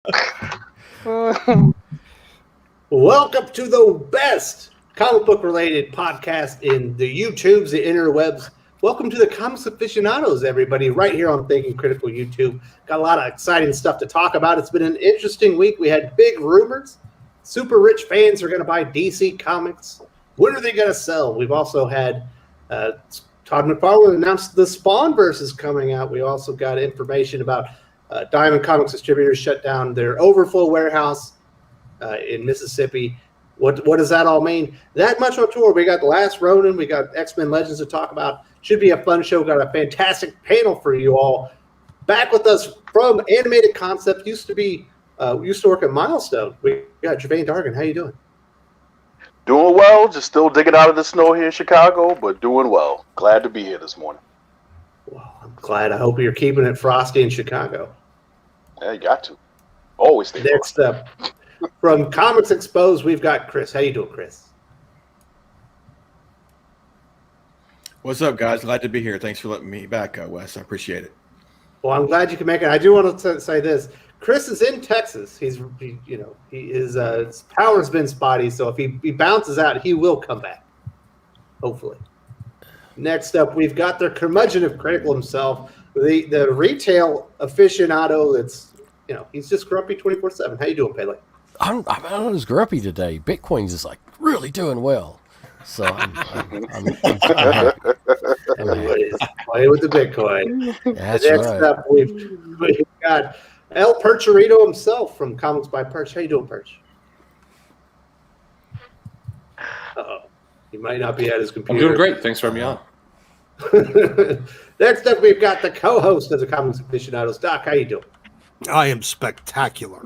Welcome to the best comic book related podcast in the YouTubes, the interwebs. Welcome to the Comics Aficionados, everybody, right here on Thinking Critical YouTube. Got a lot of exciting stuff to talk about. It's been an interesting week. We had big rumors. Super rich fans are going to buy DC Comics. When are they going to sell? We've also had Todd McFarlane announced the Spawnverse is coming out. We also got information about Diamond Comic Distributors shut down their overflow warehouse in Mississippi. What does that all mean? That much more. We got the last Ronin. We got X-Men Legends to talk about. Should be a fun show. Got a fantastic panel for you all. Back with us from Animated Concept. Used to work at Milestone. We got Gervain Dargan. How you doing? Doing well. Just still digging out of the snow here in Chicago, but doing well. Glad to be here this morning. Well, I'm glad. I hope you're keeping it frosty in Chicago. Yeah, you got to. Always stay Next frosty. up, from Comics Exposed, we've got Chris. How you doing, Chris? What's up, guys? Glad to be here. Thanks for letting me back, Wes. I appreciate it. Well, I'm glad you can make it. I do want to say this. Chris is in Texas. His power's been spotty, so if he bounces out, he will come back. Hopefully. Next up, we've got the curmudgeon of critical himself, the retail aficionado. That's he's just grumpy 24/7. How you doing, Pele? I'm not as grumpy today. Bitcoin's is like really doing well, so I'm play with the Bitcoin. That's Next right. up, we've got El Percherito himself from Comics by Perch. How you doing, Perch? Uh-oh. He might not be at his computer. I'm doing great. Thanks for having me on. Next up, we've got the co-host of the Comics Aficionados. Doc, how you doing? I am spectacular.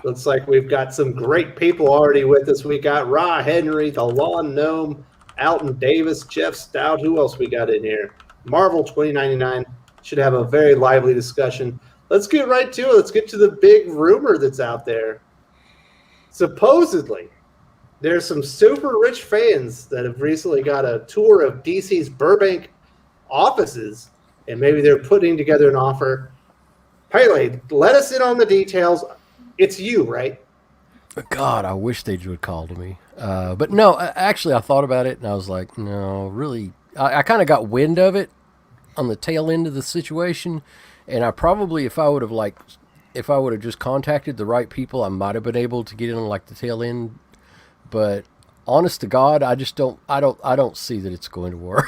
Looks like we've got some great people already with us. We got Ra Henry, the Lawn Gnome, Alton Davis, Jeff Stout. Who else we got in here? Marvel 2099. Should have a very lively discussion. Let's get right to it. Let's get to the big rumor that's out there. Supposedly, there's some super rich fans that have recently got a tour of DC's Burbank offices, and maybe they're putting together an offer. Pele, let us in on the details. It's you, right? God, I wish they would call to me. But no, actually, I thought about it, and I was like, no, really. I kind of got wind of it on the tail end of the situation, and I probably, if I would have just contacted the right people, I might have been able to get in on like the tail end. But honest to God, I don't see that it's going to work.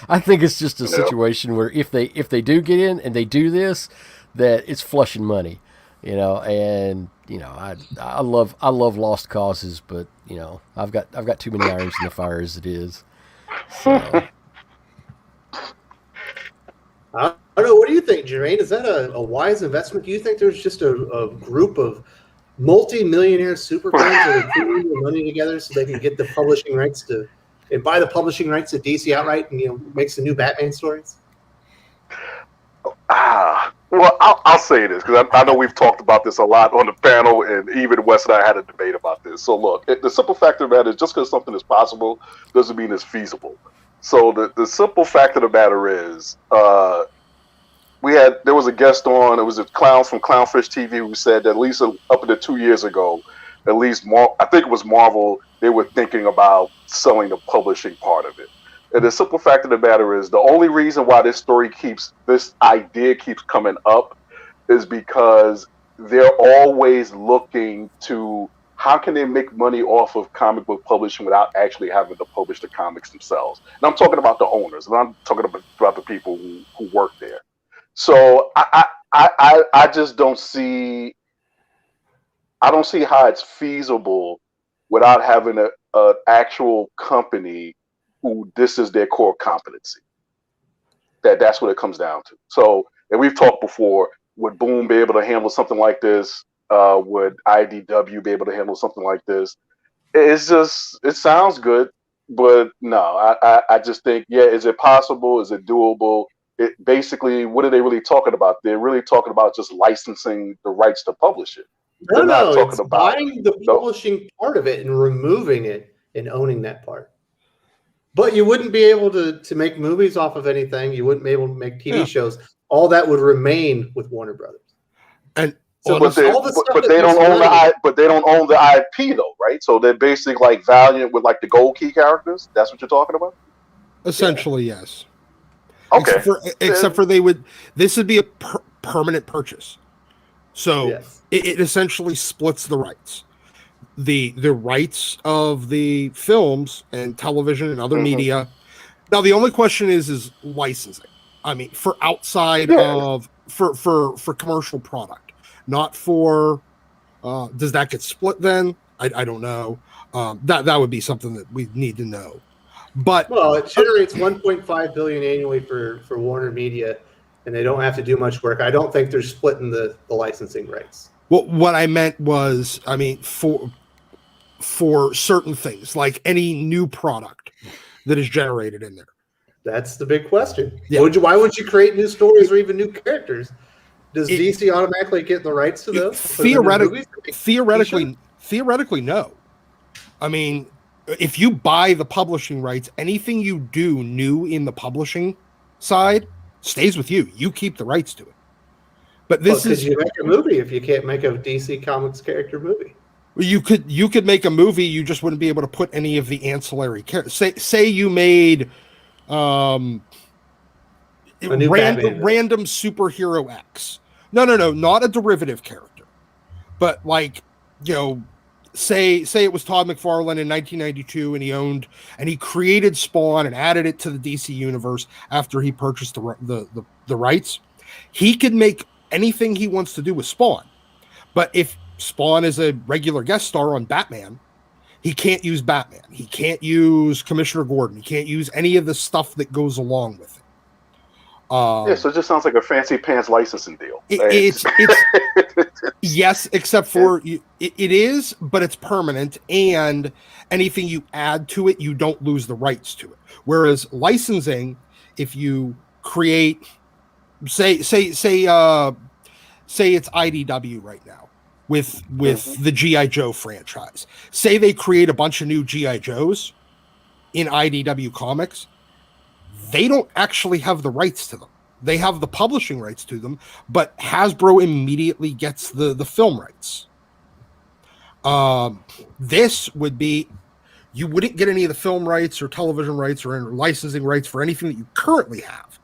I think it's just a situation where if they do get in and they do this, that it's flushing money, and I love lost causes, but I've got too many irons in the fire as it is. So. I don't know. What do you think, Gervain? Is that a wise investment? Do you think there's just a group of multi-millionaire super fans that are putting their money together so they can get the publishing rights and buy the publishing rights to DC outright and make some new Batman stories? Well, I'll say this because I know we've talked about this a lot on the panel, and even Wes and I had a debate about this. So look, the simple fact of the matter is just because something is possible doesn't mean it's feasible. So the simple fact of the matter is there was a guest on, it was a clowns from Clownfish TV who said that at least up until 2 years ago, at least I think it was Marvel, they were thinking about selling the publishing part of it. And the simple fact of the matter is the only reason why this idea keeps coming up is because they're always looking to how can they make money off of comic book publishing without actually having to publish the comics themselves. And I'm talking about the owners, and I'm talking about the people who work there. So I just don't see how it's feasible without having an actual company who this is their core competency. That's what it comes down to. So, and we've talked before, would Boom be able to handle something like this? Would IDW be able to handle something like this? It sounds good, but no, I just think, is it possible? Is it doable? Basically, what are they really talking about? They're really talking about just licensing the rights to publish it. No, it's buying the publishing part of it and removing it and owning that part. But you wouldn't be able to make movies off of anything. You wouldn't be able to make TV shows. All that would remain with Warner Brothers. And So, but they, all the stuff but that they don't was own money- but they don't own the IP though, right? So they're basically like Valiant with like the gold key characters. That's what you're talking about. Essentially, yes. Okay. Except for this would be a permanent purchase. So Yes. it essentially splits the rights. The rights of the films and television and other media. Now the only question is licensing. I mean, for outside of for commercial product, not for does that get split then? I don't know. That would be something that we need to know. But Well, it generates 1.5 billion annually for Warner Media, and they don't have to do much work. I don't think they're splitting the licensing rights. well, what I meant was, I mean, for certain things, like any new product that is generated in there. That's the big question. Yeah. Why would you create new stories or even new characters? Does DC automatically get the rights to those? Theoretically, no. I mean, if you buy the publishing rights, anything you do new in the publishing side stays with you. You keep the rights to it. But this is you make a movie if you can't make a DC Comics character movie. you could make a movie. You just wouldn't be able to put any of the ancillary characters. Say you made random superhero X. No, not a derivative character, but like, say it was Todd McFarlane in 1992 and he created Spawn and added it to the DC universe after he purchased the rights. He could make anything he wants to do with Spawn, but if Spawn is a regular guest star on Batman, he can't use Batman. He can't use Commissioner Gordon. He can't use any of the stuff that goes along with it. So it just sounds like a fancy pants licensing deal. It's yes, except for it is, but it's permanent, and anything you add to it, you don't lose the rights to it. Whereas licensing, if you create, say it's IDW right now with the G.I. Joe franchise. Say they create a bunch of new G.I. Joes in IDW Comics. They don't actually have the rights to them. They have the publishing rights to them, but Hasbro immediately gets the film rights. This would be, you wouldn't get any of the film rights or television rights or licensing rights for anything that you currently have.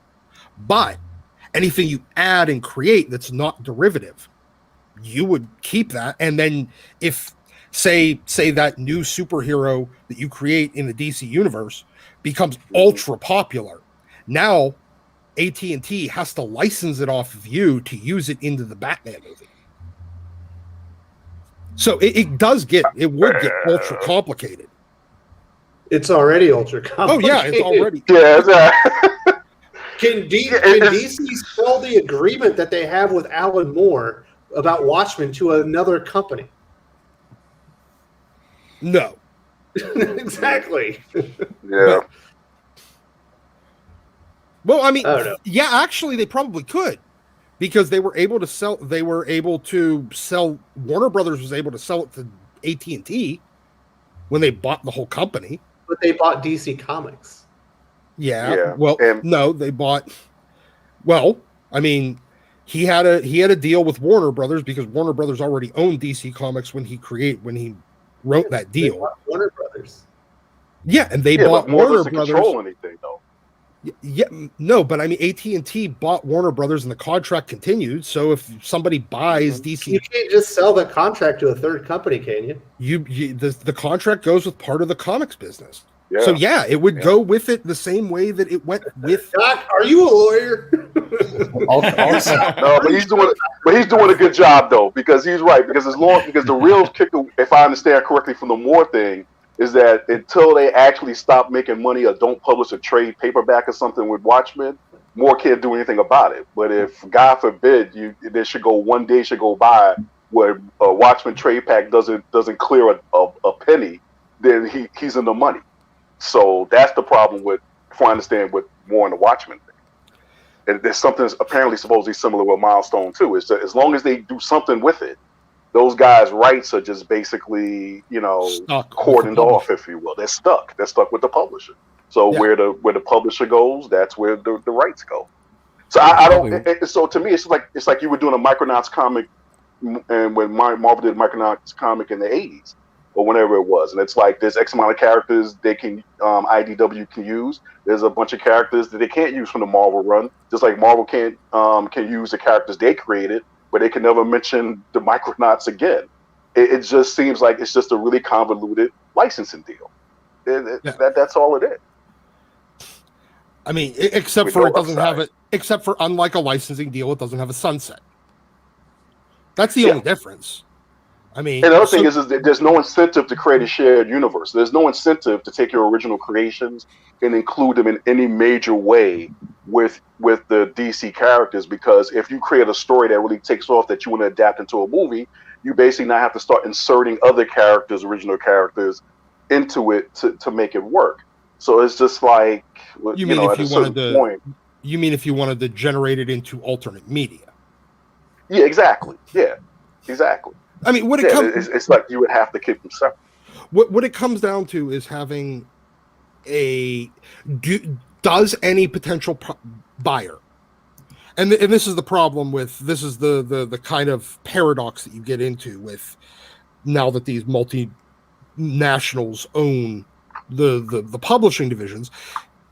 But anything you add and create that's not derivative, you would keep that. And then if, say that new superhero that you create in the DC universe becomes ultra popular, now AT&T has to license it off of you to use it into the Batman movie. So it would get ultra complicated. It's already ultra complicated. Oh yeah, it's already. Can DC sell the agreement that they have with Alan Moore about Watchmen to another company? No. Exactly. Yeah. Well, I mean, yeah, actually, they probably could, because they were able to sell. Warner Brothers was able to sell it to AT&T when they bought the whole company. But they bought DC Comics. Yeah. Well, no, they bought. Well, I mean, he had a deal with Warner Brothers because Warner Brothers already owned DC Comics when he wrote that deal. They bought Warner Brothers. Yeah, and they bought Warner Brothers. Control anything though. Yeah, no, but I mean, AT&T bought Warner Brothers, and the contract continued. So if somebody buys DC, you can't just sell the contract to a third company, can you? The contract goes with part of the comics business. Yeah. So yeah, it would go with it the same way that it went with. Doc, are you a lawyer? No, but he's doing a good job though, because he's right. Because the real kicker, if I understand correctly from the Moore thing, is that until they actually stop making money or don't publish a trade paperback or something with Watchmen, Moore can't do anything about it. But if, God forbid, one day should go by where a Watchmen trade pack doesn't clear a penny, then he's in the money. So that's the problem with, if I understand, with Moore and the Watchmen thing. And there's something apparently supposedly similar with Milestone too. Is that as long as they do something with it, those guys' rights are just basically, cordoned off, if you will. They're stuck. They're stuck with the publisher. So where the publisher goes, that's where the rights go. So I don't. So to me, it's like you were doing a Micronauts comic and when Marvel did Micronauts comic in the 80s or whenever it was. And it's like there's X amount of characters they can IDW can use. There's a bunch of characters that they can't use from the Marvel run, just like Marvel can use the characters they created, but they can never mention the Micronauts again. It just seems like it's just a really convoluted licensing deal. That's all it is. I mean, except for it doesn't have it. Except for unlike a licensing deal, it doesn't have a sunset. That's the only difference. I mean, and the other thing is that there's no incentive to create a shared universe. There's no incentive to take your original creations and include them in any major way with the DC characters, because if you create a story that really takes off that you want to adapt into a movie, you basically now have to start inserting other characters, original characters, into it to make it work. So it's just like, you mean if you wanted to generate it into alternate media? Yeah, exactly. Yeah, exactly. I mean, it's like you would have to keep them separate. What it comes down to is having does any potential buyer, and this is the problem with this is the kind of paradox that you get into with now that these multinationals own the publishing divisions,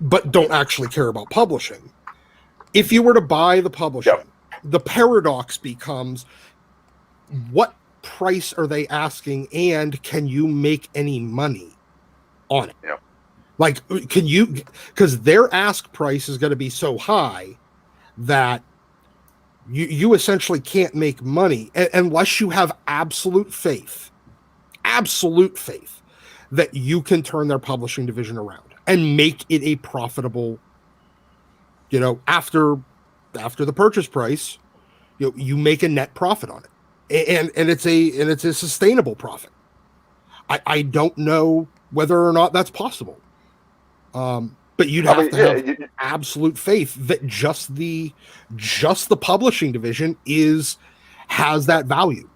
but don't actually care about publishing. If you were to buy the publishing, the paradox becomes, what price are they asking, and can you make any money on it? Like, can you, because their ask price is going to be so high that you essentially can't make money unless you have absolute faith that you can turn their publishing division around and make it a profitable, after the purchase price, you make a net profit on it. And it's a sustainable profit. I don't know whether or not that's possible. But you'd have to have absolute faith that just the publishing division has that value.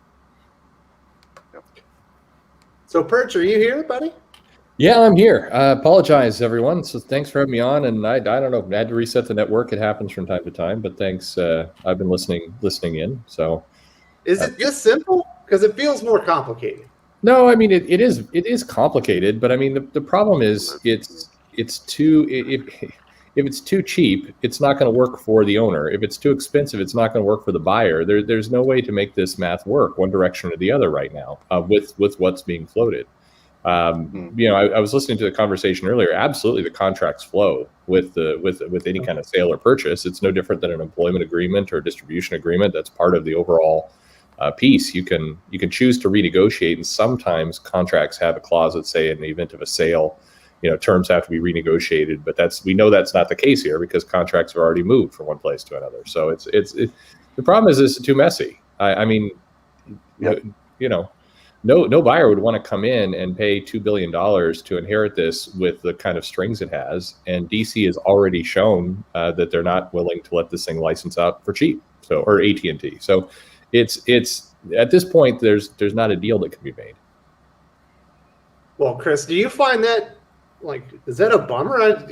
So Perch, are you here, buddy? Yeah, I'm here. I apologize, everyone. So thanks for having me on. And I don't know, I had to reset the network. It happens from time to time, but thanks. I've been listening in. So. Is it this simple? Because it feels more complicated. No, I mean it is complicated, but I mean the problem is it's too if it's too cheap, it's not going to work for the owner. If it's too expensive, it's not going to work for the buyer. There's no way to make this math work one direction or the other right now with what's being floated. I was listening to the conversation earlier. Absolutely, the contracts flow with any kind of sale or purchase. It's no different than an employment agreement or a distribution agreement. That's part of the overall piece. You can choose to renegotiate, and sometimes contracts have a clause that say in the event of a sale, terms have to be renegotiated. But we know that's not the case here because contracts are already moved from one place to another. So it's the problem is it's too messy. No buyer would want to come in and pay $2 billion to inherit this with the kind of strings it has. And DC has already shown that they're not willing to let this thing license out for cheap. Or AT&T. So it's at this point there's not a deal that can be made. Well, Chris, do you find that is that a bummer?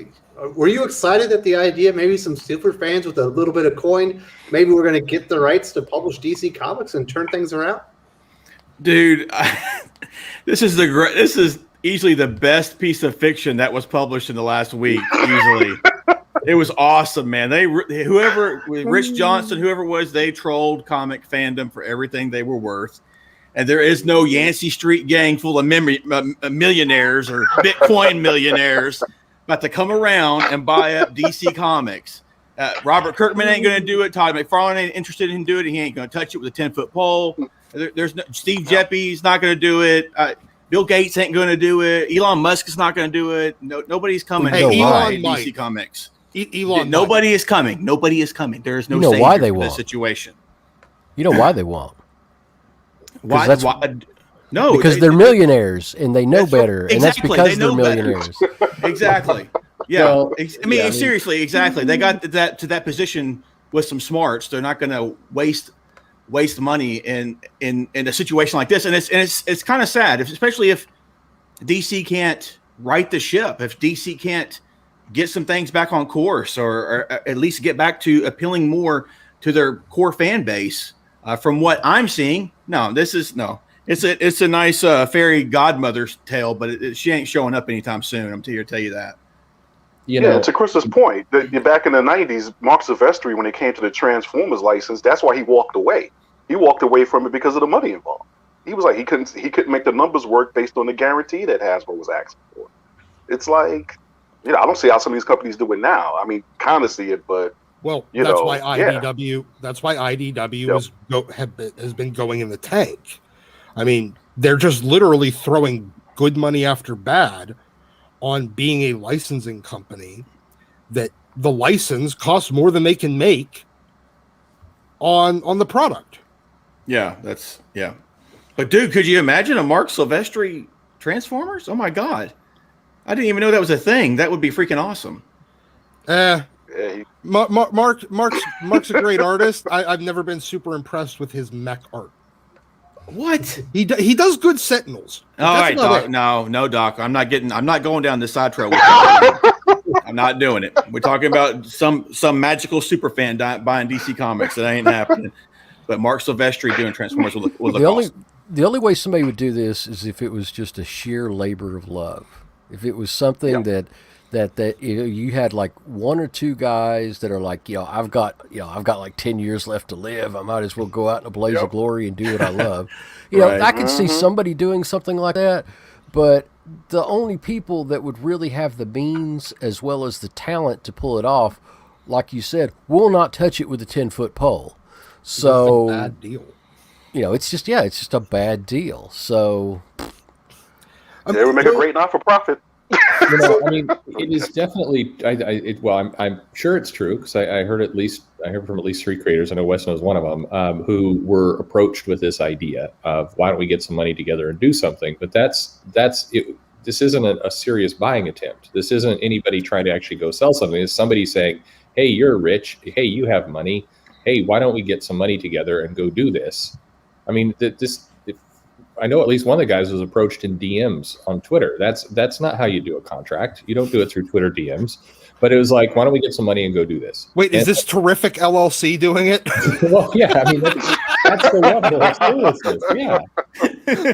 Were you excited at the idea? Maybe some super fans with a little bit of coin, maybe we're going to get the rights to publish DC Comics and turn things around. Dude, this is easily the best piece of fiction that was published in the last week. Easily. It was awesome, man. Rich Johnson, whoever it was, they trolled comic fandom for everything they were worth. And there is no Yancey Street gang full of millionaires or Bitcoin millionaires about to come around and buy up DC Comics. Robert Kirkman ain't going to do it. Todd McFarlane ain't interested in doing it. He ain't going to touch it with a 10-foot pole. There's no Steve Geppe's not going to do it. Bill Gates ain't going to do it. Elon Musk is not going to do it. Nobody's coming. DC Comics. Nobody is coming. Nobody is coming. There is no savior for this situation. You know why they won't? Why? No, because they're millionaires and they know better, and that's because they're millionaires. Exactly. Yeah. Seriously, exactly. They got to that position with some smarts. They're not going to waste money in a situation like this, and it's kind of sad, especially if DC can't right the ship. If DC can't get some things back on course, or at least get back to appealing more to their core fan base. From what I'm seeing, no. It's a nice fairy godmother's tale, but she ain't showing up anytime soon. I'm here to tell you that. To Chris's point, back in the 90s, Mark Silvestri, when it came to the Transformers license, that's why he walked away. He walked away from it because of the money involved. He was like, he couldn't make the numbers work based on the guarantee that Hasbro was asking for. It's like, I don't see how some of these companies do it now. I mean, kind of see it, but that's why IDW. That's why IDW has been going in the tank. I mean, they're just literally throwing good money after bad on being a licensing company that the license costs more than they can make on the product. Yeah, But dude, could you imagine a Mark Silvestri Transformers? Oh my God. I didn't even know that was a thing. That would be freaking awesome. Mark's a great artist. I've never been super impressed with his mech art. What? He does good Sentinels. All right, Doc. No, Doc. I'm not going down this side trail with you. I'm not doing it. We're talking about some magical super fan buying DC Comics. That ain't happening. But Mark Silvestri doing Transformers would look awesome. The only way somebody would do this is if it was just a sheer labor of love. If it was something that you had like one or two guys that are like, I've got like 10 years left to live. I might as well go out in a blaze of glory and do what I love. I could see somebody doing something like that, but the only people that would really have the means as well as the talent to pull it off, like you said, will not touch it with a 10-foot pole. So it's a bad deal. It's just a bad deal. So they would make a great not-for-profit. I mean, it is definitely. I'm sure it's true because I heard from at least 3 creators. I know Wes knows one of them who were approached with this idea of why don't we get some money together and do something. But that's it. This isn't a serious buying attempt. This isn't anybody trying to actually go sell something. It's somebody saying, "Hey, you're rich. Hey, you have money. Hey, why don't we get some money together and go do this?" I mean, I know at least one of the guys was approached in DMs on Twitter. That's not how you do a contract. You don't do it through Twitter DMs. But it was like, why don't we get some money and go do this? Wait, is this Terrific LLC doing it? Well, yeah. I mean, that's the level of seriousness. Yeah.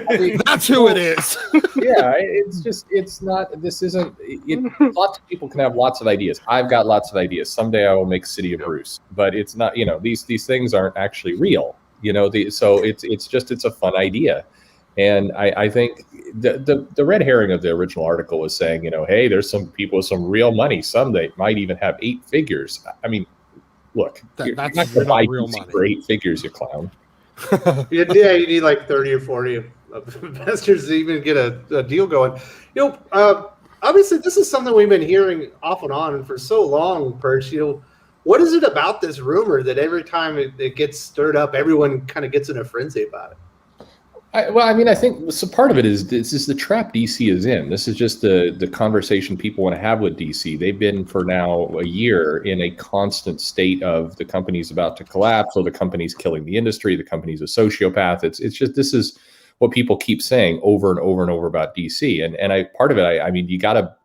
I mean, that's who it is. Yeah. It's not. Lots of people can have lots of ideas. I've got lots of ideas. Someday I will make City of Bruce. But it's not. These things aren't actually real. So it's a fun idea. And I think the red herring of the original article was saying, hey, there's some people with some real money. Some they might even have 8 figures. I mean, look, you're not going to buy real money for 8 figures, you clown. You need like 30 or 40 of investors to even get a deal going. Obviously, this is something we've been hearing off and on for so long, Perch. What is it about this rumor that every time it gets stirred up, everyone kind of gets in a frenzy about it? I think so. Part of it is this is the trap DC is in. This is just the conversation people want to have with DC. They've been for now a year in a constant state of the company's about to collapse, or the company's killing the industry, the company's a sociopath. It's just this is what people keep saying over and over and over about DC. And part of it, I mean, you gotta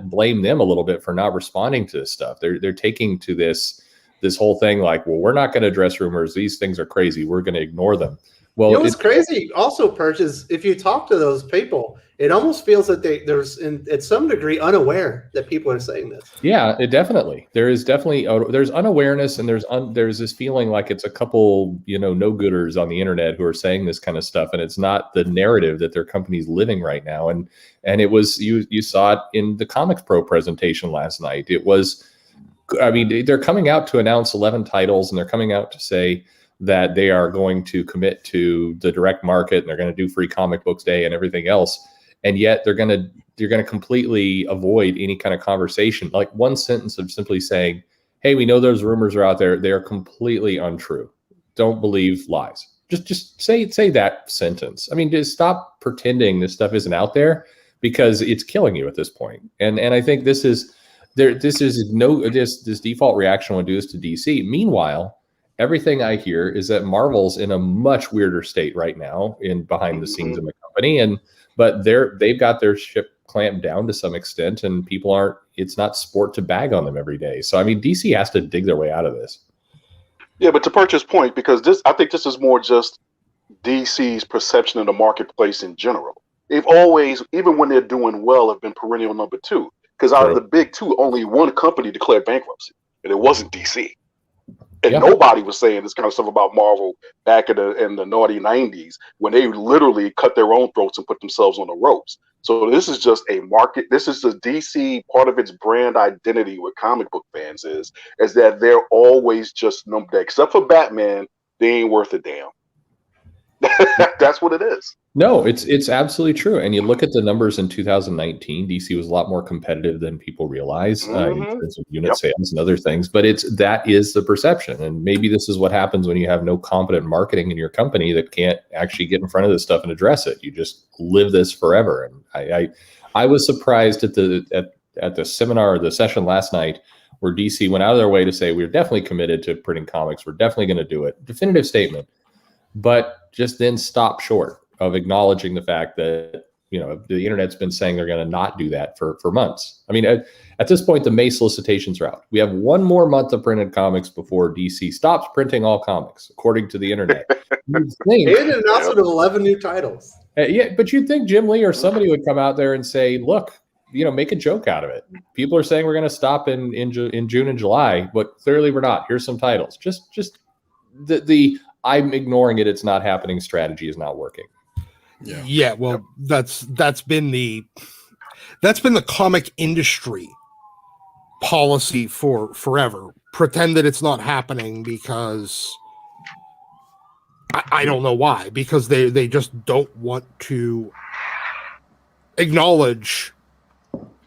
blame them a little bit for not responding to this stuff. They're taking to this whole thing like, well, we're not going to address rumors. These things are crazy. We're going to ignore them. Well, what's crazy also, Perch, is if you talk to those people, it almost feels that there's at some degree unaware that people are saying this. Yeah, there's unawareness, and there's this feeling like it's a couple no-gooders on the internet who are saying this kind of stuff, and it's not the narrative that their company's living right now. And it was you saw it in the ComicsPRO presentation last night. It was, I mean, they're coming out to announce 11 titles, and they're coming out to say that they are going to commit to the direct market, and they're going to do free comic books day and everything else. And yet they're going to completely avoid any kind of conversation. Like one sentence of simply saying, hey, we know those rumors are out there. They are completely untrue. Don't believe lies. Just say that sentence. I mean, just stop pretending this stuff isn't out there, because it's killing you at this point. And I think this default reaction would do this to DC. Meanwhile, everything I hear is that Marvel's in a much weirder state right now behind the scenes in the company, but they've got their ship clamped down to some extent, and people it's not sport to bag on them every day. So I mean, DC has to dig their way out of this. Yeah, but to Perch's point, because I think this is more just DC's perception of the marketplace in general. They've always, even when they're doing well, have been perennial number two. Because out of the big two, only one company declared bankruptcy, and it wasn't DC. And nobody was saying this kind of stuff about Marvel back in the naughty 90s when they literally cut their own throats and put themselves on the ropes. So this is just a market. This is the DC part of its brand identity with comic book fans is that they're always just except for Batman, they ain't worth a damn. That's what it is. No, it's absolutely true. And you look at the numbers in 2019, DC was a lot more competitive than people realize in terms of unit sales and other things. But that is the perception. And maybe this is what happens when you have no competent marketing in your company that can't actually get in front of this stuff and address it. You just live this forever. And I was surprised at the seminar or the session last night where DC went out of their way to say, we're definitely committed to printing comics. We're definitely going to do it. Definitive statement. But just then stop short of acknowledging the fact that, the internet's been saying they're going to not do that for months. I mean, at this point, the May solicitations are out. We have one more month of printed comics before DC stops printing all comics, according to the internet. And an announcement of 11 new titles. But you'd think Jim Lee or somebody would come out there and say, look, make a joke out of it. People are saying we're going to stop in June and July, but clearly we're not. Here's some titles. Just the I'm ignoring it. It's not happening. Strategy is not working. Yeah. Well, that's been the comic industry policy for forever. Pretend that it's not happening because I don't know why. Because they just don't want to acknowledge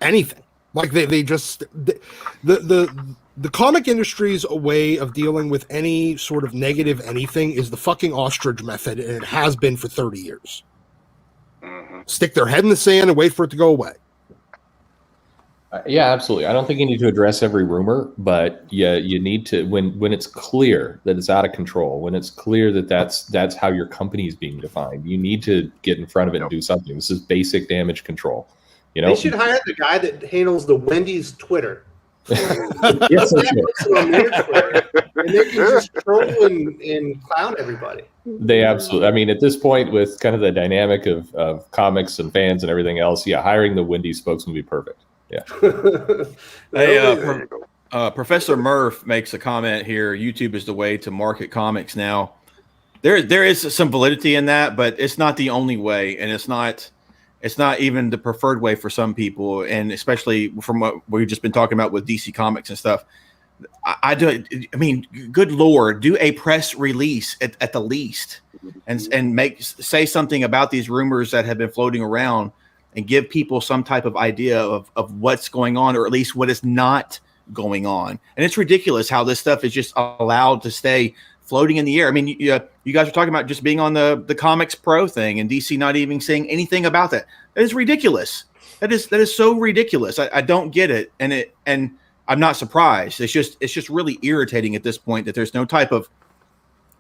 anything. Like the comic industry's a way of dealing with any sort of negative anything is the fucking ostrich method, and it has been for 30 years. Stick their head in the sand and wait for it to go away. Yeah, absolutely. I don't think you need to address every rumor, but you need to when it's clear that it's out of control, when it's clear that that's how your company is being defined, you need to get in front of it and do something. This is basic damage control. They should hire the guy that handles the Wendy's Twitter. Yes, and they can just troll and clown everybody. They absolutely. I mean, at this point, with kind of the dynamic of comics and fans and everything else, hiring the Wendy's spokesman would be perfect. Yeah. Hey, Professor Murph makes a comment here. YouTube is the way to market comics now. There is some validity in that, but it's not the only way, and it's not even the preferred way for some people, and especially from what we've just been talking about with DC Comics and stuff. I mean, good Lord, do a press release at the least, and say something about these rumors that have been floating around, and give people some type of idea of what's going on, or at least what is not going on. And it's ridiculous how this stuff is just allowed to stay floating in the air. I mean, you guys are talking about just being on the ComicsPRO thing and DC not even saying anything about that. That is ridiculous. That is so ridiculous. I don't get it. And I'm not surprised. It's just really irritating at this point that there's no type of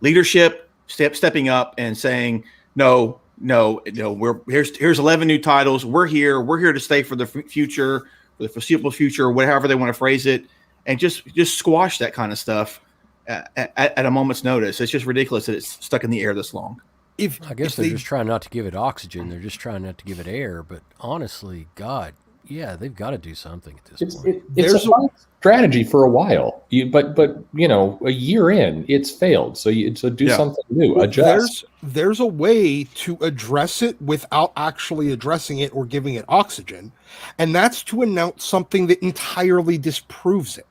leadership stepping up and saying, no, here's 11 new titles. We're here to stay for the future, for the foreseeable future, whatever they want to phrase it, and just squash that kind of stuff at a moment's notice. It's just ridiculous that it's stuck in the air this long. I guess they're just trying not to give it oxygen. They're just trying not to give it air. But honestly, God, yeah, they've got to do something at this point. It's a strategy for a while. But a year in, it's failed. So do something new. Adjust. There's a way to address it without actually addressing it or giving it oxygen, and that's to announce something that entirely disproves it.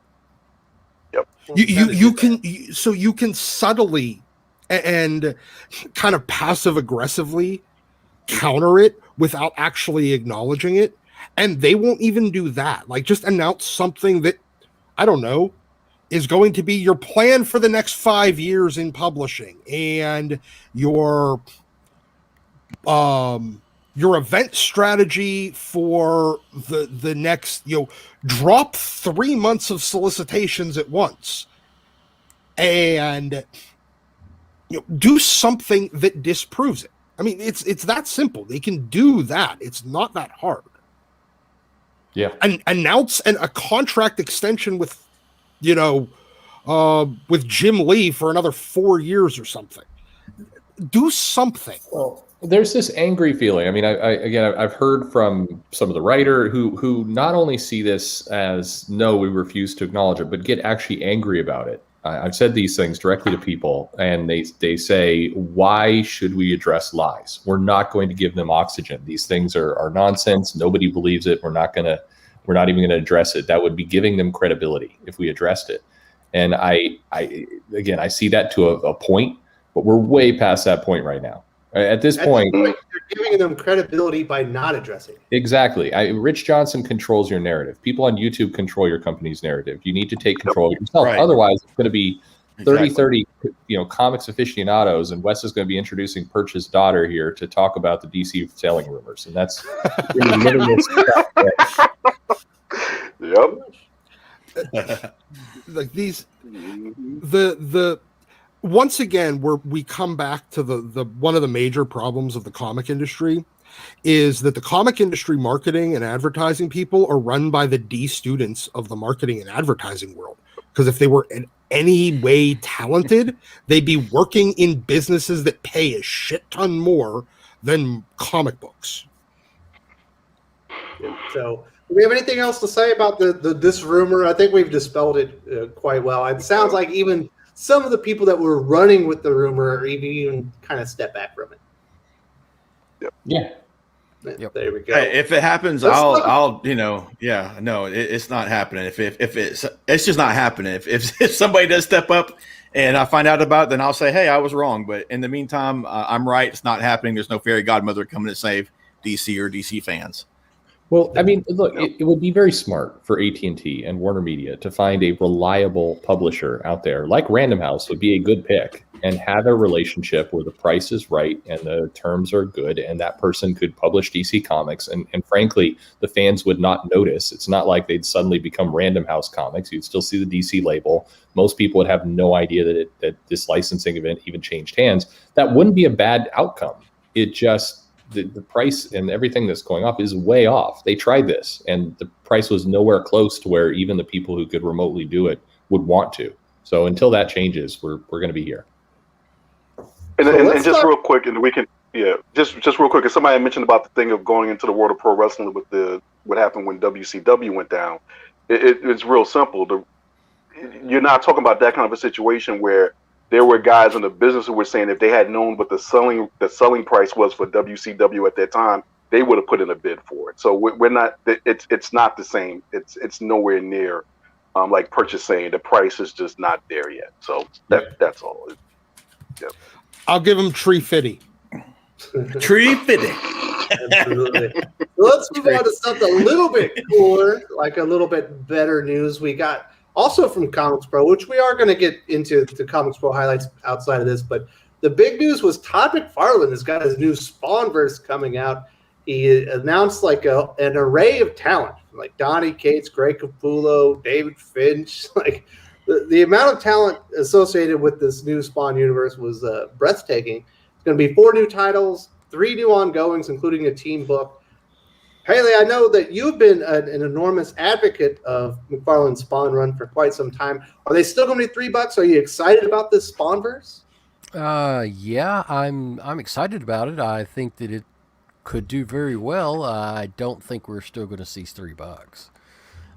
Yep. You can subtly and kind of passive aggressively counter it without actually acknowledging it. And they won't even do that. Like, just announce something that, I don't know, is going to be your plan for the next 5 years in publishing, and your event strategy for the next, drop 3 months of solicitations at once, and do something that disproves it. I mean, it's that simple. They can do that. It's not that hard. Yeah. And announce a contract extension with, with Jim Lee for another 4 years or something. Do something. Well, there's this angry feeling. I mean, I've heard from some of the writer who not only see this as no, we refuse to acknowledge it, but get actually angry about it. I've said these things directly to people, and they say, why should we address lies? We're not going to give them oxygen. These things are nonsense. Nobody believes it. We're not even going to address it. That would be giving them credibility if we addressed it. And I see that to a point, but we're way past that point right now. At this point, you're giving them credibility by not addressing it. Exactly. Rich Johnson controls your narrative. People on YouTube control your company's narrative. You need to take control of yourself. Right. Otherwise, it's going to be 30, comics aficionados, and Wes is going to be introducing Perch's daughter here to talk about the DC selling rumors. And that's really living this stuff. Yep. Like these, the once again, where we come back to the one of the major problems of the comic industry is that the comic industry marketing and advertising people are run by the D students of the marketing and advertising world. Because if they were in any way talented, they'd be working in businesses that pay a shit ton more than comic books. So, do we have anything else to say about this rumor? I think we've dispelled it quite well. It sounds like even some of the people that were running with the rumor are even kind of step back from it. Yeah. Yep. There we go. Hey, if it happens, it's not happening. If it's just not happening. If somebody does step up and I find out about it, then I'll say, hey, I was wrong. But in the meantime, I'm right. It's not happening. There's no fairy godmother coming to save DC or DC fans. Well, I mean, look, it would be very smart for AT&T and Warner Media to find a reliable publisher out there, like Random House would be a good pick, and have a relationship where the price is right and the terms are good, and that person could publish DC Comics. And frankly, the fans would not notice. It's not like they'd suddenly become Random House Comics. You'd still see the DC label. Most people would have no idea that this licensing event even changed hands. That wouldn't be a bad outcome. It just... The price and everything that's going up is way off. They tried this, and the price was nowhere close to where even the people who could remotely do it would want to. So until that changes, we're going to be here. And just real quick, and we can, just real quick. As somebody mentioned about the thing of going into the world of pro wrestling with what happened when WCW went down. It's real simple. You're not talking about that kind of a situation where there were guys in the business who were saying if they had known what the selling price was for WCW at that time, they would have put in a bid for it. So we're not. It's not the same. It's nowhere near. Like Perch is saying, the price is just not there yet. So that's all. Yeah. I'll give him Tree Fitty. Tree fitting. Absolutely. Let's move on to something a little bit cooler, like a little bit better news. We got also from ComicsPRO, which we are going to get into the ComicsPRO highlights outside of this, but the big news was Todd McFarlane has got his new Spawnverse coming out. He announced like an array of talent, like Donnie Cates, Greg Capullo, David Finch. Like the amount of talent associated with this new Spawn universe was breathtaking. It's going to be 4 new titles, 3 new ongoings, including a team book. Pele, I know that you've been an enormous advocate of McFarlane's Spawn run for quite some time. Are they still going to be $3? Are you excited about this Spawnverse? Yeah, I'm excited about it. I think that it could do very well. I don't think we're still going to see $3.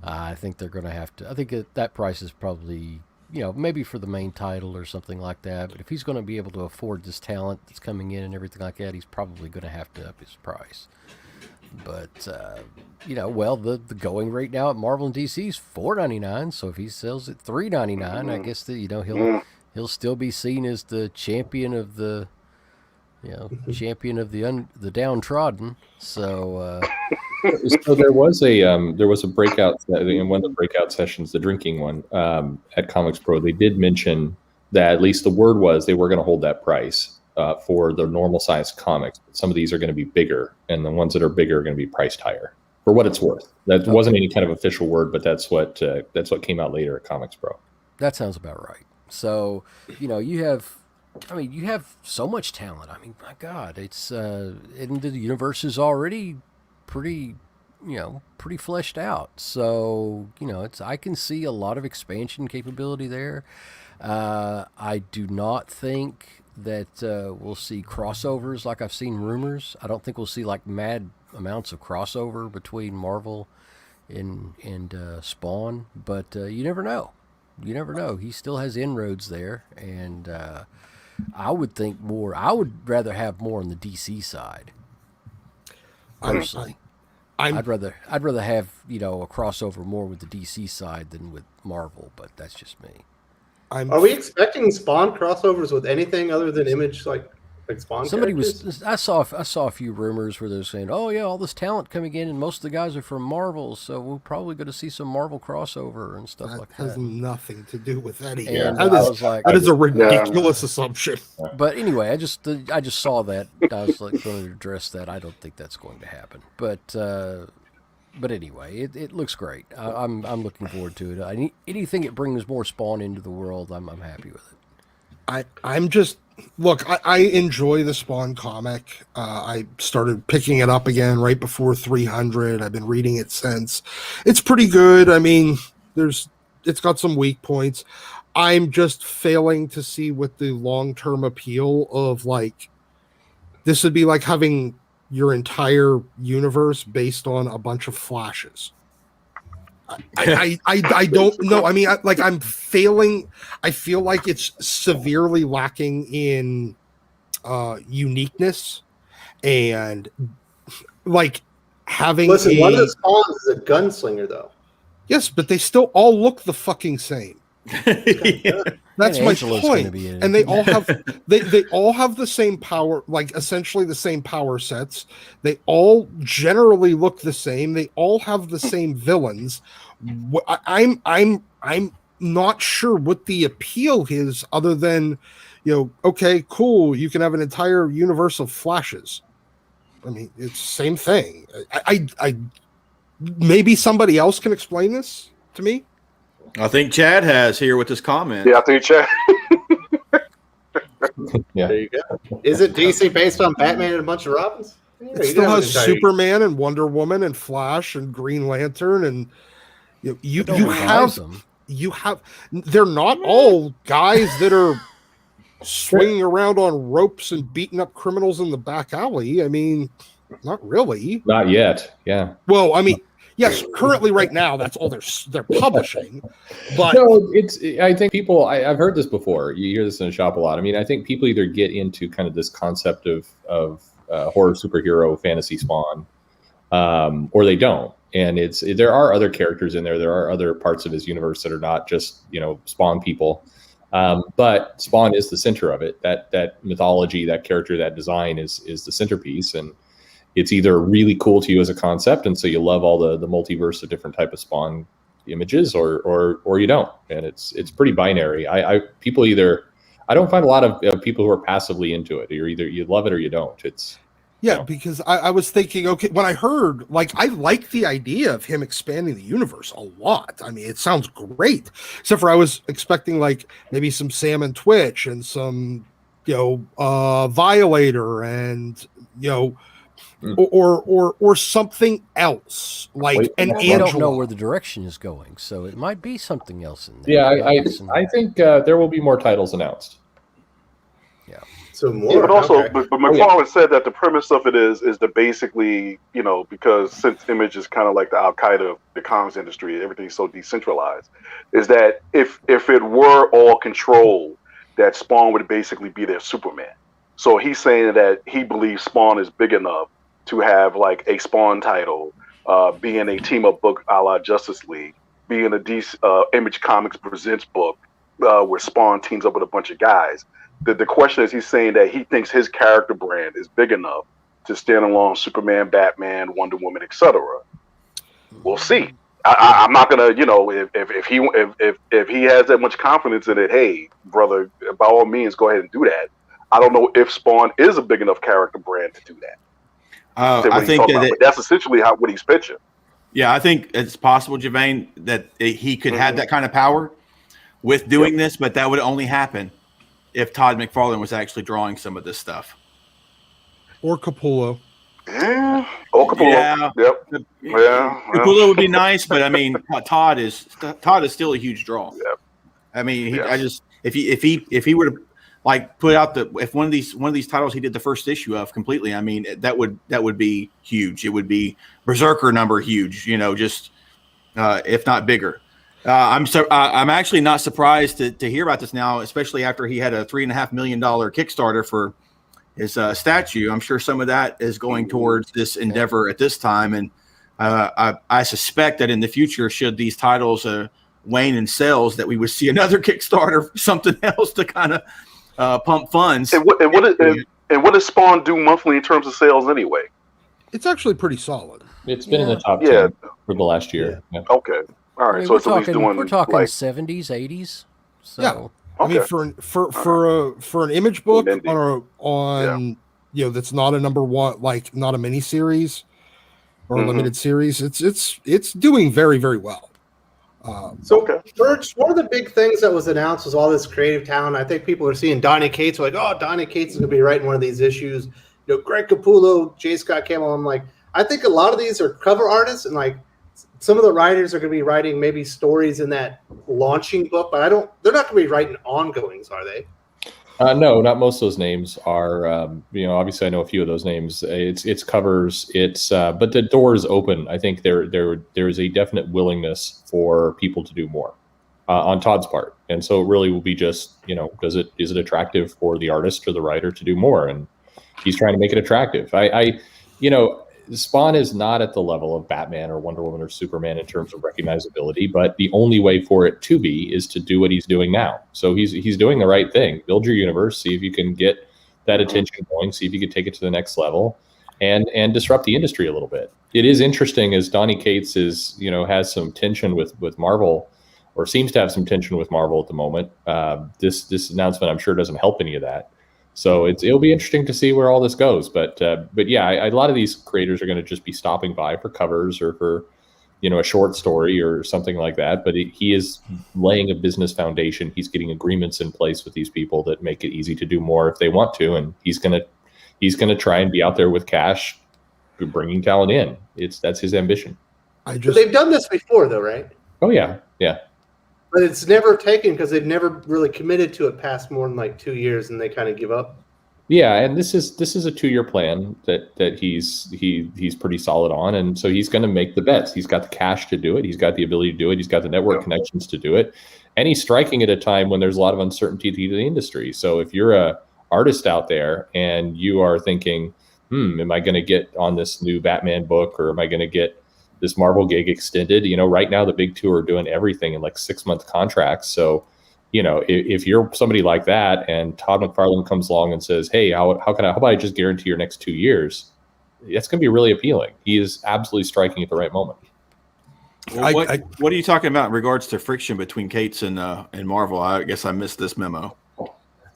I think they're going to have to. I think that price is probably, maybe for the main title or something like that. But if he's going to be able to afford this talent that's coming in and everything like that, he's probably going to have to up his price. But the going rate now at Marvel and DC is $4.99. So if he sells it $3.99, I guess that he'll still be seen as the champion of the the downtrodden. So there was a breakout in one of the breakout sessions, the drinking one at ComicsPRO. They did mention that at least the word was they were going to hold that price. For the normal size comics. Some of these are going to be bigger, and the ones that are bigger are going to be priced higher for what it's worth. That wasn't any kind of official word, but that's what came out later at ComicsPRO. That sounds about right. So, you have so much talent. I mean, my God, it's and the universe is already pretty pretty fleshed out. So, I can see a lot of expansion capability there. I do not think that we'll see crossovers like I've seen rumors. I don't think we'll see like mad amounts of crossover between Marvel and Spawn, but you never know. You never know. He still has inroads there, and I would think more. I would rather have more on the DC side. Personally, I'd rather have a crossover more with the DC side than with Marvel, but that's just me. Are we expecting Spawn crossovers with anything other than Image like Spawn? Somebody characters? I saw a few rumors where they're saying, "Oh yeah, all this talent coming in, and most of the guys are from Marvel, so we're probably going to see some Marvel crossover and stuff like that." Has nothing to do with any. And That is a ridiculous assumption. But anyway, I just saw that. I was like going to address that. I don't think that's going to happen. But anyway, it looks great. I'm looking forward to it. Anything that brings more Spawn into the world, I'm happy with it. I'm just look. I enjoy the Spawn comic. I started picking it up again right before 300. I've been reading it since. It's pretty good. I mean, it's got some weak points. I'm just failing to see what the long-term appeal of like. This would be like having your entire universe based on a bunch of flashes. I don't know. I mean, I'm failing. I feel like it's severely lacking in uniqueness and like having. Listen, one of the Spawns is a gunslinger, though. Yes, but they still all look the fucking same. That's my point. And they all have they all have the same power, like essentially the same power sets. They all generally look the same. They all have the same villains. I'm not sure what the appeal is other than, okay, cool, you can have an entire universe of flashes. I mean, it's the same thing. I maybe somebody else can explain this to me. I think Chad has here with his comment. Yeah, I think Chad. Yeah. There you go. Is it DC based on Batman and a bunch of Robins? Yeah, It still has Superman and Wonder Woman and Flash and Green Lantern and you have they're not all guys that are swinging around on ropes and beating up criminals in the back alley. I mean, not really. Not yet. Yeah. Well, I mean, yes, currently right now that's all they're publishing. But no, I think people I've heard this before. You hear this in the shop a lot. I mean, I think people either get into kind of this concept of horror superhero fantasy Spawn, or they don't. And there are other characters in there. There are other parts of his universe that are not just Spawn people. But Spawn is the center of it. That mythology, that character, that design is the centerpiece, and it's either really cool to you as a concept, and so you love all the multiverse of different type of Spawn images, or you don't, and it's pretty binary. I don't find a lot of people who are passively into it. You're either you love it or you don't. Because I was thinking, okay, when I heard, I like the idea of him expanding the universe a lot. I mean, it sounds great, except for I was expecting maybe some Sam and Twitch and some, Violator and, or something else an I Angela. don't know where the direction is going, so it might be something else in there. Yeah, I think there will be more titles announced. Yeah. So more, yeah, but also, okay. but McFarlane said that the premise of it is to basically, because since Image is kind of like the Al Qaeda of the comics industry, everything's so decentralized, is that if it were all controlled, that Spawn would basically be their Superman. So he's saying that he believes Spawn is big enough to have a Spawn title, being a team up book a la Justice League, being a Image Comics Presents book where Spawn teams up with a bunch of guys. The question is, he's saying that he thinks his character brand is big enough to stand along Superman, Batman, Wonder Woman, etc. We'll see. I'm not gonna, if he has that much confidence in it, hey, brother, by all means, go ahead and do that. I don't know if Spawn is a big enough character brand to do that. I think but that's essentially what he's pitching. Yeah, I think it's possible, Gervain, that he could have that kind of power with doing this, but that would only happen if Todd McFarlane was actually drawing some of this stuff. Or Capullo. Yeah. Or Capullo. Yeah. Yep. Yeah. Capullo would be nice, but I mean, Todd is still a huge draw. Yep. I mean, Yes. I just if he were to like put out if one of these titles he did the first issue of completely, I mean that would be huge. It would be Berserker number huge, just if not bigger. I'm actually not surprised to hear about this now, especially after he had a $3.5 million Kickstarter for his statue. I'm sure some of that is going towards this endeavor at this time, and I suspect that in the future, should these titles wane in sales, that we would see another Kickstarter for something else to kind of pump funds. And what does Spawn do monthly in terms of sales anyway? It's actually pretty solid. It's been in the top 10 for the last year. Yeah. Okay. All right. I mean, So it's at least doing. we're talking like, 70s, 80s. So Yeah. okay. I mean, for an image book on that's not a number one, like not a mini series or a limited series, it's doing very, very well. So, Perch, one of the big things that was announced was all this creative talent. I think people are seeing Donnie Cates, like, oh, Donnie Cates is going to be writing one of these issues. Greg Capullo, J. Scott Campbell. I'm like, I think a lot of these are cover artists, and like some of the writers are going to be writing maybe stories in that launching book, but they're not going to be writing ongoings, are they? No, not most of those names are. Obviously, I know a few of those names. It's covers. But the door is open. I think there is a definite willingness for people to do more on Todd's part, and so it really will be just is it attractive for the artist or the writer to do more, and he's trying to make it attractive. Spawn is not at the level of Batman or Wonder Woman or Superman in terms of recognizability, but the only way for it to be is to do what he's doing now. So he's doing the right thing. Build your universe, see if you can get that attention going, see if you can take it to the next level, and disrupt the industry a little bit. It is interesting as Donnie Cates has some tension with Marvel, or seems to have some tension with Marvel at the moment. This announcement, I'm sure, doesn't help any of that. So it'll be interesting to see where all this goes. But yeah, a lot of these creators are going to just be stopping by for covers or for, a short story or something like that. But he is laying a business foundation. He's getting agreements in place with these people that make it easy to do more if they want to. And he's going to try and be out there with cash, bringing talent in. That's his ambition. But they've done this before, though, right? Oh yeah, yeah. But it's never taken because they've never really committed to it past more than like 2 years, and they kind of give up. Yeah, and this is a 2-year plan that he's pretty solid on, and so he's going to make the bets. He's got the cash to do it. He's got the ability to do it. He's got the network connections to do it, and he's striking at a time when there's a lot of uncertainty to the industry. So if you're a artist out there and you are thinking, am I going to get on this new Batman book, or am I going to get this Marvel gig extended? Right now the big two are doing everything in like 6-month contracts. So, if you're somebody like that and Todd McFarlane comes along and says, hey, how about I just guarantee your next 2 years? That's going to be really appealing. He is absolutely striking at the right moment. Well, what are you talking about in regards to friction between Cates and Marvel? I guess I missed this memo.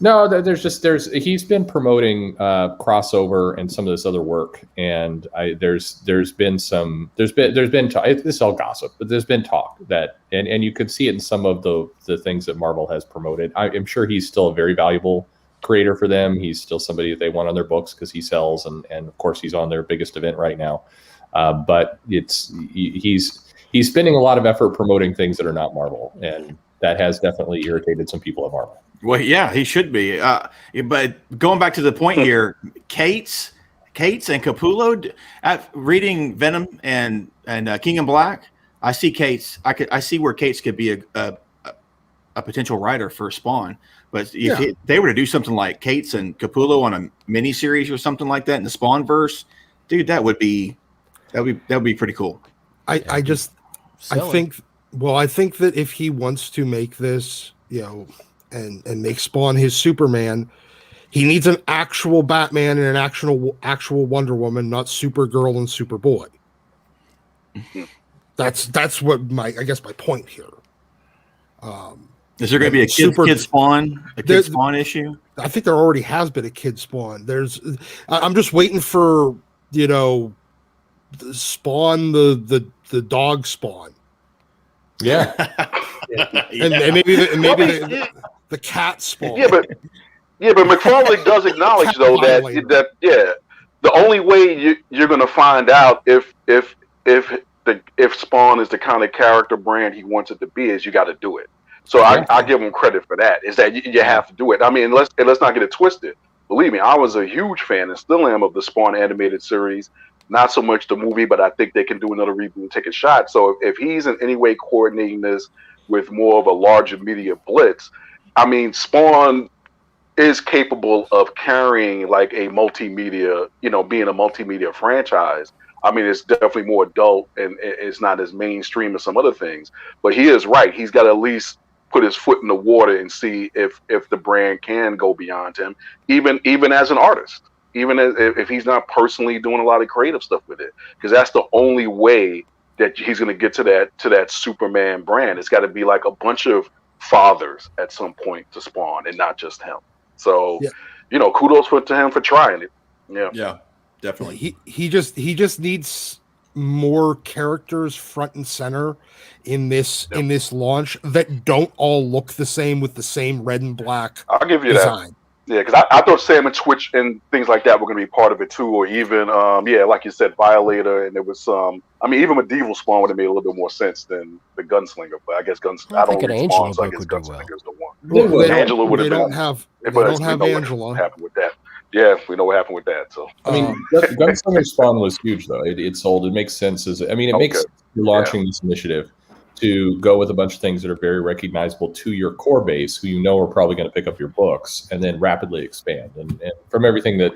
No, he's been promoting crossover and some of this other work, and there's been talk. This is all gossip, but there's been talk that, and you could see it in some of the things that Marvel has promoted. I'm sure he's still a very valuable creator for them. He's still somebody that they want on their books because he sells, and of course he's on their biggest event right now. But he's spending a lot of effort promoting things that are not Marvel, and that has definitely irritated some people at Marvel. Well, yeah, he should be. But going back to the point here, Cates and Capullo, reading Venom and King in Black, I see Cates. I see where Cates could be a potential writer for Spawn. But if they were to do something like Cates and Capullo on a miniseries or something like that in the Spawn verse, dude, that would be pretty cool. I think that if he wants to make this, and make Spawn his Superman, he needs an actual Batman and an actual Wonder Woman, not Supergirl and Superboy. That's what my point here. Is there going to be a kid Spawn issue? I think there already has been a kid Spawn. I'm just waiting for Spawn, the dog Spawn. Yeah. And maybe the cat Spawn. Yeah, but McFarlane does acknowledge though that the only way you're going to find out if Spawn is the kind of character brand he wants it to be is you got to do it. So I give him credit for that. Is that you have to do it. I mean, let's not get it twisted. Believe me, I was a huge fan and still am of the Spawn animated series. Not so much the movie, but I think they can do another reboot and take a shot. So if he's in any way coordinating this with more of a larger media blitz, I mean, Spawn is capable of carrying like a multimedia, being a multimedia franchise. I mean, it's definitely more adult and it's not as mainstream as some other things. But he is right. He's got to at least put his foot in the water and see if the brand can go beyond him, even as an artist, even if he's not personally doing a lot of creative stuff with it, because that's the only way that he's going to get to that Superman brand. It's got to be like a bunch of fathers at some point to Spawn and not just him. So, kudos to him for trying it. Yeah, definitely. He just needs more characters front and center in this launch that don't all look the same with the same red and black. I'll give you design. that. Yeah, because I thought Sam and Twitch and things like that were going to be part of it too, or even like you said, Violator, and there was some. I mean, even Medieval Spawn would have made a little bit more sense than the Gunslinger, but I guess I don't read Spawn, so I guess Gunslinger's the one. Angela would have been. They don't have Angela. What happened with that? Yeah, we know what happened with that. So I mean, Gunslinger Spawn was huge though. It sold. It makes sense it makes sense you're launching this initiative to go with a bunch of things that are very recognizable to your core base, who are probably going to pick up your books, and then rapidly expand. And from everything that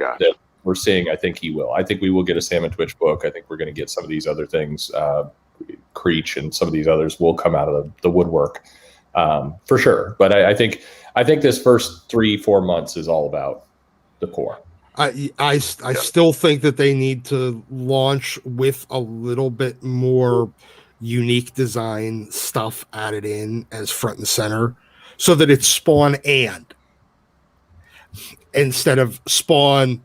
we're seeing, I think he will. I think we will get a Sam and Twitch book. I think we're going to get some of these other things, Creech and some of these others will come out of the woodwork for sure. But I think this first 3-4 months is all about the core. I still think that they need to launch with a little bit more unique design stuff added in as front and center, so that it's Spawn instead of Spawn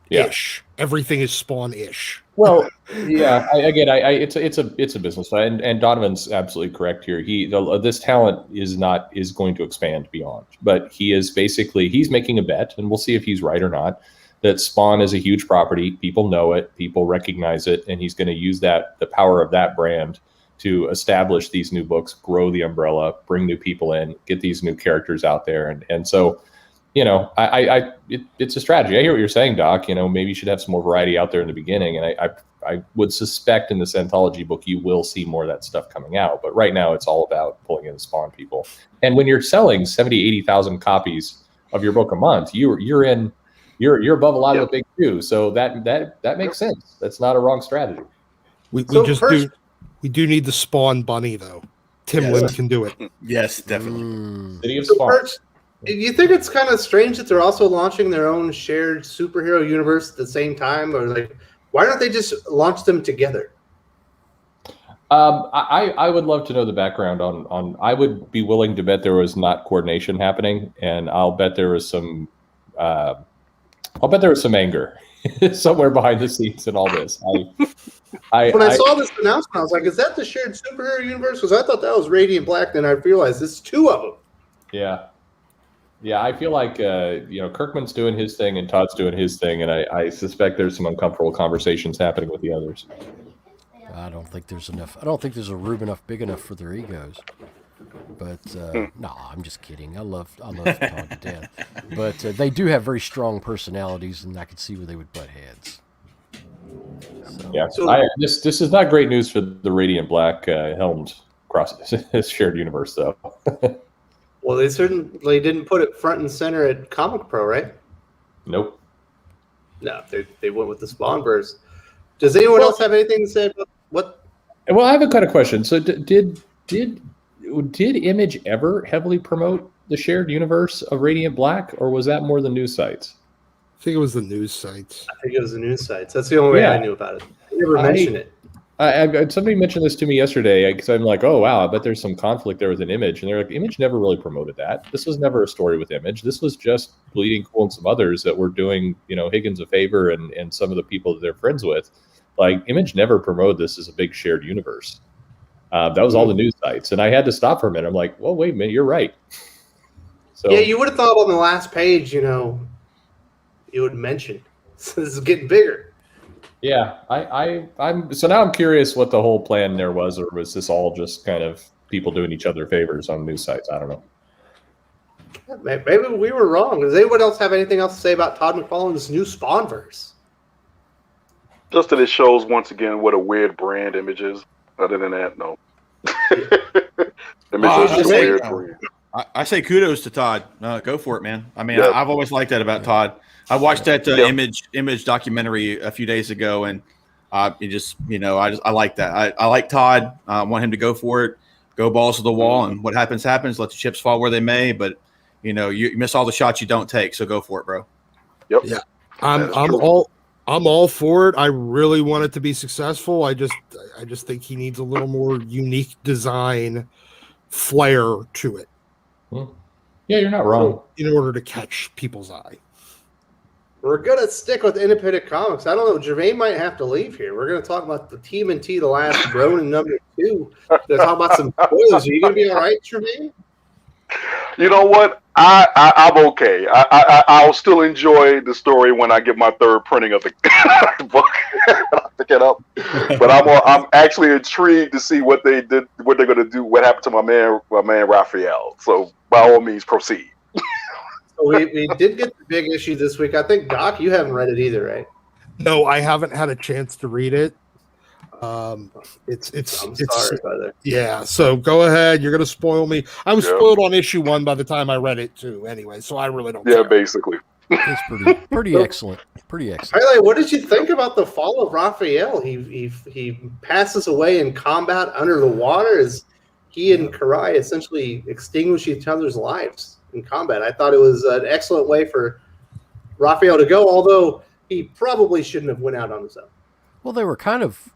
ish. Everything is Spawn ish. Well, yeah. It's a business, and Donovan's absolutely correct here. This talent is going to expand beyond, but he's making a bet, and we'll see if he's right or not, that Spawn is a huge property. People know it, people recognize it, and he's going to use the power of that brand to establish these new books, grow the umbrella, bring new people in, get these new characters out there, and so. It's a strategy. I hear what you're saying, Doc. Maybe you should have some more variety out there in the beginning. And I would suspect in this anthology book, you will see more of that stuff coming out. But right now, it's all about pulling in the Spawn people. And when you're selling 70, 80,000 copies of your book a month, you're above a lot of the big two. So that makes sense. That's not a wrong strategy. We do need the Spawn bunny though. Tim Lin can do it. Yes, definitely. City of Spawn. Perch, do you think it's kind of strange that they're also launching their own shared superhero universe at the same time, or like, why don't they just launch them together? I would love to know the background on. I would be willing to bet there was not coordination happening, and I'll bet there was some. I'll bet there was some anger somewhere behind the scenes in all this. When I saw this announcement, I was like, "Is that the shared superhero universe?" Because I thought that was Radiant Black. Then I realized it's two of them. Yeah. Yeah, I feel like Kirkman's doing his thing and Todd's doing his thing, and I suspect there's some uncomfortable conversations happening with the others. I don't think there's enough. I don't think there's a room big enough for their egos. But no, I'm just kidding. I love Todd to death. But they do have very strong personalities, and I could see where they would butt heads. This is not great news for the Radiant Black helmed cross shared universe, though. Well, they certainly didn't put it front and center at ComicsPRO, right? Nope. No, they went with the Spawnverse. Does anyone else have anything to say about what? Well, I have a kind of question. So, did Image ever heavily promote the shared universe of Radiant Black, or was that more the news sites? I think it was the news sites. I think it was the news sites. That's the only way I knew about it. They never mentioned it. Somebody mentioned this to me yesterday because I'm like, oh, wow, I bet there's some conflict there with an Image. And they're like, Image never really promoted that. This was never a story with Image. This was just Bleeding Cool and some others that were doing, Higgins a favor and some of the people that they're friends with. Like, Image never promoted this as a big shared universe. That was all the news sites. And I had to stop for a minute. I'm like, well, wait a minute, you're right. So yeah, you would have thought on the last page, you would mention So this is getting bigger. Yeah, I'm so now I'm curious what the whole plan there was, or was this all just kind of people doing each other favors on news sites? I don't know. Maybe we were wrong. Does anyone else have anything else to say about Todd McFarlane's new Spawnverse? Just that it shows once again what a weird brand image is. Other than that, no. Image is a weird brand. I say kudos to Todd. Go for it, man. I mean, Yeah. I've always liked that about Todd. I watched that image documentary a few days ago, and it just, I like that. I like Todd. I want him to go for it, go balls to the wall, and what happens. Let the chips fall where they may. But you miss all the shots you don't take, so go for it, bro. Yep. Yeah. I'm all for it. I really want it to be successful. I just think he needs a little more unique design flair to it. Yeah, you're not wrong. In order to catch people's eye. We're going to stick with independent comics. I don't know. Gervain might have to leave here. We're going to talk about the TMNT, the last Ronin number 2. We're going to talk about some spoilers. Are you going to be all right, Gervain? You know what? I'm okay. I'll still enjoy the story when I get my third printing of the book. I'll pick it up. But I'm actually intrigued to see what they did, what they're going to do, what happened to my man Raphael. So by all means, proceed. So we did get the big issue this week. I think, Doc, you haven't read it either, right? No, I haven't had a chance to read it. I'm sorry, brother. Yeah, so go ahead. You're going to spoil me. I was spoiled on issue 1 by the time I read it too. Anyway, so I really don't. Yeah, care. basically. It's pretty excellent. Pretty excellent. Pele, what did you think about the fall of Raphael? He passes away in combat under the water as he and Karai essentially extinguish each other's lives in combat. I thought it was an excellent way for Raphael to go, although he probably shouldn't have went out on his own. Well, they were kind of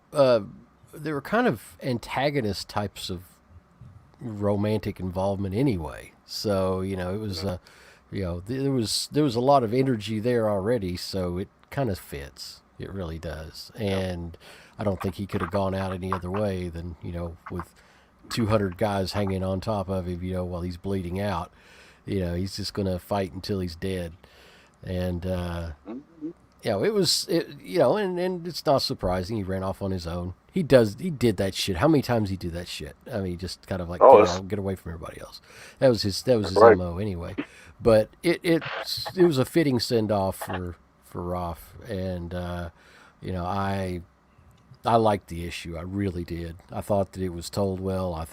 antagonist types of romantic involvement anyway. So it was there was a lot of energy there already. So it kind of fits. It really does. And I don't think he could have gone out any other way than with 200 guys hanging on top of him while he's bleeding out. He's just going to fight until he's dead. And it was and it's not surprising he ran off on his own. He did that shit. How many times he do that shit? I mean, just kind of like get away from everybody else. That was his right. MO anyway. But it was a fitting send off for Raph, and I liked the issue. I really did. I thought that it was told well.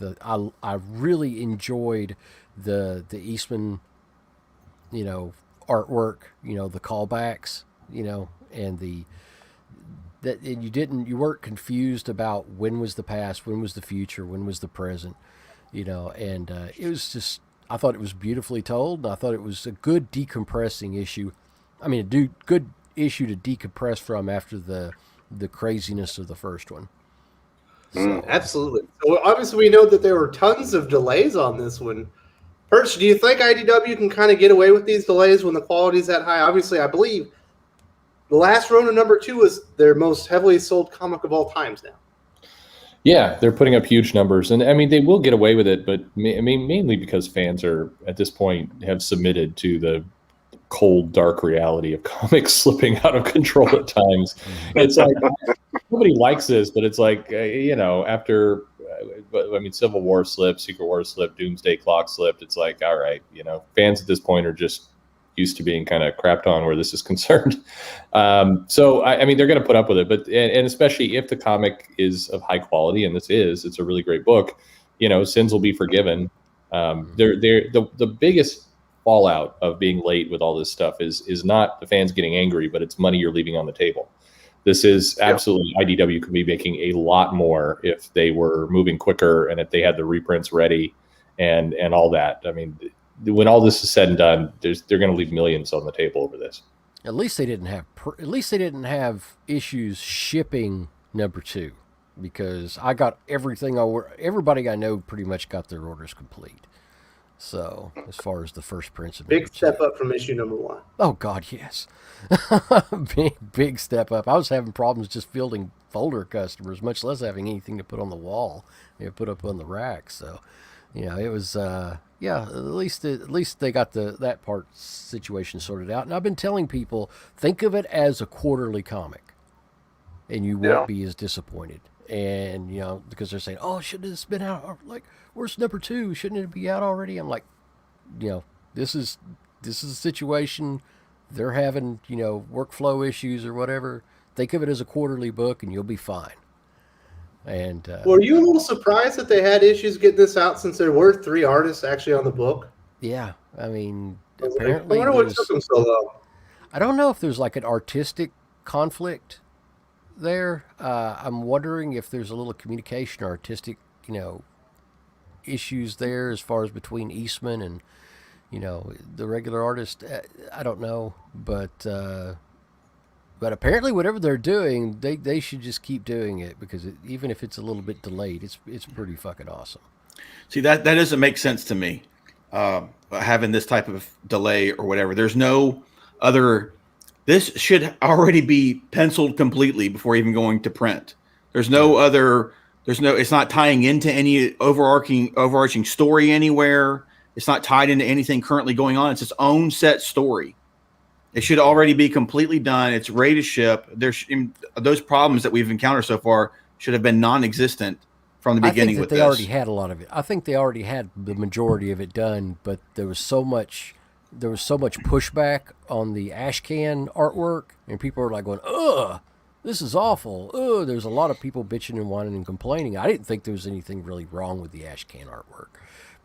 I really enjoyed the Eastman artwork, the callbacks, and you weren't confused about when was the past, when was the future, when was the present, and it was just, I thought it was beautifully told. I thought it was a good decompressing issue. I mean, a good issue to decompress from after the craziness of the first one. So. Absolutely. So obviously we know that there were tons of delays on this one. Perch, do you think IDW can kind of get away with these delays when the quality's that high? Obviously, I believe the last Ronin number 2 is their most heavily sold comic of all times now. Yeah, they're putting up huge numbers, and I mean they will get away with it, but mainly because fans are at this point have submitted to the cold, dark reality of comics slipping out of control at times. It's like nobody likes this, but it's like after Civil War slipped, Secret War slipped, Doomsday Clock slipped. It's like, all right, fans at this point are just used to being kind of crapped on where this is concerned. So I mean, they're going to put up with it, but and especially if the comic is of high quality, and it's a really great book. Sins will be forgiven. The biggest fallout of being late with all this stuff is not the fans getting angry, but it's money you're leaving on the table. This is absolutely IDW could be making a lot more if they were moving quicker and if they had the reprints ready and all that. I mean, when all this is said and done, they're going to leave millions on the table over this. At least they didn't have issues shipping number 2, because I got everything everybody I know pretty much got their orders complete. So as far as the first prints of big step up from issue number 1. Oh God, yes. big step up. I was having problems just fielding folder customers, much less having anything to put on the wall, put up on the rack. So It was at least they got that part situation sorted out. And I've been telling people, think of it as a quarterly comic, and you won't be as disappointed. And because they're saying, "Oh, shouldn't this been out? Like, where's number 2? Shouldn't it be out already?" I'm like, this is a situation. They're having workflow issues or whatever. Think of it as a quarterly book, and you'll be fine. And were you a little surprised that they had issues getting this out since there were 3 artists actually on the book? Yeah, I mean, I apparently, wonder what took them so long. I don't know if there's like an artistic conflict there. I'm wondering if there's a little communication or artistic, issues there as far as between Eastman and, the regular artist. I don't know, but apparently whatever they're doing, they should just keep doing it because even if it's a little bit delayed, it's pretty fucking awesome. See, that doesn't make sense to me. Having this type of delay or whatever. There's no other. This should already be penciled completely before even going to print. There's no other. It's not tying into any overarching story anywhere. It's not tied into anything currently going on. It's its own set story. It should already be completely done. It's ready to ship. Those problems that we've encountered so far should have been non-existent from the beginning with this. They already had a lot of it. I think they already had the majority of it done, but there was so much pushback on the Ashcan artwork, and people were like going, "Ugh, this is awful." Ugh, there's a lot of people bitching and whining and complaining. I didn't think there was anything really wrong with the Ashcan artwork,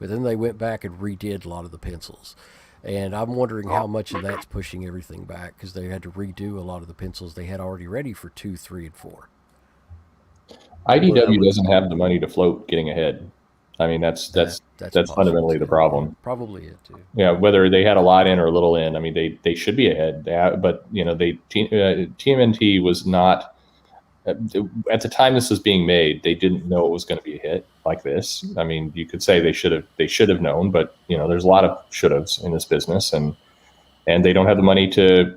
but then they went back and redid a lot of the pencils. And I'm wondering how much of that's pushing everything back because they had to redo a lot of the pencils they had already ready for 2, 3, and 4. IDW doesn't have the money to float getting ahead. I mean, that's fundamentally the problem. Probably it too. Yeah, whether they had a lot in or a little in. I mean, they should be ahead. But TMNT was not at the time this was being made. They didn't know it was going to be a hit like this. I mean, you could say they should have known, but there's a lot of should haves in this business, and they don't have the money to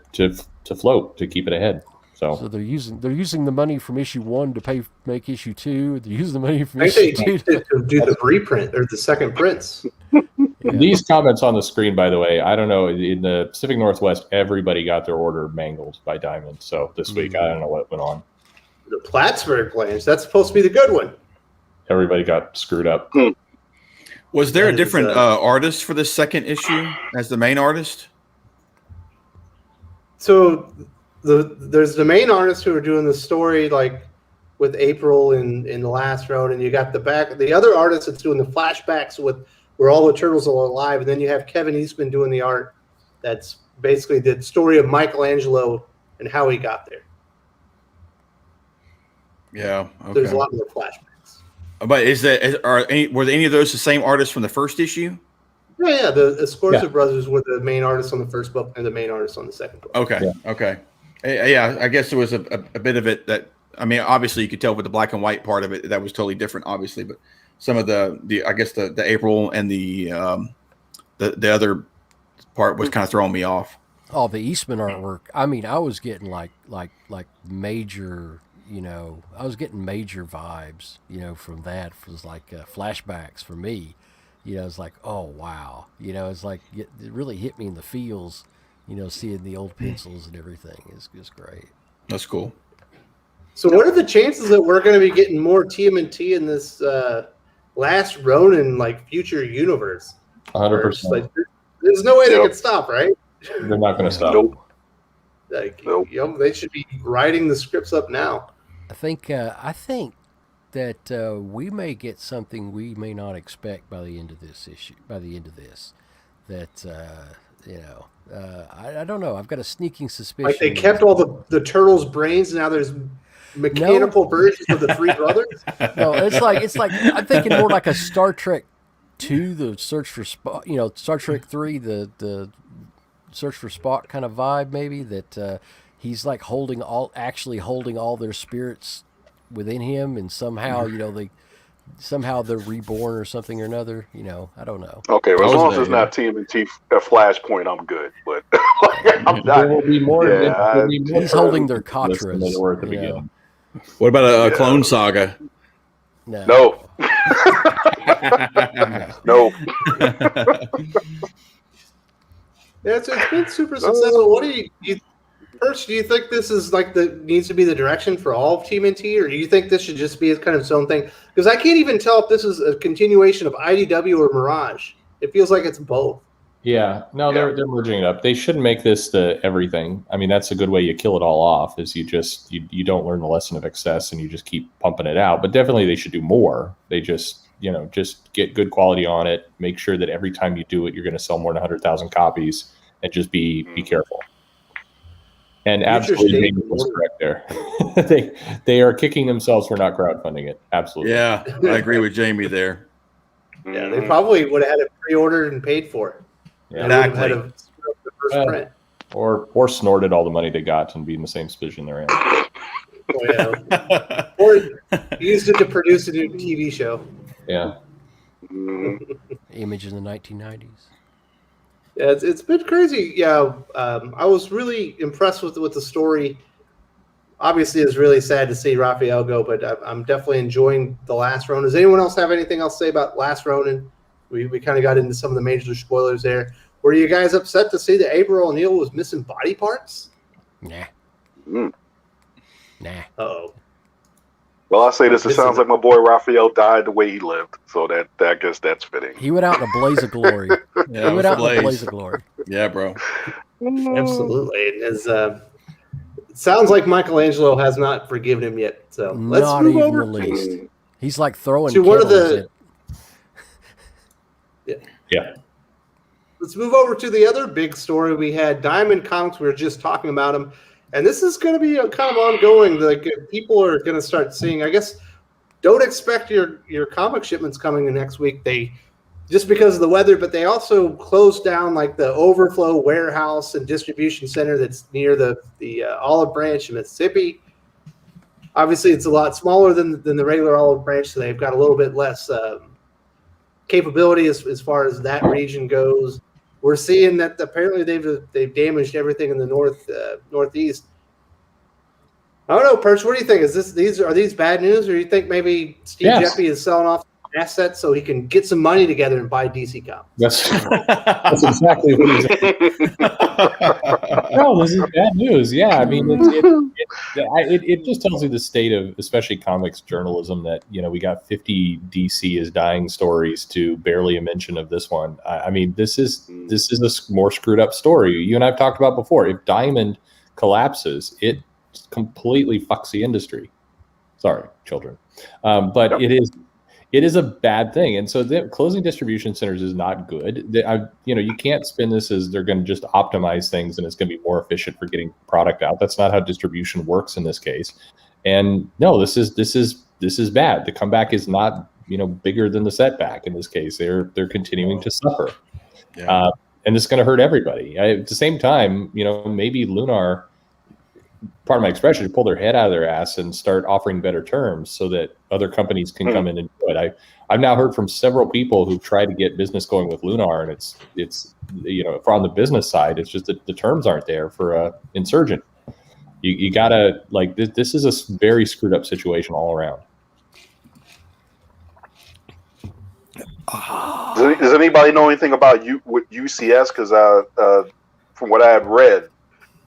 float to keep it ahead. So they're using the money from issue 1 to make issue 2. They're using the money from issue 2 to do the reprint or the second prints. These comments on the screen, by the way, I don't know. In the Pacific Northwest, everybody got their order mangled by Diamond. So this week, I don't know what went on. The Plattsburgh plans, that's supposed to be the good one. Everybody got screwed up. Was there a different artist for the second issue as the main artist? So there's the main artists who are doing the story, like with April in the last road, and you got the other artist that's doing the flashbacks with where all the turtles are alive, and then you have Kevin Eastman doing the art. That's basically the story of Michelangelo and how he got there. Yeah, okay. There's a lot more flashbacks. But were any of those the same artists from the first issue? Yeah. The Escorza brothers were the main artists on the first book and the main artists on the second book. Okay, okay. Yeah, I guess there was a bit of it that, I mean, obviously you could tell with the black and white part of it that was totally different, obviously. But some of the I guess the April and the other part was kind of throwing me off. Oh, the Eastman artwork. I mean, I was getting like major. I was getting major vibes, from that. It was like flashbacks for me. It's like, oh, wow. It's like it really hit me in the feels, seeing the old pencils and everything is great. That's cool. So what are the chances that we're going to be getting more TMNT in this last Ronin, future universe? 100%. There's no way they could stop, right? They're not going to stop. Nope. They should be writing the scripts up now. I think that we may get something we may not expect by the end of this issue. By the end of this, that I don't know. I've got a sneaking suspicion. Like they kept all the turtles' brains, and now there's mechanical versions of the 3 brothers. No, it's like I'm thinking more like a Star Trek 2, the Search for Spock. Star Trek 3, the Search for Spock kind of vibe, maybe that. He's like holding all their spirits within him, and somehow they're reborn or something or another. I don't know. Okay, well, as long as it's not TMNT Flashpoint, I'm good. But I'm not. There will be more. He's holding their Katras. What about a Clone Saga? No. No. Yeah, it's been super successful. What do you Perch, do you think this is like needs to be the direction for all of TMNT, or do you think this should just be kind of its own thing? Because I can't even tell if this is a continuation of IDW or Mirage. It feels like it's both. Yeah, no, they're merging it up. They shouldn't make this the everything. I mean, that's a good way you kill it all off. Is you don't learn the lesson of excess and you just keep pumping it out. But definitely they should do more. They just get good quality on it. Make sure that every time you do it, you're going to sell more than 100,000 copies, and just be careful. And absolutely, Jamie was correct there. they are kicking themselves for not crowdfunding it. Absolutely. Yeah, I agree with Jamie there. Yeah, they probably would have had it pre-ordered and paid for. Yeah. Exactly. The first print. Or snorted all the money they got and be in the same position they're in. Oh, yeah. Or used it to produce a new TV show. Yeah. Image in the 1990s. Yeah, it's been crazy. Yeah, I was really impressed with the story. Obviously, it's really sad to see Raphael go, but I'm definitely enjoying The Last Ronin. Does anyone else have anything else to say about Last Ronin? We kind of got into some of the major spoilers there. Were you guys upset to see that April O'Neil was missing body parts? Nah. Mm. Nah. Uh-oh. Well, I say this. It sounds like my boy Raphael died the way he lived, so that I guess that's fitting. He went out in a blaze of glory. Yeah, He went out in a blaze of glory. Yeah, bro. Absolutely. It sounds like Michelangelo has not forgiven him yet. So let's Not move even over the least. He's like throwing to one of kettles the. Yeah. Let's move over to the other big story we had. Diamond Comics. We were just talking about them, and this is going to be kind of ongoing. Like people are going to start seeing. I guess don't expect your comic shipments coming in next week. They just because of the weather, but they also closed down like the overflow warehouse and distribution center that's near the Olive Branch in Mississippi. Obviously, it's a lot smaller than the regular Olive Branch, so they've got a little bit less capability as far as that region goes. We're seeing that apparently they've damaged everything in the northeast. I don't know, Perch. What do you think? Are these bad news, or do you think maybe Steve Jeppy is selling off assets so he can get some money together and buy DC Comics? That's exactly what he's saying. No, this is bad news. Yeah, I mean, it just tells you the state of, especially comics journalism, that we got 50 DC is dying stories to barely a mention of this one. I mean, this is a more screwed up story. You and I've talked about before. If Diamond collapses, it completely fucks the industry. Sorry, children, but it is a bad thing. And so closing distribution centers is not good. You can't spin this as they're going to just optimize things and it's going to be more efficient for getting product out. That's not how distribution works in this case. And no, this is bad. The comeback is not, bigger than the setback in this case. They're continuing to suffer. Yeah. And it's going to hurt everybody. At the same time, maybe Lunar, pardon my expression, pull their head out of their ass and start offering better terms so that other companies can come in and do it. I've now heard from several people who've tried to get business going with Lunar, and it's on the business side, it's just that the terms aren't there for a insurgent. You gotta this is a very screwed up situation all around. Does anybody know anything about UCS? Because from what I had read,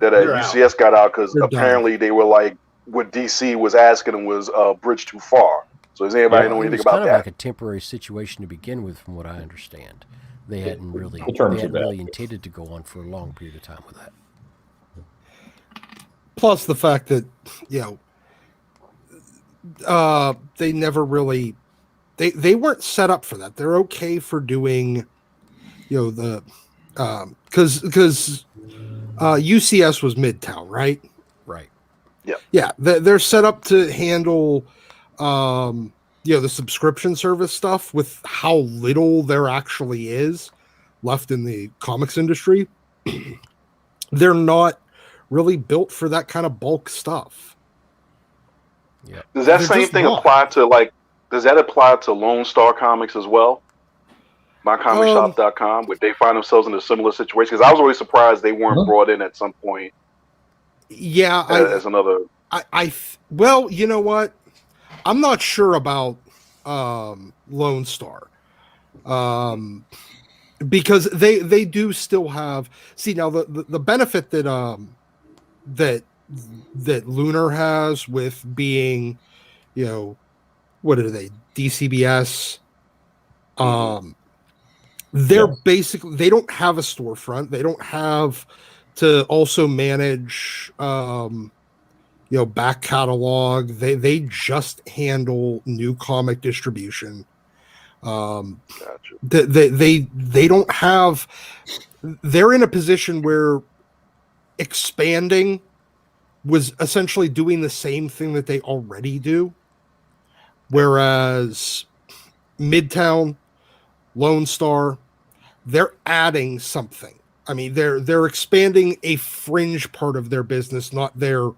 that UCS got out because apparently they were like what DC was asking them was a bridge too far. So does anybody know anything about that? It was kind of like a temporary situation to begin with, from what I understand. They hadn't really intended to go on for a long period of time with that. Plus the fact that they never really they weren't set up for that. They're okay for doing the because UCS was Midtown, right? Right. Yeah. Yeah. They're set up to handle, the subscription service stuff with how little there actually is left in the comics industry. They're not really built for that kind of bulk stuff. Yeah. Does that same thing apply to does that apply to Lone Star Comics as well? MyComicShop.com, would they find themselves in a similar situation? Because I was really surprised they weren't brought in at some point. Yeah, as another. Well, you know what? I'm not sure about Lone Star, because they do still have. See, now the benefit that Lunar has with being, what are they, DCBS? They're basically, they don't have a storefront. They don't have to also manage back catalog. They just handle new comic distribution. Gotcha. They don't have, they're in a position where expanding was essentially doing the same thing that they already do, whereas Midtown, Lone Star, they're adding something. I mean, they're expanding a fringe part of their business, not their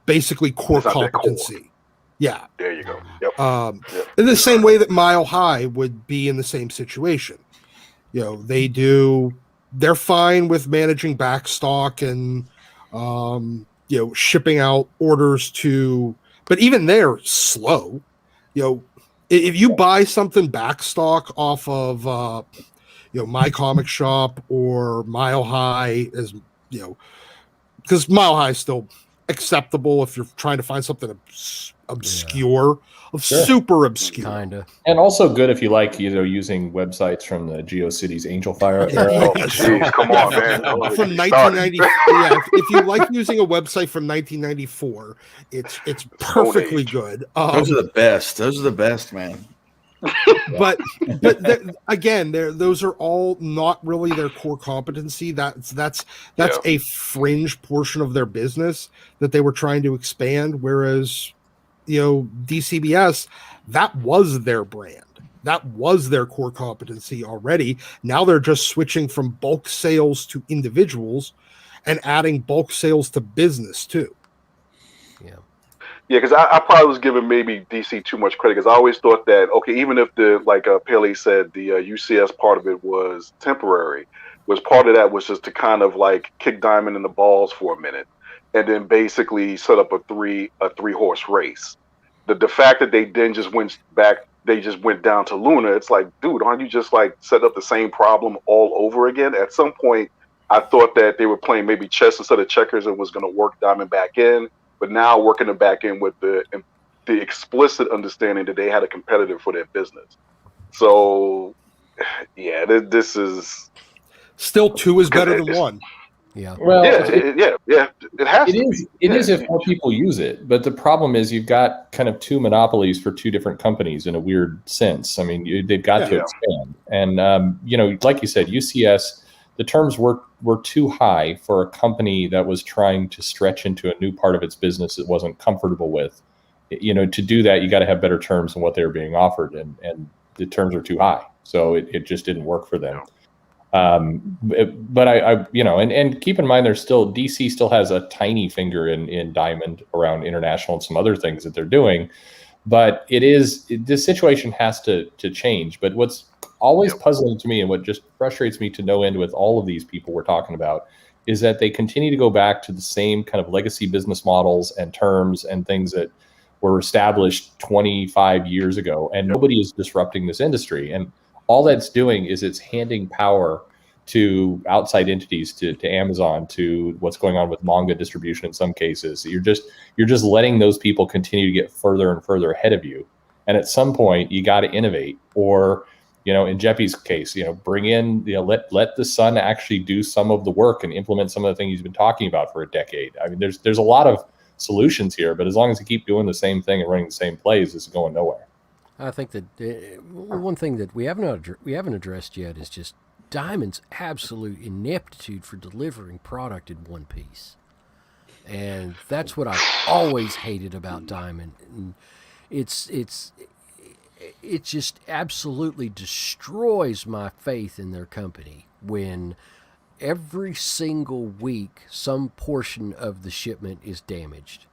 basically core competency. Yeah. There you go. Yep. In the same way that Mile High would be in the same situation. They're fine with managing backstock and shipping out orders but even they're slow. If you buy something backstock off of My Comic Shop or Mile High, because Mile High is still acceptable if you're trying to find something obscure, super obscure, kind of, and also good if you like using websites from the GeoCities Angel Fire era. Oh, geez, come on, man! From 1990, if you like using a website from 1994, it's perfectly good. Those are the best. Those are the best, man. But again, those are all not really their core competency. That's a fringe portion of their business that they were trying to expand. Whereas, DCBS, that was their brand. That was their core competency already. Now they're just switching from bulk sales to individuals and adding bulk sales to business too. Yeah, because I probably was giving maybe DC too much credit, because I always thought that, okay, even if Pele said, the UCS part of it was temporary, part of that was just to kind of kick Diamond in the balls for a minute, and then basically set up a three horse race. The fact that they then just went back, they just went down to Luna. It's like, dude, aren't you just set up the same problem all over again? At some point, I thought that they were playing maybe chess instead of checkers and was going to work Diamond back in. But now working it back in with the explicit understanding that they had a competitor for their business. So, yeah, this is still 2 is better than 1. Yeah. Well, it has to be. It is if more people use it. But the problem is you've got kind of 2 monopolies for 2 different companies in a weird sense. I mean, they've got to expand. And, like you said, UCS, the terms were too high for a company that was trying to stretch into a new part of its business it wasn't comfortable with. To do that, you got to have better terms than what they were being offered, and the terms are too high. So it just didn't work for them. But I and keep in mind, DC still has a tiny finger in Diamond around international and some other things that they're doing. But this situation has to change. But what's always puzzling to me, and what just frustrates me to no end with all of these people we're talking about, is that they continue to go back to the same kind of legacy business models and terms and things that were established 25 years ago, and nobody is disrupting this industry. And all that's doing is it's handing power to outside entities, to Amazon, to what's going on with manga distribution in some cases. You're just letting those people continue to get further and further ahead of you. And at some point, you got to innovate, or in Jeppy's case, bring in, let the son actually do some of the work and implement some of the things he's been talking about for a decade. I mean, there's a lot of solutions here, but as long as you keep doing the same thing and running the same plays, it's going nowhere. I think that one thing that we haven't addressed yet is just Diamond's absolute ineptitude for delivering product in one piece, and that's what I've always hated about Diamond. And it just absolutely destroys my faith in their company when every single week some portion of the shipment is damaged.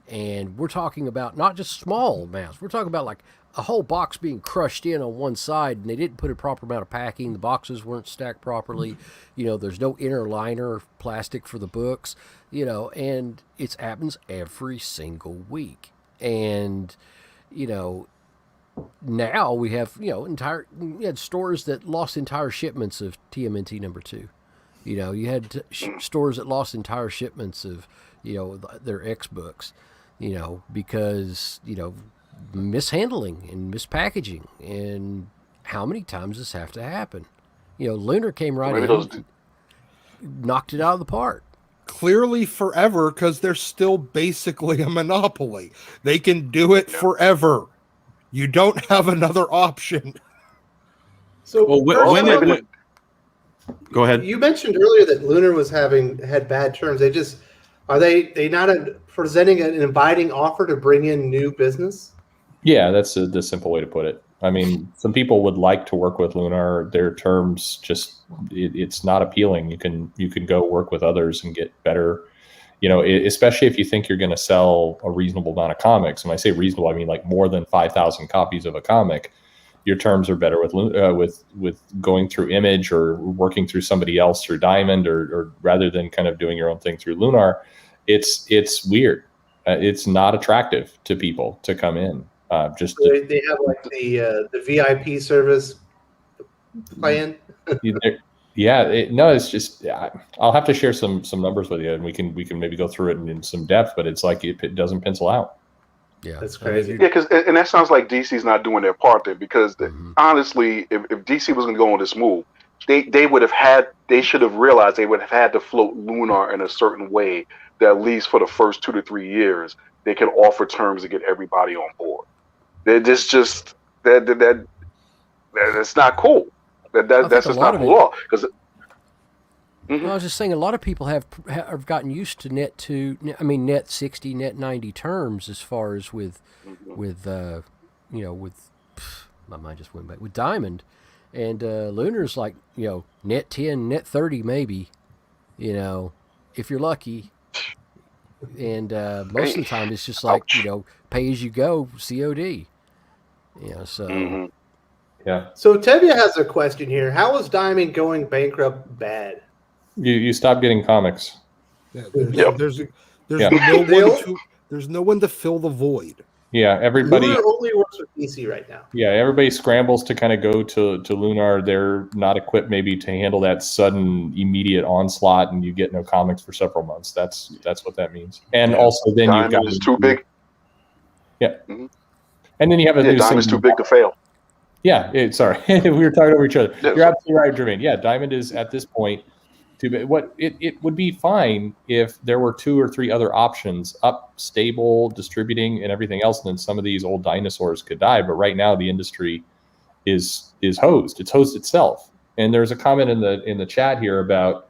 And we're talking about not just small amounts. We're talking about a whole box being crushed in on one side, and they didn't put a proper amount of packing. The boxes weren't stacked properly. There's no inner liner plastic for the books, and it happens every single week. And, now we have, we had stores that lost entire shipments of TMNT #2. You had stores that lost entire shipments of, their X books, because, mishandling and mispackaging. And how many times does this have to happen? Lunar came right in, knocked it out of the park. Clearly forever, because they're still basically a monopoly. They can do it forever. You don't have another option. So go ahead. You mentioned earlier that Lunar had bad terms. Are they not presenting an inviting offer to bring in new business? Yeah, that's the simple way to put it. I mean, some people would like to work with Lunar. Their terms it's not appealing. You can go work with others and get better, especially if you think you're going to sell a reasonable amount of comics. And when I say reasonable, I mean like more than 5,000 copies of a comic. Your terms are better with going through Image or working through somebody else through Diamond, or rather than kind of doing your own thing through Lunar. It's weird. It's not attractive to people to come in. They have like the VIP service plan. It's just I'll have to share some numbers with you, and we can maybe go through it in some depth. But it's like it doesn't pencil out. Yeah, that's crazy. Yeah, and that sounds like DC's not doing their part there, because honestly, if DC was going to go on this move, they should have realized they would have had to float Lunar in a certain way that at least for the first 2 to 3 years they can offer terms to get everybody on board. That's not cool. That's just not cool. Because I was just saying, a lot of people have gotten used to net 60, net 90 terms as far as with my mind just went back with Diamond, and Lunar's like net 10, net 30 maybe, if you're lucky. And most of the time it's just like pay as you go, COD. So yeah. So Tevya has a question here. How is Diamond going bankrupt bad? You stop getting comics. Yeah, there's no one to fill the void. Yeah, everybody only works with DC right now. Yeah, everybody scrambles to kind of go to Lunar. They're not equipped maybe to handle that sudden, immediate onslaught, and you get no comics for several months. That's what that means. And also, then Diamond you've got is too big. Yeah, and then you have a new Diamond's too big to fail. Yeah, sorry, we were talking over each other. You're absolutely right, Gervain. Yeah, Diamond is at this point too big. It would be fine if there were 2 or 3 other options up, stable, distributing, and everything else, and then some of these old dinosaurs could die. But right now, the industry is hosed. It's hosed itself. And there's a comment in the chat here about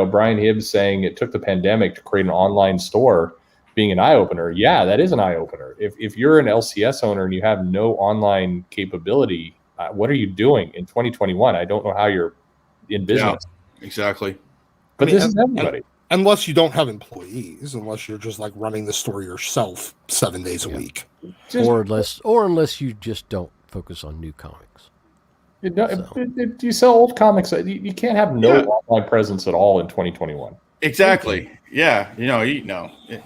Brian Hibbs saying it took the pandemic to create an online store being an eye opener. Yeah, that is an eye opener. If you're an LCS owner and you have no online capability, what are you doing in 2021? I don't know how you're in business. Yeah. Exactly. But this is everybody. Unless you don't have employees, unless you're just like running the store yourself 7 days a week. Or unless you just don't focus on new comics. If you sell old comics, you can't have no online presence at all in 2021. Exactly. Yeah.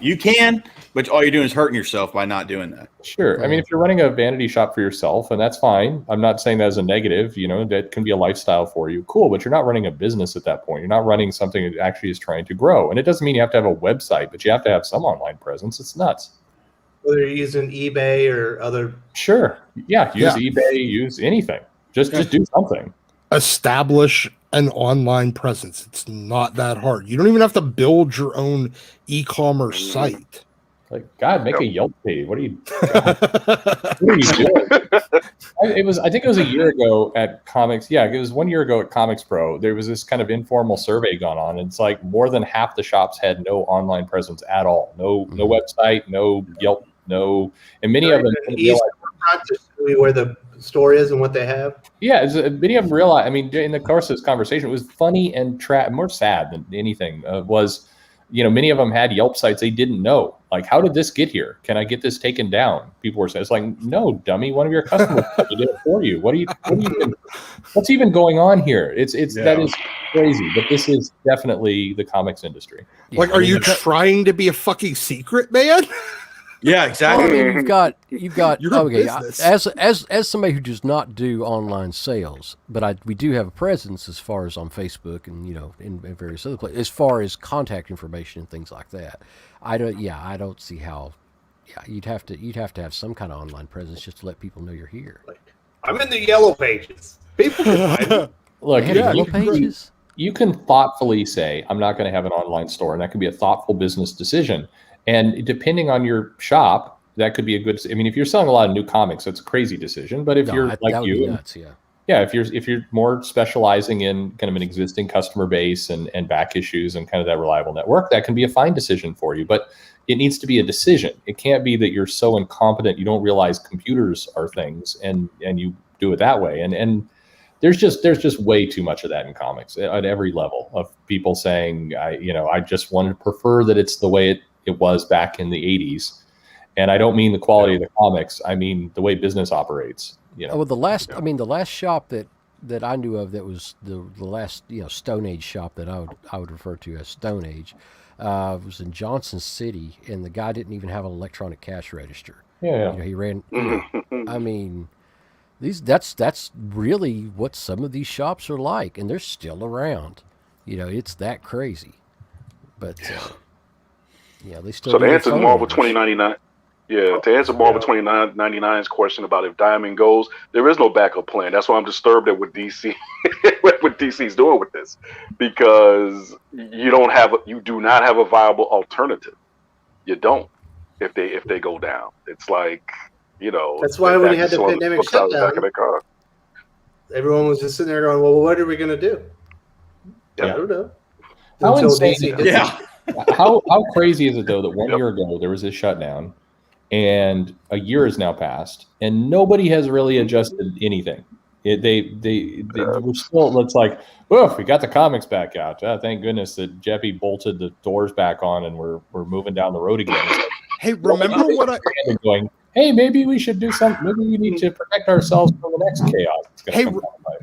You can, but all you're doing is hurting yourself by not doing that. Sure. I mean, if you're running a vanity shop for yourself, and that's fine. I'm not saying that as a negative, that can be a lifestyle for you. Cool. But you're not running a business at that point. You're not running something that actually is trying to grow. And it doesn't mean you have to have a website, but you have to have some online presence. It's nuts. Whether you're using eBay or other. Sure. Yeah. Use eBay, use anything. Just do something. Establish an online presence. It's not that hard. You don't even have to build your own e-commerce site. Like, God, make a Yelp page. What are you doing? I think it was a year ago at Comics. Yeah, it was 1 year ago at ComicsPRO. There was this kind of informal survey gone on. And it's like more than half the shops had no online presence at all. No website, no Yelp, no. And many of them where the store is and what they have. Yeah, many of them realize. I mean, in the course of this conversation, it was funny and more sad than anything. Many of them had Yelp sites they didn't know. Like, how did this get here? Can I get this taken down? People were saying, "It's like, no, dummy. One of your customers did it for you. What's even going on here? That is crazy." But this is definitely the comics industry. Like, are you trying to be a fucking secret, man? Yeah, exactly. Well, I mean, you've got You're a okay. business. As somebody who does not do online sales, but we do have a presence as far as on Facebook and in various other places, as far as contact information and things like that. I don't see how. Yeah, you'd have to have some kind of online presence just to let people know you're here. Like, I'm in the yellow pages. People can find me. Look, They have yellow you pages. you can thoughtfully say, I'm not going to have an online store, and that could be a thoughtful business decision. And depending on your shop, that could be a good. I mean, if you're selling a lot of new comics, that's a crazy decision. But if you're that like would be you, nuts, yeah. yeah, if you're more specializing in kind of an existing customer base and back issues and kind of that reliable network, that can be a fine decision for you. But it needs to be a decision. It can't be that you're so incompetent you don't realize computers are things and you do it that way. And there's just way too much of that in comics at every level of people saying, I just want to prefer that it's the way it was back in the 80s. And I don't mean the quality of the comics. I mean the way business operates. Well, the last shop that I knew of that was the last Stone Age shop that I would refer to as Stone Age was in Johnson City, and the guy didn't even have an electronic cash register. Yeah. He ran. I mean, that's really what some of these shops are like, and they're still around. It's that crazy. But they still. So to answer phone Marvel numbers. 2099, to answer Marvel 2099's question about if Diamond goes, there is no backup plan. That's why I'm disturbed at what DC, what DC's doing with this, because you do not have a viable alternative. You don't if they go down. It's like That's why when you had the pandemic shutdown, everyone was just sitting there going, "Well, what are we going to do?" Yeah. I don't know. How Until insane DC is did Yeah. how crazy is it though that 1 year ago there was this shutdown, and a year has now passed, and nobody has really adjusted anything. They were still. It's like, oh, we got the comics back out. Thank goodness that Jeffy bolted the doors back on, and we're moving down the road again. Hey, remember what I? Going, hey, maybe we should do something. Maybe we need to protect ourselves from the next chaos. Hey,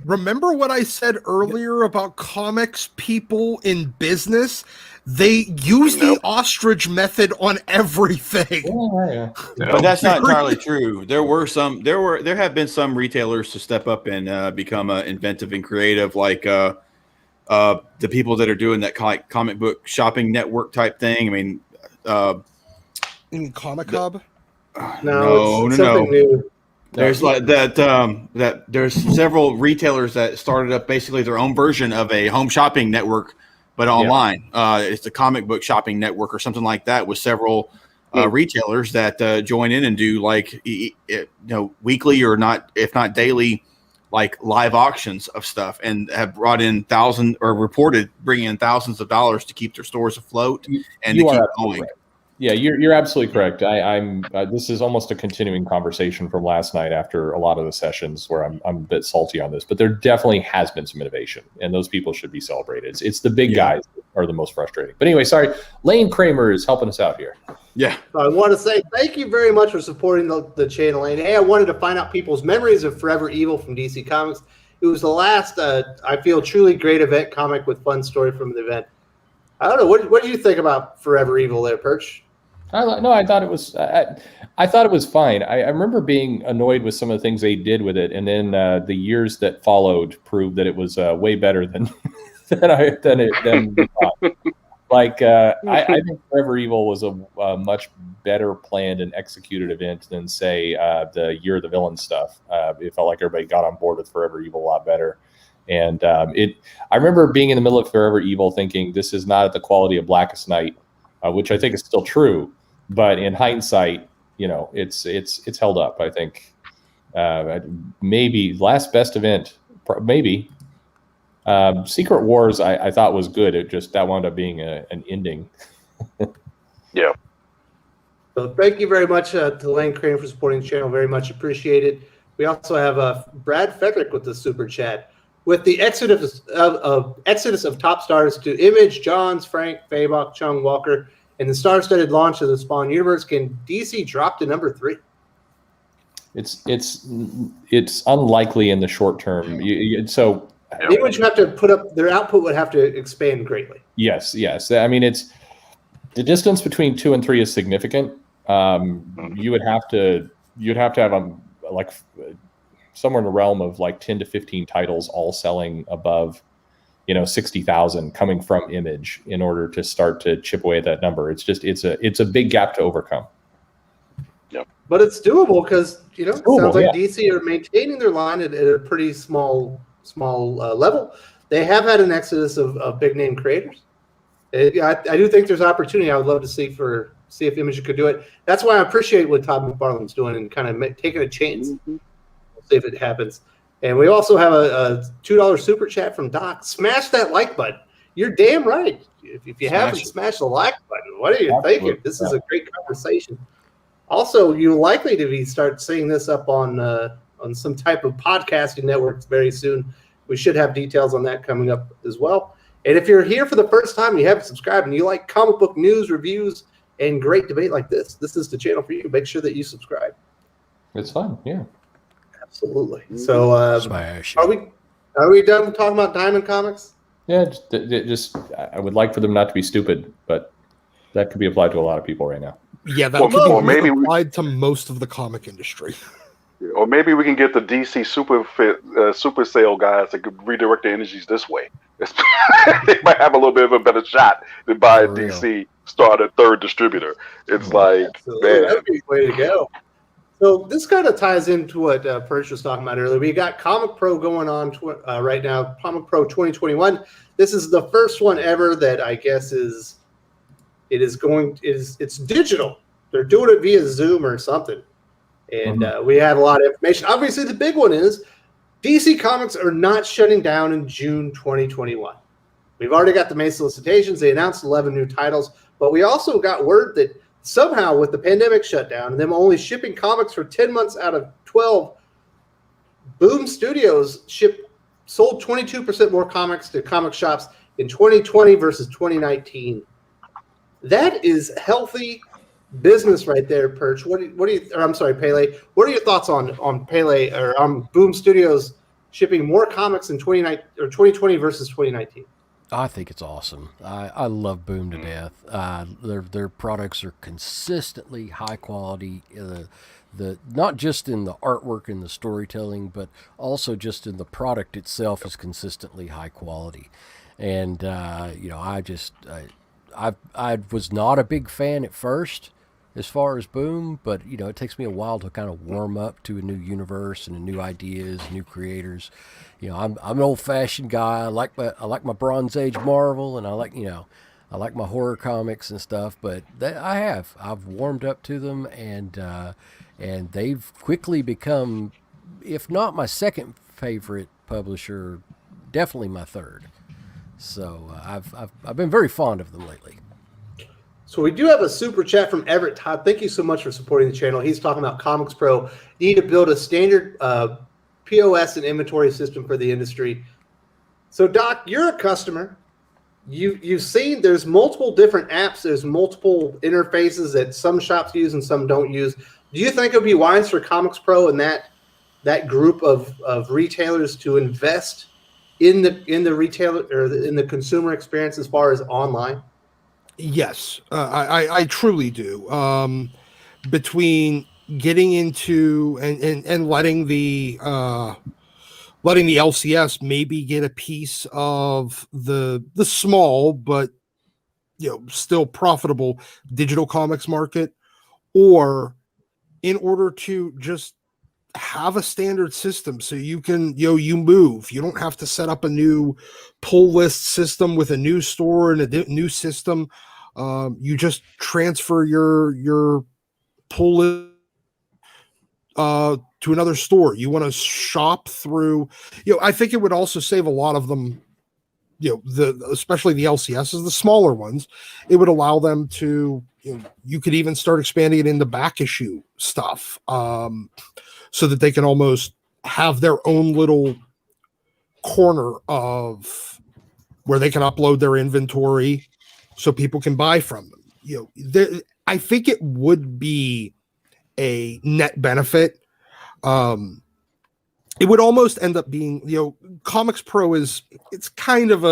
remember what I said earlier about comics people in business? They use the ostrich method on everything. Yeah. But that's not entirely true. There have been some retailers to step up and become inventive and creative, like the people that are doing that comic book shopping network type thing. I mean, In Comic Hub? No. New. There's like that there's several retailers that started up basically their own version of a home shopping network, but online. It's the comic book shopping network or something like that, with several retailers that join in and do like weekly or not, if not daily, like live auctions of stuff, and have brought in reported bringing in thousands of dollars to keep their stores afloat and to keep going. Right. Yeah, you're absolutely correct. I'm this is almost a continuing conversation from last night after a lot of the sessions where I'm a bit salty on this, but there definitely has been some innovation, and those people should be celebrated. It's the big guys that are the most frustrating. But anyway, sorry, Lane Kramer is helping us out here. Yeah. I want to say thank you very much for supporting the channel. And hey, I wanted to find out people's memories of Forever Evil from DC Comics. It was the last, I feel, truly great event comic with fun story from the event. I don't know. What did you think about Forever Evil there, Perch? I thought it was. I thought it was fine. I remember being annoyed with some of the things they did with it, and then the years that followed proved that it was way better than we thought. Like I think Forever Evil was a much better planned and executed event than say the Year of the Villain stuff. It felt like everybody got on board with Forever Evil a lot better. And I remember being in the middle of Forever Evil thinking this is not at the quality of Blackest Night, which I think is still true. But in hindsight, it's held up. I think maybe last best event, maybe Secret Wars. I thought was good. It just that wound up being an ending. Yeah. So thank you very much to Lane Crane for supporting the channel. Very much appreciated. We also have Brad Frederick with the super chat. With the exodus of top stars to Image, Johns, Frank, Fabok, Chung, Walker, and the star-studded launch of the Spawn universe, can DC drop to number 3? It's unlikely in the short term. So Image would have to put up their output would have to expand greatly. Yes. I mean, it's the distance between 2 and 3 is significant. you'd have to have like somewhere in the realm of like 10 to 15 titles all selling above 60,000 coming from Image in order to start to chip away at that number. It's a big gap to overcome. Yep. But it's doable because it sounds like yeah. DC are maintaining their line at a pretty small level. They have had an exodus of big name creators. I do think there's opportunity. I would love to see if Image could do it. That's why I appreciate what Todd McFarlane's doing and kind of taking a chance. We'll see if it happens. And we also have a $2 super chat from Doc. Smash that like button. You're damn right. If you haven't smashed the like button, what are you thinking? This is a great conversation. Also, you're likely to start seeing this up on some type of podcasting networks very soon. We should have details on that coming up as well. And if you're here for the first time and you haven't subscribed and you like comic book news, reviews, and great debate like this is the channel for you. Make sure that you subscribe. It's fun, yeah. Absolutely. So, Smash. are we done talking about Diamond Comics? Yeah, just I would like for them not to be stupid, but that could be applied to a lot of people right now. Yeah, that Or could be maybe applied to most of the comic industry. Or maybe we can get the DC super sale guys that could redirect the energies this way. They might have a little bit of a better shot than buy a DC, start a third distributor. It's like, man, that'd be the way to go. So this kind of ties into what Perch was talking about earlier. We got ComicsPRO going on right now, ComicsPRO 2021. This is the first one ever that I guess it's digital. They're doing it via Zoom or something. And we have a lot of information. Obviously, the big one is DC Comics are not shutting down in June 2021. We've already got the May solicitations. They announced 11 new titles. But we also got word that somehow with the pandemic shutdown and them only shipping comics for 10 months out of 12, Boom Studios sold 22% more comics to comic shops in 2020 versus 2019. That is healthy business right there, Perch. I'm sorry, Pele. What are your thoughts on Pele or on Boom Studios shipping more comics in 2020 versus 2019? I think it's awesome. I love Boom to death. Their products are consistently high quality. The not just in the artwork and the storytelling, but also just in the product itself is consistently high quality. And I was not a big fan at first as far as Boom, but it takes me a while to kind of warm up to a new universe and new ideas, new creators. I'm an old-fashioned guy. I like my Bronze Age Marvel, and I like my horror comics and stuff. But I've warmed up to them, and they've quickly become, if not my second favorite publisher, definitely my third. So I've been very fond of them lately. So we do have a super chat from Everett Todd. Thank you so much for supporting the channel. He's talking about ComicsPRO need to build a standard POS and inventory system for the industry. So Doc, you're a customer. You've seen there's multiple different apps. There's multiple interfaces that some shops use and some don't use. Do you think it would be wise for ComicsPRO and that group of retailers to invest in the retailer or in the consumer experience as far as online? Yes, I truly do. Between getting into and letting the LCS maybe get a piece of the small but still profitable digital comics market, or in order to just have a standard system so you can you move. You don't have to set up a new pull list system with a new store and a new system. You just transfer your pull list to another store. You want to shop through, I think it would also save a lot of them, especially the LCSs, the smaller ones. It would allow them to, you could even start expanding it into back issue stuff, so that they can almost have their own little corner of where they can upload their inventory so people can buy from them. I think it would be a net benefit. It would almost end up being, ComicsPRO it's kind of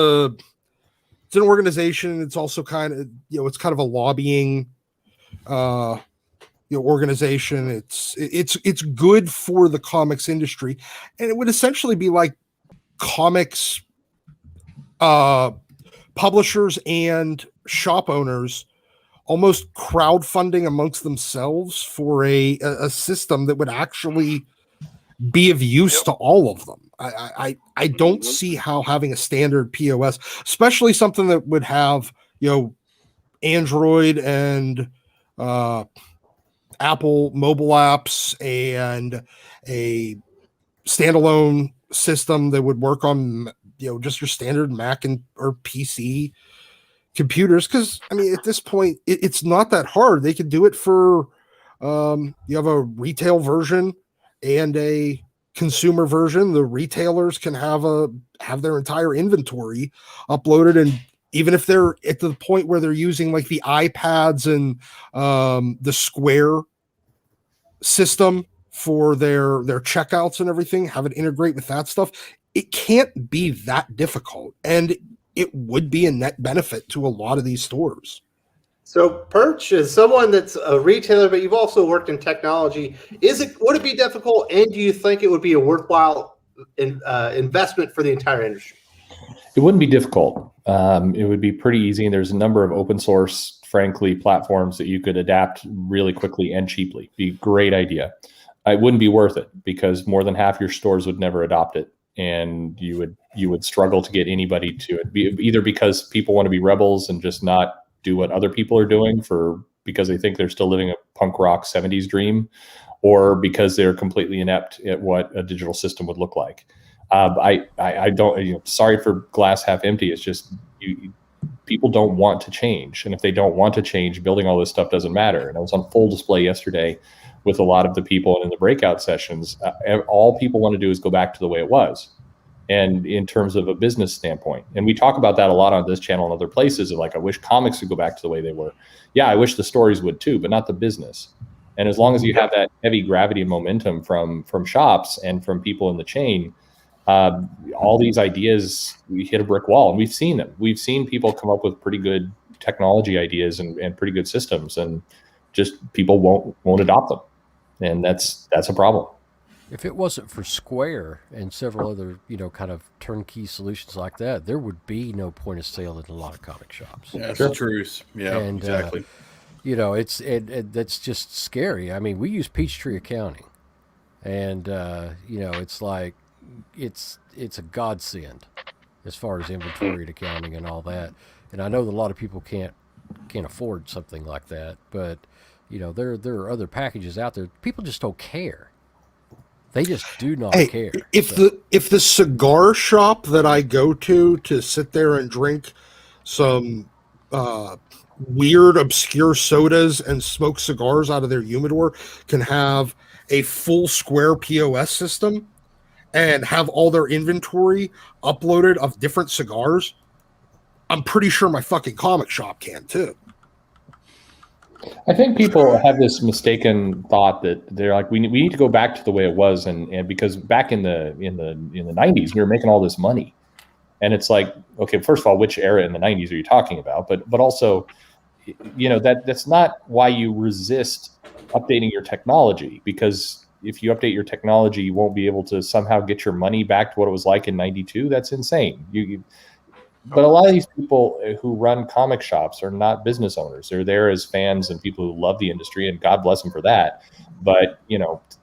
it's an organization. It's also kind of, it's kind of a lobbying organization. It's good for the comics industry, and it would essentially be like comics publishers and shop owners almost crowdfunding amongst themselves for a system that would actually be of use to all of them. I don't see how having a standard POS, especially something that would have Android and Apple mobile apps and a standalone system that would work on just your standard Mac or PC computers, because I mean at this point it's not that hard. They could do it for you have a retail version and a consumer version. The retailers can have their entire inventory uploaded, and even if they're at the point where they're using like the iPads and the Square system for their checkouts and everything, have it integrate with that stuff. It can't be that difficult, and it would be a net benefit to a lot of these stores. So Perch is someone that's a retailer, but you've also worked in technology. Would it be difficult, and do you think it would be a worthwhile investment for the entire industry? It wouldn't be difficult. It would be pretty easy. And there's a number of open source, frankly, platforms that you could adapt really quickly and cheaply. Be a great idea. It wouldn't be worth it because more than half your stores would never adopt it. And you would struggle to get anybody to it, either because people want to be rebels and just not do what other people are doing because they think they're still living a punk rock 70s dream, or because they're completely inept at what a digital system would look like. I don't, sorry for glass half empty. It's just people don't want to change. And if they don't want to change, building all this stuff doesn't matter. And I was on full display yesterday with a lot of the people in the breakout sessions. All people want to do is go back to the way it was. And in terms of a business standpoint, and we talk about that a lot on this channel and other places, like, I wish comics would go back to the way they were. Yeah, I wish the stories would too, but not the business. And as long as you have that heavy gravity and momentum from shops and from people in the chain, all these ideas, we hit a brick wall, and we've seen them. We've seen people come up with pretty good technology ideas and pretty good systems, and just people won't adopt them. And that's a problem. If it wasn't for Square and several other, kind of turnkey solutions like that, there would be no point of sale in a lot of comic shops. Yeah, that's the truth. Yeah, and, exactly. That's just scary. I mean, we use Peachtree accounting, and it's like it's a godsend as far as inventory and accounting and all that. And I know that a lot of people can't afford something like that, but there are other packages out there. People just don't care. They just do not care. If the cigar shop that I go to sit there and drink some weird, obscure sodas and smoke cigars out of their humidor can have a full Square POS system and have all their inventory uploaded of different cigars, I'm pretty sure my fucking comic shop can too. I think people have this mistaken thought that they're like, we need to go back to the way it was, and because back in the 90s we were making all this money, and it's like, okay, first of all, which era in the 90s are you talking about? But also, that's not why you resist updating your technology, because if you update your technology, you won't be able to somehow get your money back to what it was like in 92. That's insane. But a lot of these people who run comic shops are not business owners. They're there as fans and people who love the industry, and God bless them for that. But,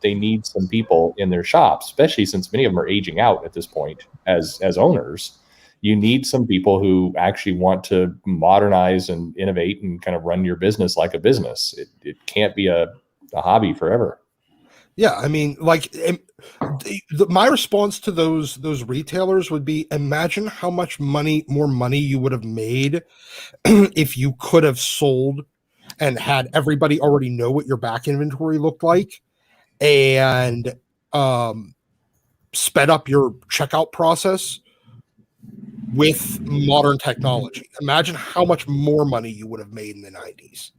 they need some people in their shops, especially since many of them are aging out at this point as owners. You need some people who actually want to modernize and innovate and kind of run your business like a business. It can't be a hobby forever. Yeah, I mean, like, my response to those retailers would be, imagine how much more money you would have made if you could have sold and had everybody already know what your back inventory looked like, and sped up your checkout process with modern technology. Imagine how much more money you would have made in the 90s.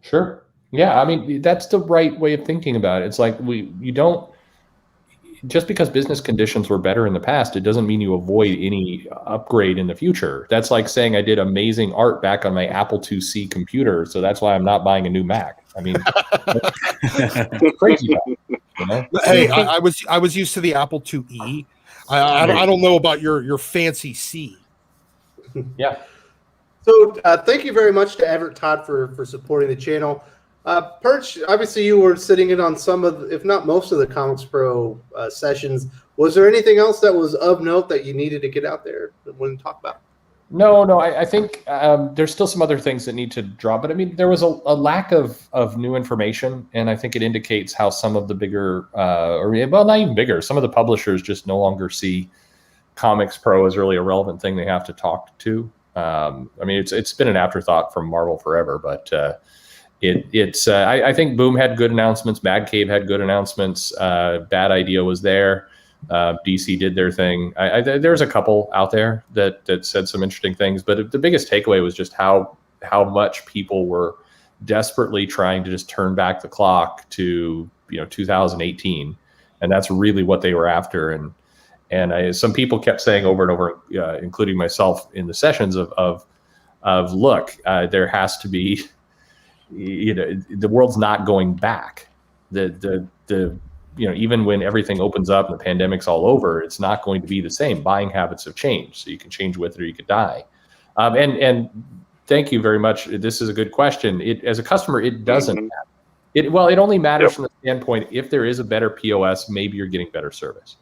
Sure. Yeah, I mean, that's the right way of thinking about it. It's like just because business conditions were better in the past, it doesn't mean you avoid any upgrade in the future. That's like saying I did amazing art back on my Apple IIc computer, so that's why I'm not buying a new Mac. I mean, it's crazy. You know? Hey, I was used to the Apple IIe. I don't know about your fancy C. Yeah. So thank you very much to Everett Todd for supporting the channel. Perch, obviously you were sitting in on some of, if not most of the ComicsPRO sessions. Was there anything else that was of note that you needed to get out there that we want to talk about? No, I think there's still some other things that need to drop, but I mean, there was a lack of new information, and I think it indicates how some of the bigger, not even bigger, some of the publishers just no longer see ComicsPRO as really a relevant thing they have to talk to. I mean, it's been an afterthought from Marvel forever, but I think Boom had good announcements, Mad Cave had good announcements, Bad Idea was there. DC did their thing. There's a couple out there that said some interesting things, but the biggest takeaway was just how much people were desperately trying to just turn back the clock to 2018, and that's really what they were after. And some people kept saying over and over, including myself in the sessions of look, there has to be, the world's not going back. Even when everything opens up and the pandemic's all over, it's not going to be the same. Buying habits have changed, so you can change with it or you could die. And thank you very much. This is a good question. As a customer, it doesn't matter. It only matters from the standpoint, if there is a better POS, maybe you're getting better service.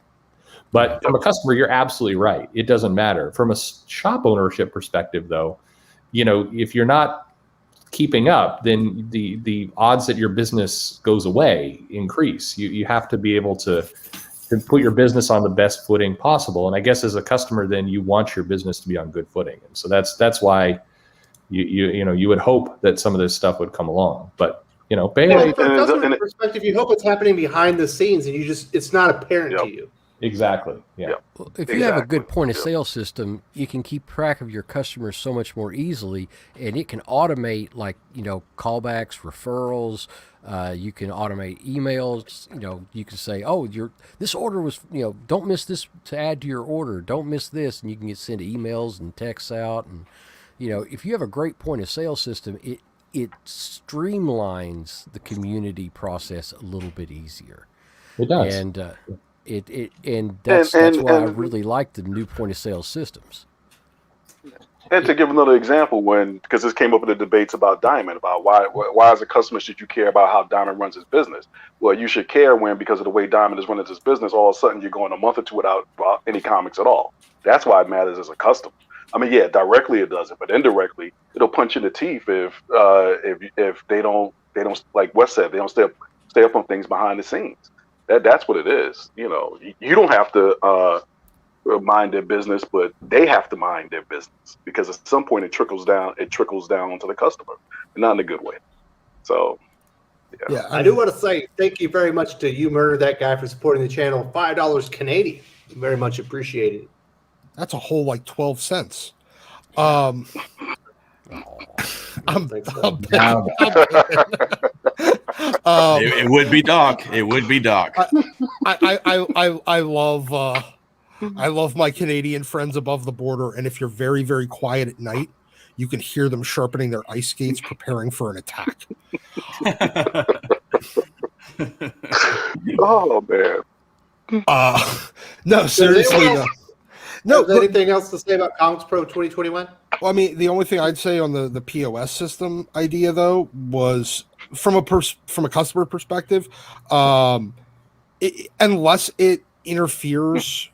But from a customer, you're absolutely right. It doesn't matter. From a shop ownership perspective, though, if you're not keeping up, then the odds that your business goes away increase. You have to be able to put your business on the best footing possible. And I guess as a customer, then you want your business to be on good footing. And so that's why you would hope that some of this stuff would come along. But Pele, from a customer perspective, you hope it's happening behind the scenes, and it's not apparent to you. Exactly. Yeah. Well, if you have a good point of sale system, you can keep track of your customers so much more easily, and it can automate callbacks, referrals. You can automate emails. You can say, oh, this order was, don't miss this to add to your order. Don't miss this, and you can send emails and texts out. And if you have a great point of sale system, it streamlines the community process a little bit easier. It does. And that's why I really like the new point of sale systems. And to give another example, because this came up in the debates about Diamond, about why as a customer should you care about how Diamond runs his business? Well, you should care when, because of the way Diamond is running his business, all of a sudden you're going a month or two without any comics at all. That's why it matters as a customer. I mean, yeah, directly it doesn't, but indirectly it'll punch you in the teeth if they don't, like Wes said, they don't stay up on things behind the scenes. That's what it is. You don't have to mind their business, but they have to mind their business, because at some point it trickles down onto the customer, and not in a good way. So yeah, I do want to say thank you very much to You Murder That Guy for supporting the channel. $5 Canadian. Very much appreciated. That's a whole 12 cents. It would be Doc. It would be Doc. I love my Canadian friends above the border, and if you're very, very quiet at night, you can hear them sharpening their ice skates, preparing for an attack. Oh man. No, seriously. No, anything else to say about ComicsPRO 2021? Well, I mean, the only thing I'd say on the POS system idea, though, was from a customer perspective, unless it interferes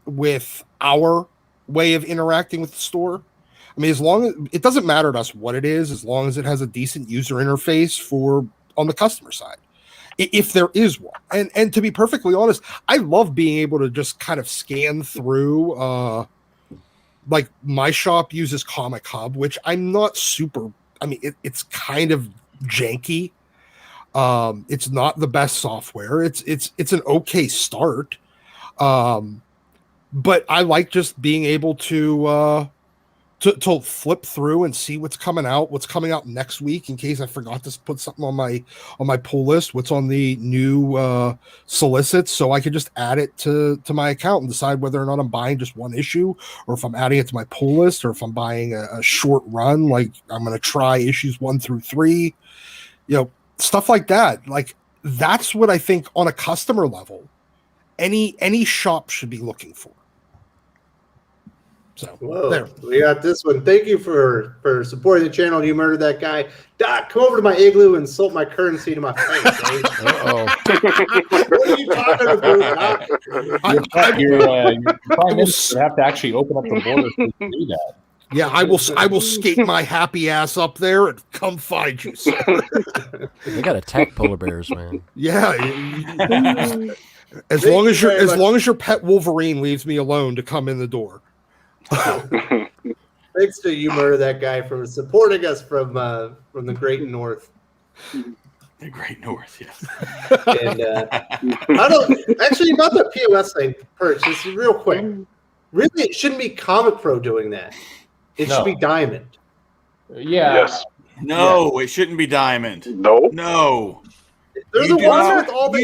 with our way of interacting with the store. I mean, as long as it doesn't matter to us what it is, as long as it has a decent user interface on the customer side, if there is one. And to be perfectly honest, I love being able to just kind of scan through. Like my shop uses Comic Hub, which I'm not super. I mean, it's kind of janky. It's not the best software. It's an okay start. But I like just being able to to flip through and see what's coming out next week, in case I forgot to put something on my pull list, what's on the new solicits, so I could just add it to my account and decide whether or not I'm buying just one issue, or if I'm adding it to my pull list, or if I'm buying a short run, like I'm going to try issues 1 through 3, stuff like that. Like, that's what I think on a customer level, any shop should be looking for. So whoa, we got this one. Thank you for supporting the channel. You murdered that guy. Doc, come over to my igloo and insult my currency to my face. Uh-oh. What are you talking about, Doc? Your prime minister would have to actually open up the borders to do that. Yeah, I will skate my happy ass up there and come find you, sir. They got attack polar bears, man. Yeah. As long as your pet Wolverine leaves me alone to come in the door. Thanks to you, murder that guy, for supporting us from the Great North. The Great North, yes. And I don't actually about the POS thing, Perch. This is real quick. Really, it shouldn't be ComicsPRO doing that. It should be Diamond. Yeah. Yes. No, it shouldn't be Diamond. No. They're the ones with all the.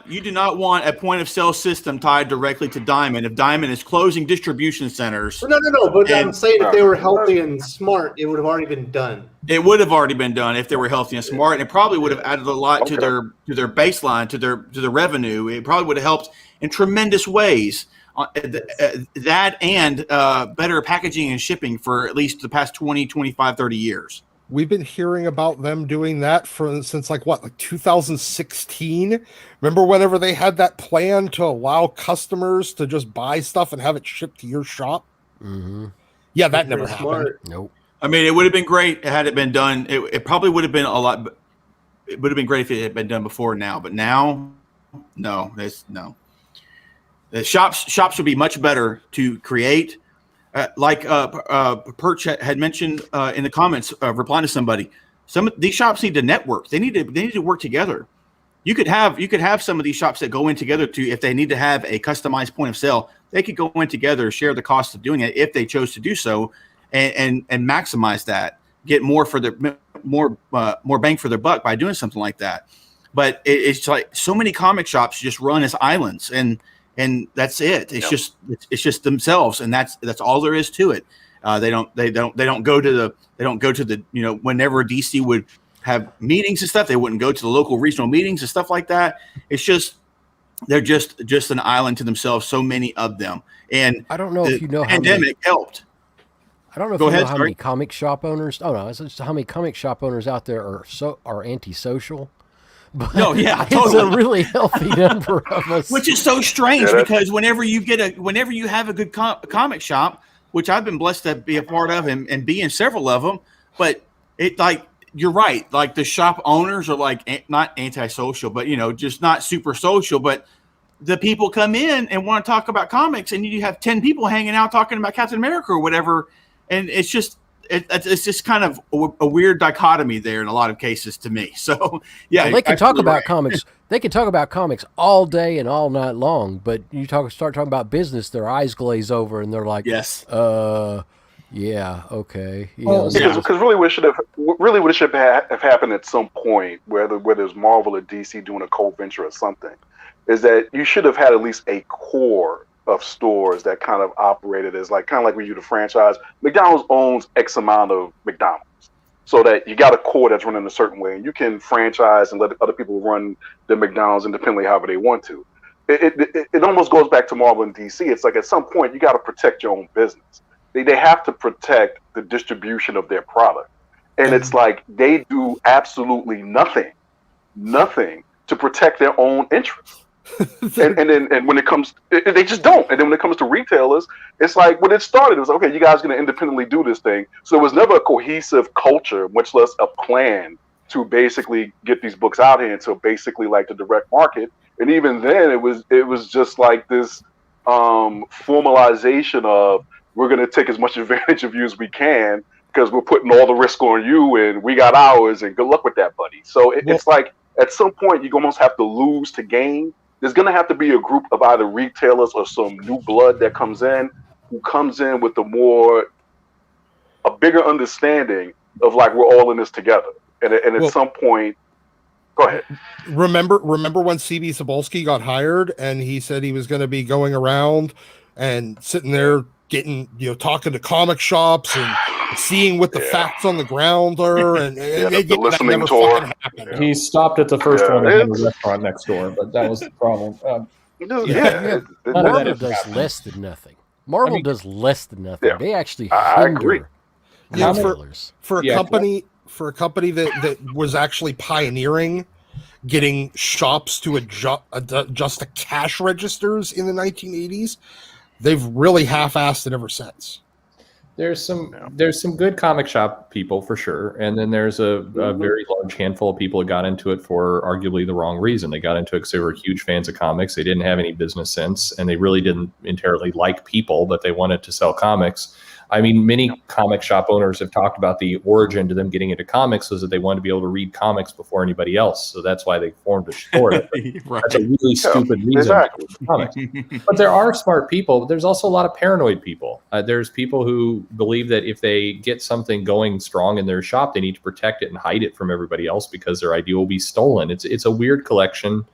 You do not want a point of sale system tied directly to Diamond. If Diamond is closing distribution centers, No. But I'm saying if they were healthy and smart, it would have already been done. It would have already been done if they were healthy and smart, and it probably would have added a lot to their baseline, to their revenue. It probably would have helped in tremendous ways. That and better packaging and shipping for at least the past 20, 25, 30 years. We've been hearing about them doing that since like 2016. Remember whenever they had that plan to allow customers to just buy stuff and have it shipped to your shop? Mm-hmm. Yeah, that never happened. Nope. I mean, it would have been great had it been done. It probably would have been a lot. It would have been great if it had been done before now. But now, no. The shops would be much better to create. Like Perch had mentioned in the comments, replying to somebody, some of these shops need to network. They need to work together. You could have some of these shops that go in together to, if they need to have a customized point of sale, they could go in together, share the cost of doing it if they chose to do so, and maximize that, get more for their more bang for their buck by doing something like that. But it's like so many comic shops just run as islands, and that's it. It's just themselves, and that's all there is to it. They don't go to the whenever DC would have meetings and stuff, they wouldn't go to the local regional meetings and stuff like that. It's just they're just an island to themselves. So many of them, and I don't know if you know how pandemic helped. I don't know if you know how many comic shop owners. Oh no, it's just how many comic shop owners out there are antisocial. But no, yeah, totally. It's a really healthy number of us. Which is so strange because whenever you have a good comic shop, which I've been blessed to be a part of and be in several of them, but it like you're right, like the shop owners are like not antisocial, but just not super social. But the people come in and want to talk about comics, and you have 10 people hanging out talking about Captain America or whatever, and it's just. It's just kind of a weird dichotomy there in a lot of cases to me. So yeah, well, they can talk about comics. They can talk about comics all day and all night long. But you start talking about business, their eyes glaze over and they're like, yes, yeah, okay. Because really, what should have happened at some point, whether it's Marvel or DC doing a co-venture or something, is that you should have had at least a core of stores that kind of operated as kind of like we do the franchise. McDonald's owns X amount of McDonald's, so that you got a core that's running a certain way, and you can franchise and let other people run the McDonald's independently however they want to. It almost goes back to Marvel and DC. It's like at some point you got to protect your own business. They have to protect the distribution of their product, and it's like they do absolutely nothing to protect their own interests. and when it comes, they just don't. And then when it comes to retailers, it's like when it started, it was okay. You guys are going to independently do this thing. So it was never a cohesive culture, much less a plan to basically get these books out here into basically like the direct market. And even then, it was just like this formalization of we're going to take as much advantage of you as we can because we're putting all the risk on you, and we got ours, and good luck with that, buddy. So it's like at some point you almost have to lose to gain. There's going to have to be a group of either retailers or some new blood that comes in, who comes in with the more a bigger understanding of like we're all in this together. And at some point, go ahead. Remember when CB Cebulski got hired and he said he was going to be going around and sitting there getting, talking to comic shops and seeing what the facts on the ground are, and the listening tour. He stopped at the first one in the restaurant next door, but that was the problem. Marvel does less than nothing. Marvel does less than nothing. Yeah. They actually I agree. retailers. For a company that was actually pioneering getting shops to adjust the cash registers in the 1980s, they've really half-assed it ever since. There's some good comic shop people for sure, and then there's a very large handful of people that got into it for arguably the wrong reason. They got into it because they were huge fans of comics. They didn't have any business sense, and they really didn't entirely like people, but they wanted to sell comics. I mean, many comic shop owners have talked about the origin to them getting into comics was that they wanted to be able to read comics before anybody else. So that's why they formed a store. Right. That's a really stupid reason. Exactly. Comics. But there are smart people. There's also a lot of paranoid people. There's people who believe that if they get something going strong in their shop, they need to protect it and hide it from everybody else because their idea will be stolen. It's a weird collection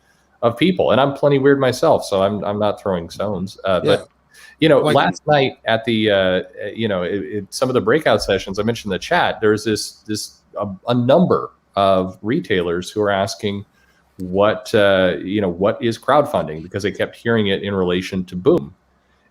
of people. And I'm plenty weird myself, so I'm not throwing stones. But last night at the, some of the breakout sessions I mentioned in the chat, there's a number of retailers who are asking what is crowdfunding, because they kept hearing it in relation to Boom.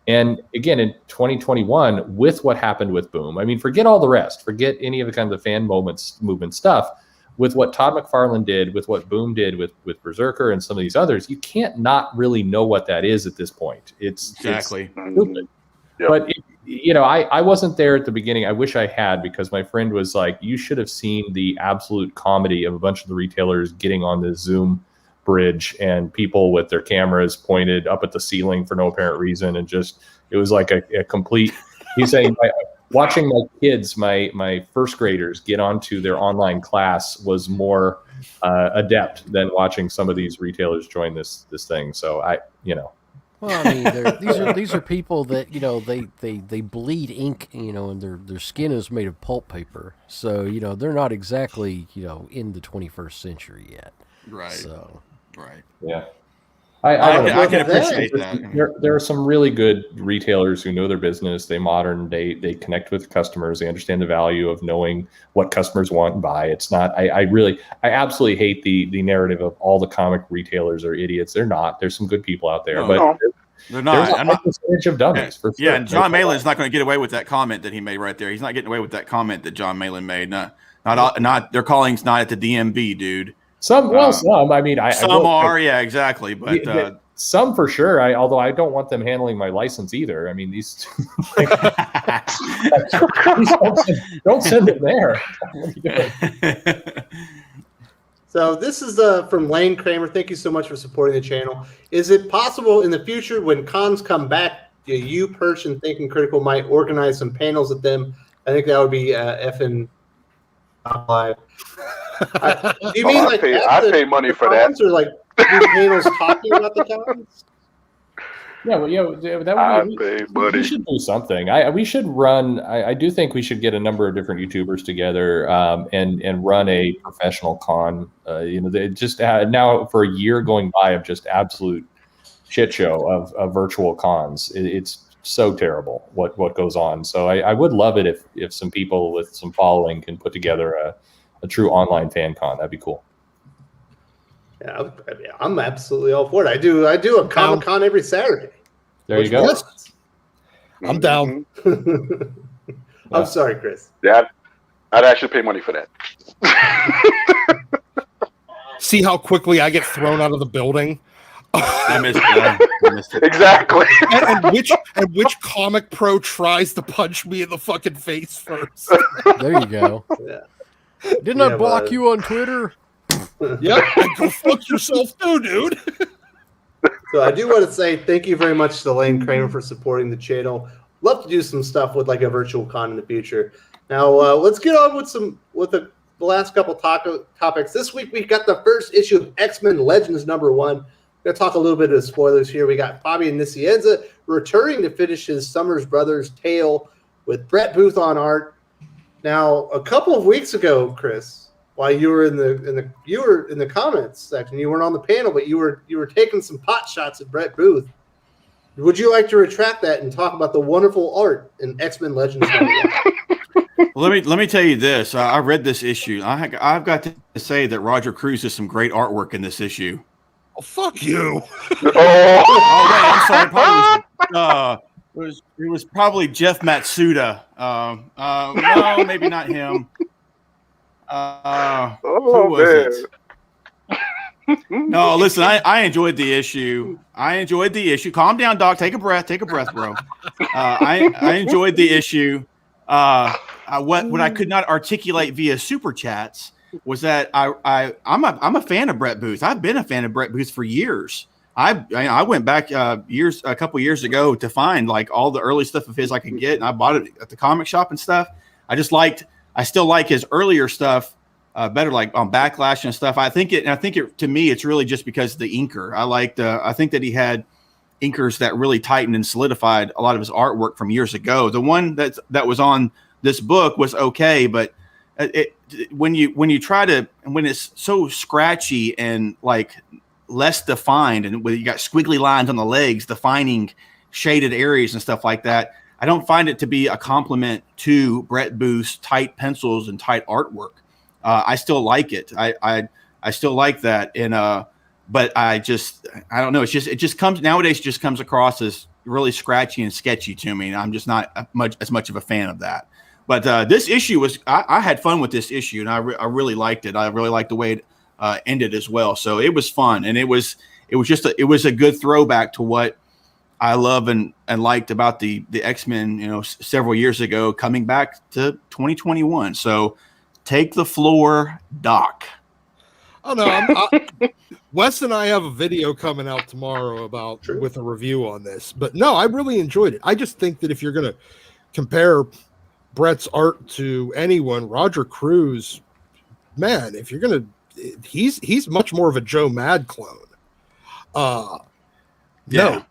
And again, in 2021, with what happened with Boom, I mean, forget all the rest, forget any of the kind of the fan movement stuff. With what Todd McFarlane did, with what Boom did with Berserker and some of these others, you can't not really know what that is at this point. It's stupid. Yep. But I wasn't there at the beginning. I wish I had, because my friend was like, you should have seen the absolute comedy of a bunch of the retailers getting on the Zoom bridge and people with their cameras pointed up at the ceiling for no apparent reason, and just it was like a complete. He's saying. Watching my kids, my first graders, get onto their online class was more adept than watching some of these retailers join this thing. So Well, I mean, these are people that they bleed ink, and their skin is made of pulp paper. So they're not exactly in the 21st century yet. Right. So right. Yeah. I can appreciate that. There are some really good retailers who know their business. They connect with customers. They understand the value of knowing what customers want and buy. It's not. I absolutely hate the narrative of all the comic retailers are idiots. They're not. There's some good people out there, but they're not. There's a high percentage of dummies. For sure. Yeah, and John Malin is not going to get away with that comment that he made right there. He's not getting away with that comment that John Malin made. Not. Their calling's not at the DMV, dude. Some. I mean, some are. Yeah, exactly. But some for sure. Although I don't want them handling my license either. I mean, these. Don't send it there. What are you doing? So this is from Lane Kramer. Thank you so much for supporting the channel. Is it possible in the future, when cons come back, you, Perch, and Thinking Critical might organize some panels at them? I think that would be effing live. Do you mean like I pay money for that, or like do panels talking about the cons? Yeah, well, that would be. We should do something. We should run. I do think we should get a number of different YouTubers together and run a professional con. They just now for a year going by of just absolute shit show of virtual cons. It's so terrible what goes on. So I would love it if some people with some following can put together a true online fan con. That'd be cool. Yeah, I'm absolutely all for it. I do a Comic Con every Saturday. There you go. I'm down. I'm sorry, Chris. Yeah, I'd actually pay money for that. See how quickly I get thrown out of the building. I missed it. Exactly. and which comic pro tries to punch me in the fucking face first? There you go. Yeah. Didn't I block you on Twitter? Yep. Go fuck yourself too, dude. So I do want to say thank you very much to Lane Kramer for supporting the channel. Love to do some stuff with like a virtual con in the future. Now let's get on with the last couple topics. This week we got the first issue of X-Men Legends #1. We're going to talk a little bit of the spoilers here. We got Fabian Nicieza returning to finish his Summers Brothers tale with Brett Booth on art. Now, a couple of weeks ago, Chris, while you were in the comments section, you weren't on the panel, but you were taking some pot shots at Brett Booth. Would you like to retract that and talk about the wonderful art in X-Men Legends? Well, let me tell you this. I read this issue. I've got to say that Roger Cruz did some great artwork in this issue. Oh, fuck you. Oh, wait, I'm sorry. It was probably Jeff Matsuda. No, maybe not him. Who was it? No, listen, I enjoyed the issue. Calm down, Doc. Take a breath, bro. I enjoyed the issue. What I could not articulate via super chats was that I'm a fan of Brett Booth. I've been a fan of Brett Booth for years. I went back a couple years ago to find like all the early stuff of his I could get, and I bought it at the comic shop and stuff. I still like his earlier stuff better, like on Backlash and stuff. I think to me, it's really just because of the inker. I think that he had inkers that really tightened and solidified a lot of his artwork from years ago. The one that was on this book was okay, but when it's so scratchy and like less defined, and when you got squiggly lines on the legs defining shaded areas and stuff like that, I don't find it to be a compliment to Brett Booth's tight pencils and tight artwork. I still like it. I still like that. And but I don't know. It just comes across as really scratchy and sketchy to me. And I'm just not as much of a fan of that. But this issue I had fun with this issue, and I really liked it. I really liked the way it ended as well. So it was fun, and it was a good throwback to what I love and liked about the X-Men, several years ago, coming back to 2021. So take the floor, Doc. Oh no, Wes and I have a video coming out tomorrow with a review on this. But no, I really enjoyed it. I just think that if you're going to compare Brett's art to anyone, Roger Cruz, man, if you're going to, he's much more of a Joe Mad clone. Yeah.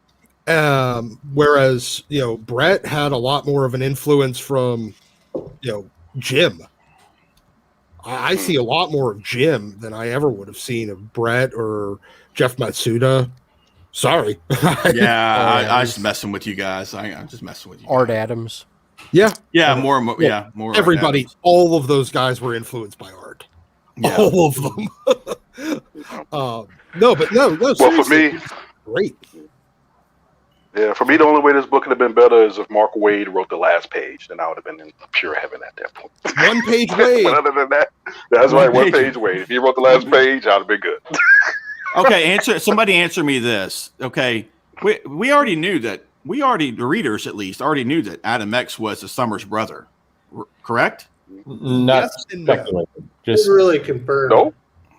No. Whereas, Brett had a lot more of an influence from, Jim. I see a lot more of Jim than I ever would have seen of Brett or Jeff Matsuda. Sorry. Yeah, I was just messing with you guys. I'm just messing with you. Art Adams. Yeah. Yeah, more. Everybody, all of those guys were influenced by art. Yeah. All of them. No, Well, for me, great. Yeah, for me, the only way this book could have been better is if Mark Waid wrote the last page. Then I would have been in pure heaven at that point. One page Waid. But other than that, that's right. One page Waid. If he wrote the last page, I'd have been good. Okay, somebody answer me this. Okay, we already knew that. The readers at least already knew that Adam X was the Summers brother, correct? Not Yes and speculated. Just Just really confirmed. No,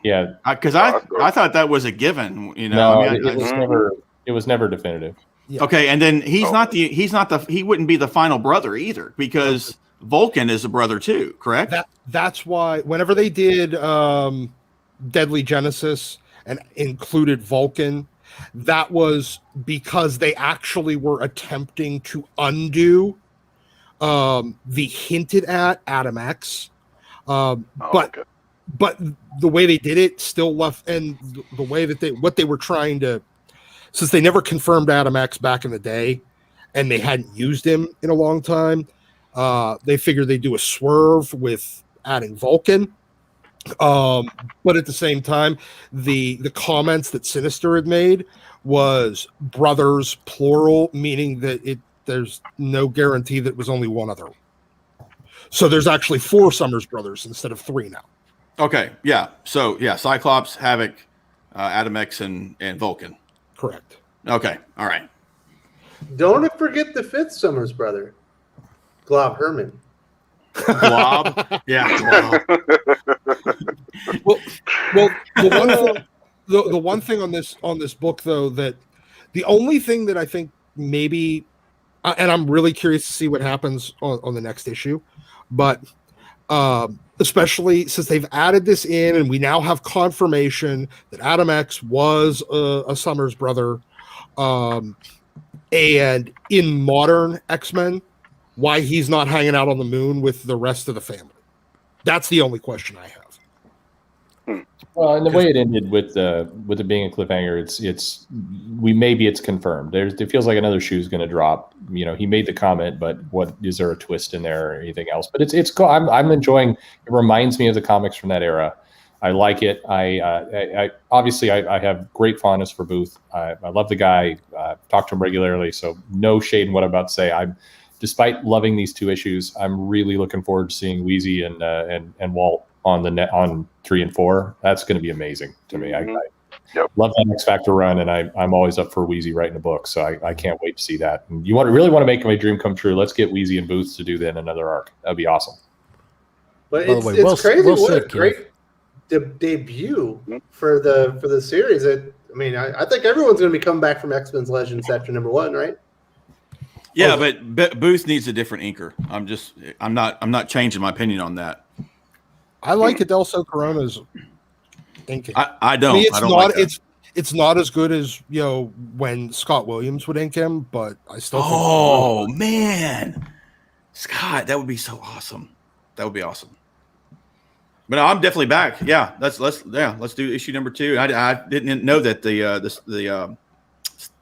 yeah. Because I thought that was a given. No, it was never definitive. Yeah. Okay, and then he wouldn't be the final brother either, because Vulcan is a brother too, correct? That's why whenever they did Deadly Genesis and included Vulcan, that was because they actually were attempting to undo the hinted at Adam X. But the way they did it still left, and the way that what they were trying to, since they never confirmed Adam X back in the day and they hadn't used him in a long time, they figured they'd do a swerve with adding Vulcan. But at the same time, the comments that Sinister had made was brothers plural, meaning that there's no guarantee that it was only one other. So there's actually 4 Summers brothers instead of 3 now. Okay, yeah. So yeah, Cyclops, Havoc, Adam X, and Vulcan. Correct. Okay, all right. Don't forget the 5th Summers brother, Glob Herman. Glob? Yeah, Glob. Well, the one thing on this book, though, that the only thing that I think maybe, and I'm really curious to see what happens on the next issue, but especially since they've added this in and we now have confirmation that Adam X was a Summers brother, and in modern X-Men, why he's not hanging out on the moon with the rest of the family. That's the only question I have. Well, and the way it ended with it being a cliffhanger, it's confirmed. It feels like another shoe's going to drop. You know, he made the comment, but what is there a twist in there or anything else? But it's cool. I'm enjoying. It reminds me of the comics from that era. I like it. I obviously I have great fondness for Booth. I love the guy. Talk to him regularly, so no shade in what I'm about to say. Despite loving these two issues, I'm really looking forward to seeing Wheezy and Walt on the net on 3 and 4. That's going to be amazing to me. I love that X Factor run, and I'm always up for Wheezy writing a book, so I can't wait to see that. And you really want to make my dream come true? Let's get Wheezy and Booth to do then another arc. That'd be awesome. But it's crazy. What a great debut for the series. I think everyone's going to be coming back from X-Men's Legends after number 1, right? Yeah, but Booth needs a different inker. I'm not changing my opinion on that. I like Adelso Corona's inking. I don't. It's not as good as when Scott Williams would ink him, but I still. Oh man, Scott, that would be so awesome. That would be awesome. But no, I'm definitely back. Yeah, let's do issue number 2. I didn't know that the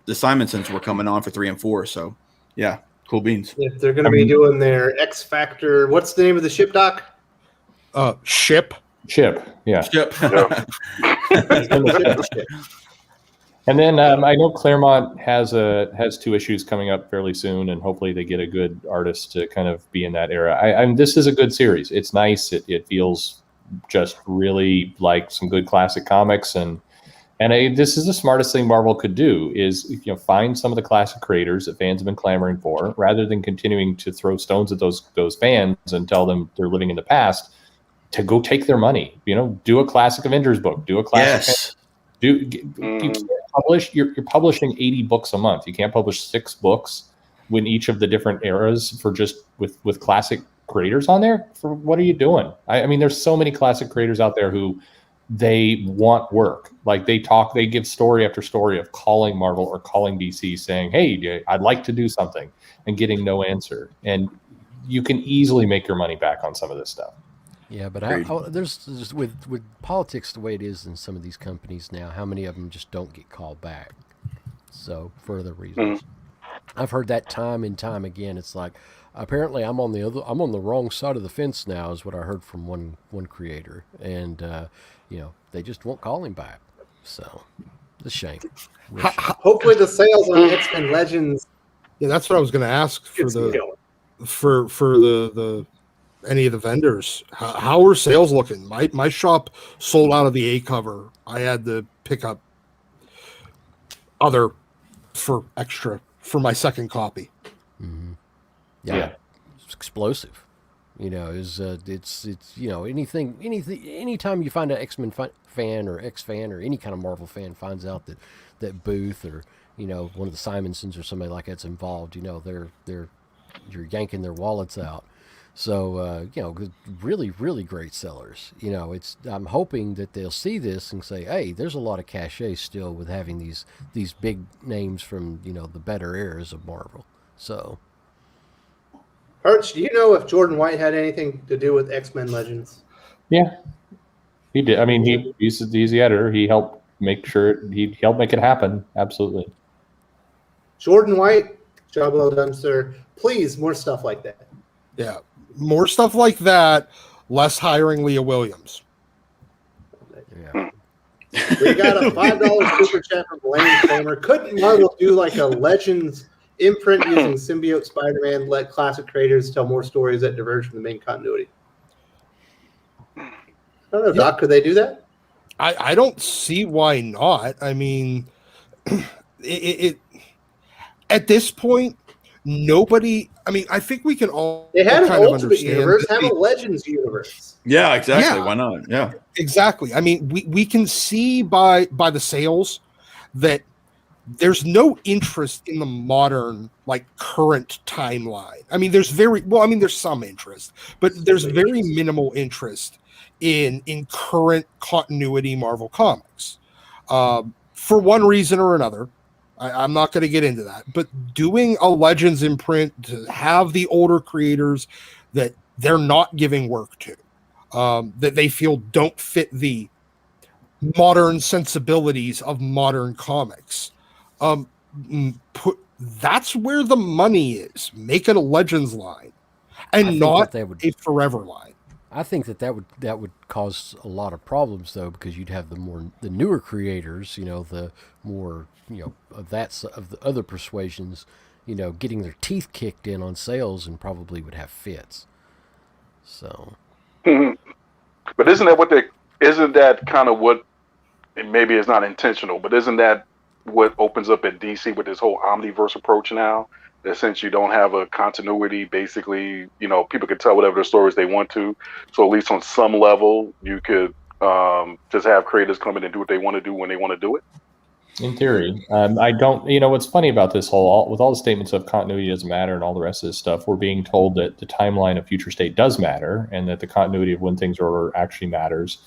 Simonsons were coming on for 3 and 4. So yeah, cool beans. If they're going to be doing their X Factor, what's the name of the ship, Doc? Chip, yeah. Chip. And then I know Claremont has 2 issues coming up fairly soon, and hopefully they get a good artist to kind of be in that era. This is a good series. It's nice. It feels just really like some good classic comics, and this is the smartest thing Marvel could do is find some of the classic creators that fans have been clamoring for, rather than continuing to throw stones at those fans and tell them they're living in the past. To go take their money, do a classic Avengers book, do a classic. Yes. You can't publish. You're publishing 80 books a month. You can't publish 6 books when each of the different eras for just with classic creators on there. For what are you doing? I mean, there's so many classic creators out there who they want work. Like they give story after story of calling Marvel or calling DC, saying, "Hey, I'd like to do something," and getting no answer. And you can easily make your money back on some of this stuff. Yeah, but there's just with politics the way it is in some of these companies now, how many of them just don't get called back? So for other reasons, I've heard that time and time again. It's like apparently I'm on the wrong side of the fence now, is what I heard from one creator, and they just won't call him back. So it's a shame. Hopefully the sales on X-Men Legends. Yeah, that's what I was going to ask for the any of the vendors. How are sales looking? My shop sold out of the A cover. I had to pick up other for extra for my second copy. Mm-hmm. Yeah, it's explosive. Anytime you find an X-Men fan or X fan or any kind of Marvel fan finds out that Booth or one of the Simonsons or somebody like that's involved, you're yanking their wallets out. So, really, really great sellers. I'm hoping that they'll see this and say, hey, there's a lot of cachet still with having these big names from, the better eras of Marvel. So. Perch, do you know if Jordan White had anything to do with X-Men Legends? Yeah, he did. I mean, he's the editor. He helped make it happen. Absolutely. Jordan White, job well done, sir. Please, more stuff like that. Yeah. More stuff like that, less hiring Leah Williams. Yeah. We got a $5 super chat from Blaine Kramer. Couldn't Marvel do like a Legends imprint using Symbiote Spider-Man, let classic creators tell more stories that diverge from the main continuity? I don't know, Doc, could they do that? I don't see why not. I mean, it at this point, nobody. I mean, I think we can all. They had an kind of Ultimate universe, have a Legends universe. Yeah, exactly. Yeah. Why not? Yeah, exactly. I mean, we can see by the sales that there's no interest in the modern, current timeline. I mean, there's some interest, but there's very minimal interest in current continuity Marvel comics. For one reason or another, I'm not going to get into that. But doing a Legends imprint to have the older creators that they're not giving work to, that they feel don't fit the modern sensibilities of modern comics. That's where the money is. Make it a Legends line and not a Forever line. I think that would cause a lot of problems though, because you'd have the newer creators, the more of the other persuasions, getting their teeth kicked in on sales and probably would have fits. So, but isn't that kind of what? And maybe it's not intentional, but isn't that what opens up at DC with this whole omniverse approach now? That since you don't have a continuity, basically, people can tell whatever their stories they want to. So at least on some level, you could just have creators come in and do what they want to do when they want to do it. In theory, I don't. What's funny about this with all the statements of continuity doesn't matter and all the rest of this stuff, we're being told that the timeline of Future State does matter and that the continuity of when things are actually matters.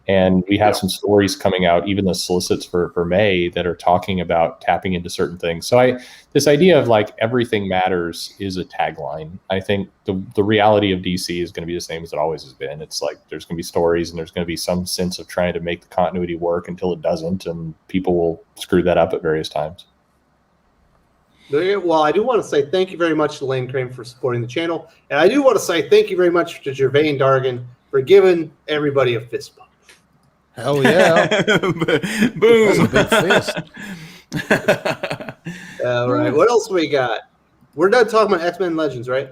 And we have some stories coming out, even the solicits for May, that are talking about tapping into certain things. So this idea of like everything matters is a tagline. I think the reality of DC is going to be the same as it always has been. It's like there's going to be stories and there's going to be some sense of trying to make the continuity work until it doesn't, and people will screw that up at various times. Well, I do want to say thank you very much to Lane Crane for supporting the channel. And I do want to say thank you very much to Gervain Dargan for giving everybody a fist bump. Hell yeah. Boom. That's a big fist. All right. What else we got? We're done talking about X-Men Legends, right?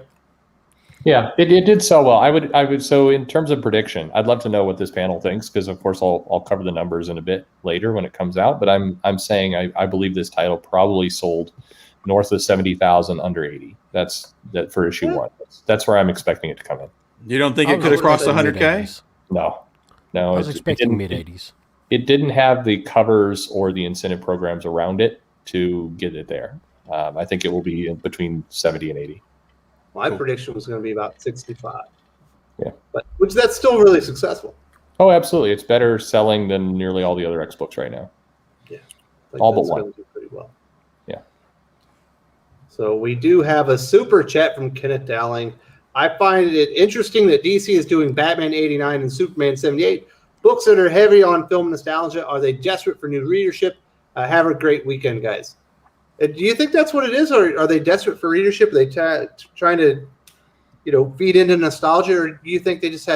Yeah, it did so well. I would. So in terms of prediction, I'd love to know what this panel thinks, because of course I'll cover the numbers in a bit later when it comes out. But I'm saying I believe this title probably sold north of 70,000, under 80. That's for issue 1. That's where I'm expecting it to come in. You don't think it could have crossed 100K? No. I was expecting mid-80s. It didn't have the covers or the incentive programs around it to get it there. I think it will be in between 70 and 80. My prediction was going to be about 65. Yeah. Which that's still really successful. Oh, absolutely. It's better selling than nearly all the other X books right now. Yeah. All but one. Do pretty well. Yeah. So we do have a super chat from Kenneth Dowling. I find it interesting that DC is doing Batman 89 and Superman 78, books that are heavy on film nostalgia. Are they desperate for new readership? Have a great weekend, guys. Do you think that's what it is, or are they desperate for readership? Are they trying to, feed into nostalgia, or do you think they just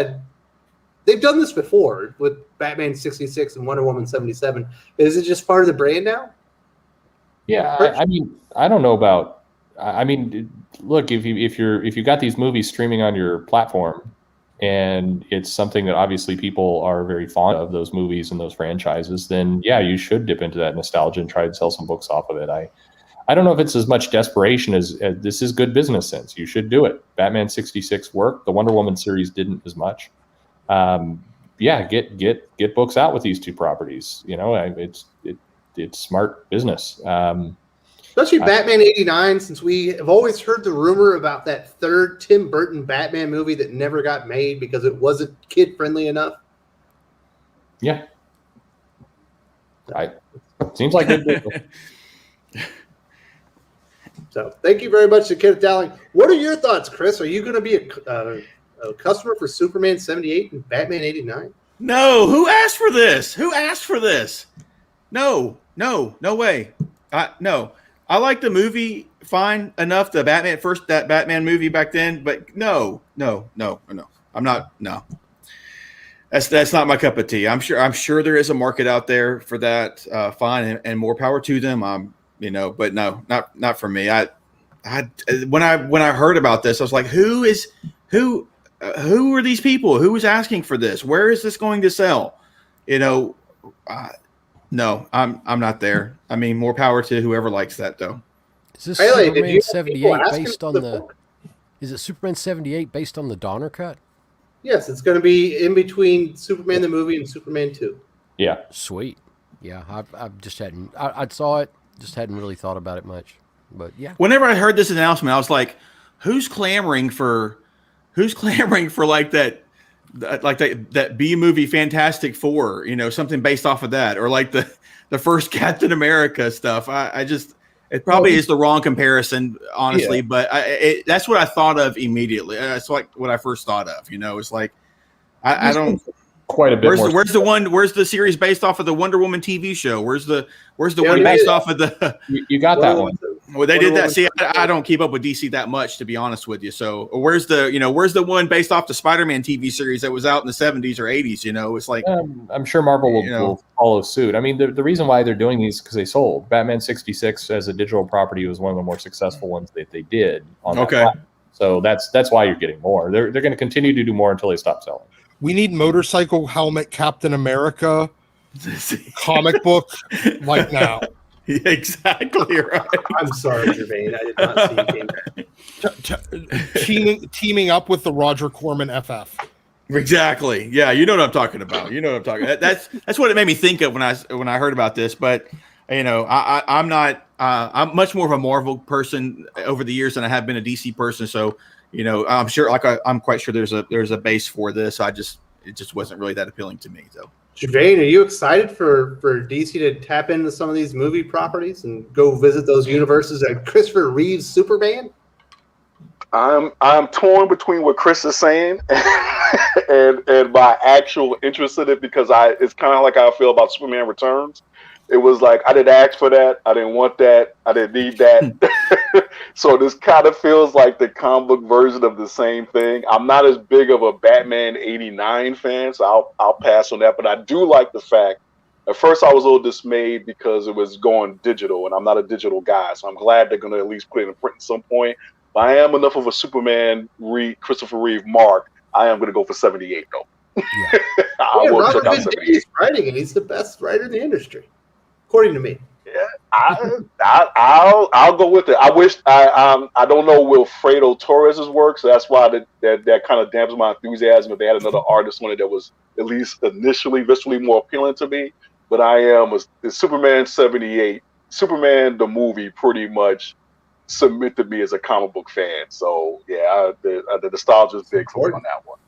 they've done this before with Batman 66 and Wonder Woman 77? Is it just part of the brand now? Yeah, I mean, I don't know about. I mean, look, if you got these movies streaming on your platform, and it's something that obviously people are very fond of, those movies and those franchises, then yeah, you should dip into that nostalgia and try to sell some books off of it. I don't know if it's as much desperation as this is good business sense. You should do it. Batman 66 worked. The Wonder Woman series didn't as much. Yeah, get books out with these two properties. It's smart business. Especially Batman 89, since we have always heard the rumor about that third Tim Burton Batman movie that never got made because it wasn't kid-friendly enough. Yeah. Seems like good. So thank you very much to Kenneth Dowling. What are your thoughts, Chris? Are you going to be a customer for Superman 78 and Batman 89? No. Who asked for this? No way. No. I like the movie fine enough, that Batman movie back then, but no. I'm not. No. That's not my cup of tea. I'm sure there is a market out there for that. Fine, and more power to them. But no, not for me. When I heard about this, I was like, who are these people? Who is asking for this? Where is this going to sell? No, I'm not there. I mean, more power to whoever likes that, though. Is this Superman 78 based on the? Is it Superman 78 based on the Donner cut? Yes, it's going to be in between Superman the movie and Superman 2. Yeah, sweet. Yeah, I just hadn't. I saw it, just hadn't really thought about it much. But yeah. Whenever I heard this announcement, I was like, who's clamoring for like that like that B movie Fantastic Four, something based off of that, or like the first Captain America stuff. It probably is the wrong comparison, honestly, but that's what I thought of immediately. That's like what I first thought of. It's like I don't. Quite a bit more. Where's the series based off of the Wonder Woman TV show? Where's the one based off of the? You got that one. Well, they did that. See, I don't keep up with DC that much, to be honest with you. So, where's the one based off the Spider-Man TV series that was out in the 70s or 80s? It's like I'm sure Marvel will follow suit. I mean, the reason why they're doing these is because they sold Batman 66 as a digital property was one of the more successful ones that they did. On that platform. So that's why you're getting more. They're going to continue to do more until they stop selling. We need motorcycle helmet Captain America comic book like now. Yeah, exactly right. I'm sorry, Gervain. I did not see you came back. Teaming up with the Roger Corman FF. Exactly. Yeah, you know what I'm talking about. That's what it made me think of when I heard about this. But I'm not. I'm much more of a Marvel person over the years than I have been a DC person. So I'm sure. I'm quite sure there's a base for this. It just wasn't really that appealing to me. So, Gervain, are you excited for DC to tap into some of these movie properties and go visit those universes like Christopher Reeve's Superman? I'm torn between what Chris is saying and my actual interest in it, because it's kind of like how I feel about Superman Returns. It was like, I didn't ask for that. I didn't want that. I didn't need that. So this kind of feels like the comic book version of the same thing. I'm not as big of a Batman 89 fan, so I'll pass on that. But I do like the fact, at first I was a little dismayed because it was going digital, and I'm not a digital guy. So I'm glad they're going to at least put it in print at some point. But I am enough of a Superman Christopher Reeve mark. I am going to go for 78, though. Yeah. I will check out 78. He's writing it. He's the best writer in the industry, according to me. Yeah, I'll go with it. I wish I don't know Wilfredo Torres's work, so that's why that kind of dampens my enthusiasm. If they had another artist on it that was at least initially visually more appealing to me, but I am a Superman 78, Superman the movie, pretty much cemented me as a comic book fan. So yeah, the nostalgia is big for me on that one.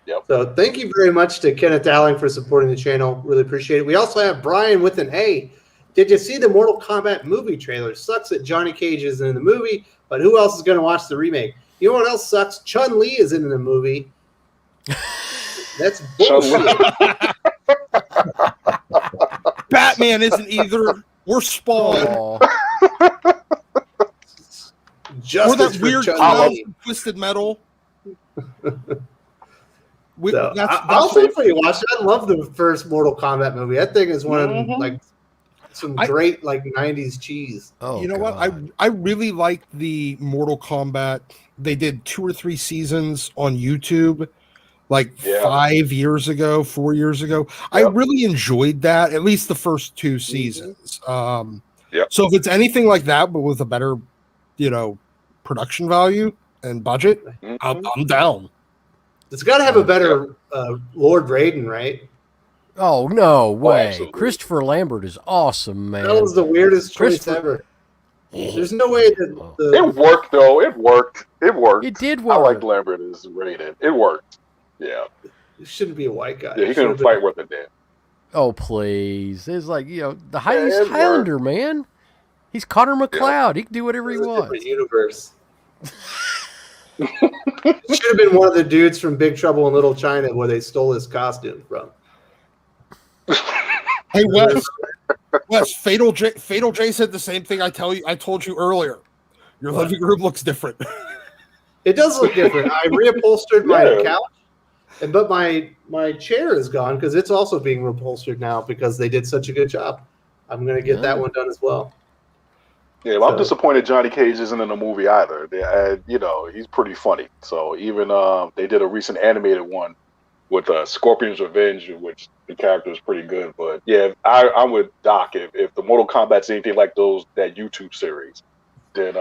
Yep. So thank you very much to Kenneth Dowling for supporting the channel. Really appreciate it. We also have Brian with an A. Did you see the Mortal Kombat movie trailer? Sucks that Johnny Cage is in the movie, but who else is going to watch the remake? You know what else sucks? Chun-Li is in the movie. That's bullshit. Batman isn't either. We're Spawn. Just or that weird Twisted Metal. I'll definitely watch it. I love the first Mortal Kombat movie. That thing is one of some great 90s cheese. Oh, you know what? I really liked the Mortal Kombat. They did 2 or 3 seasons on YouTube 5 years ago, 4 years ago. Yep. I really enjoyed that, at least the first 2 seasons. So if it's anything like that, but with a better, production value and budget, I'm down. It's got to have a better Lord Raiden, right? Oh, no way. Oh, Christopher Lambert is awesome, man. That was the weirdest choice ever. There's no way that it worked, though. It worked. It did work. I like Lambert as Raiden. It worked. Yeah. He shouldn't be a white guy. Yeah, he couldn't fight worth a damn. Oh, please. It's like, he's Highlander, man. He's Connor McLeod. He can do whatever he wants. Different universe. It should have been one of the dudes from Big Trouble in Little China where they stole his costume from. Hey, Wes, Fatal J said the same thing I told you earlier. Your living room looks different. It does look different. I reupholstered my couch, but my chair is gone because it's also being reupholstered now because they did such a good job. I'm going to get that one done as well. Yeah, well, I'm disappointed Johnny Cage isn't in the movie either. He's pretty funny. So even they did a recent animated one with Scorpion's Revenge, which the character is pretty good. But yeah, I'm with Doc. If the Mortal Kombat's anything like that YouTube series, then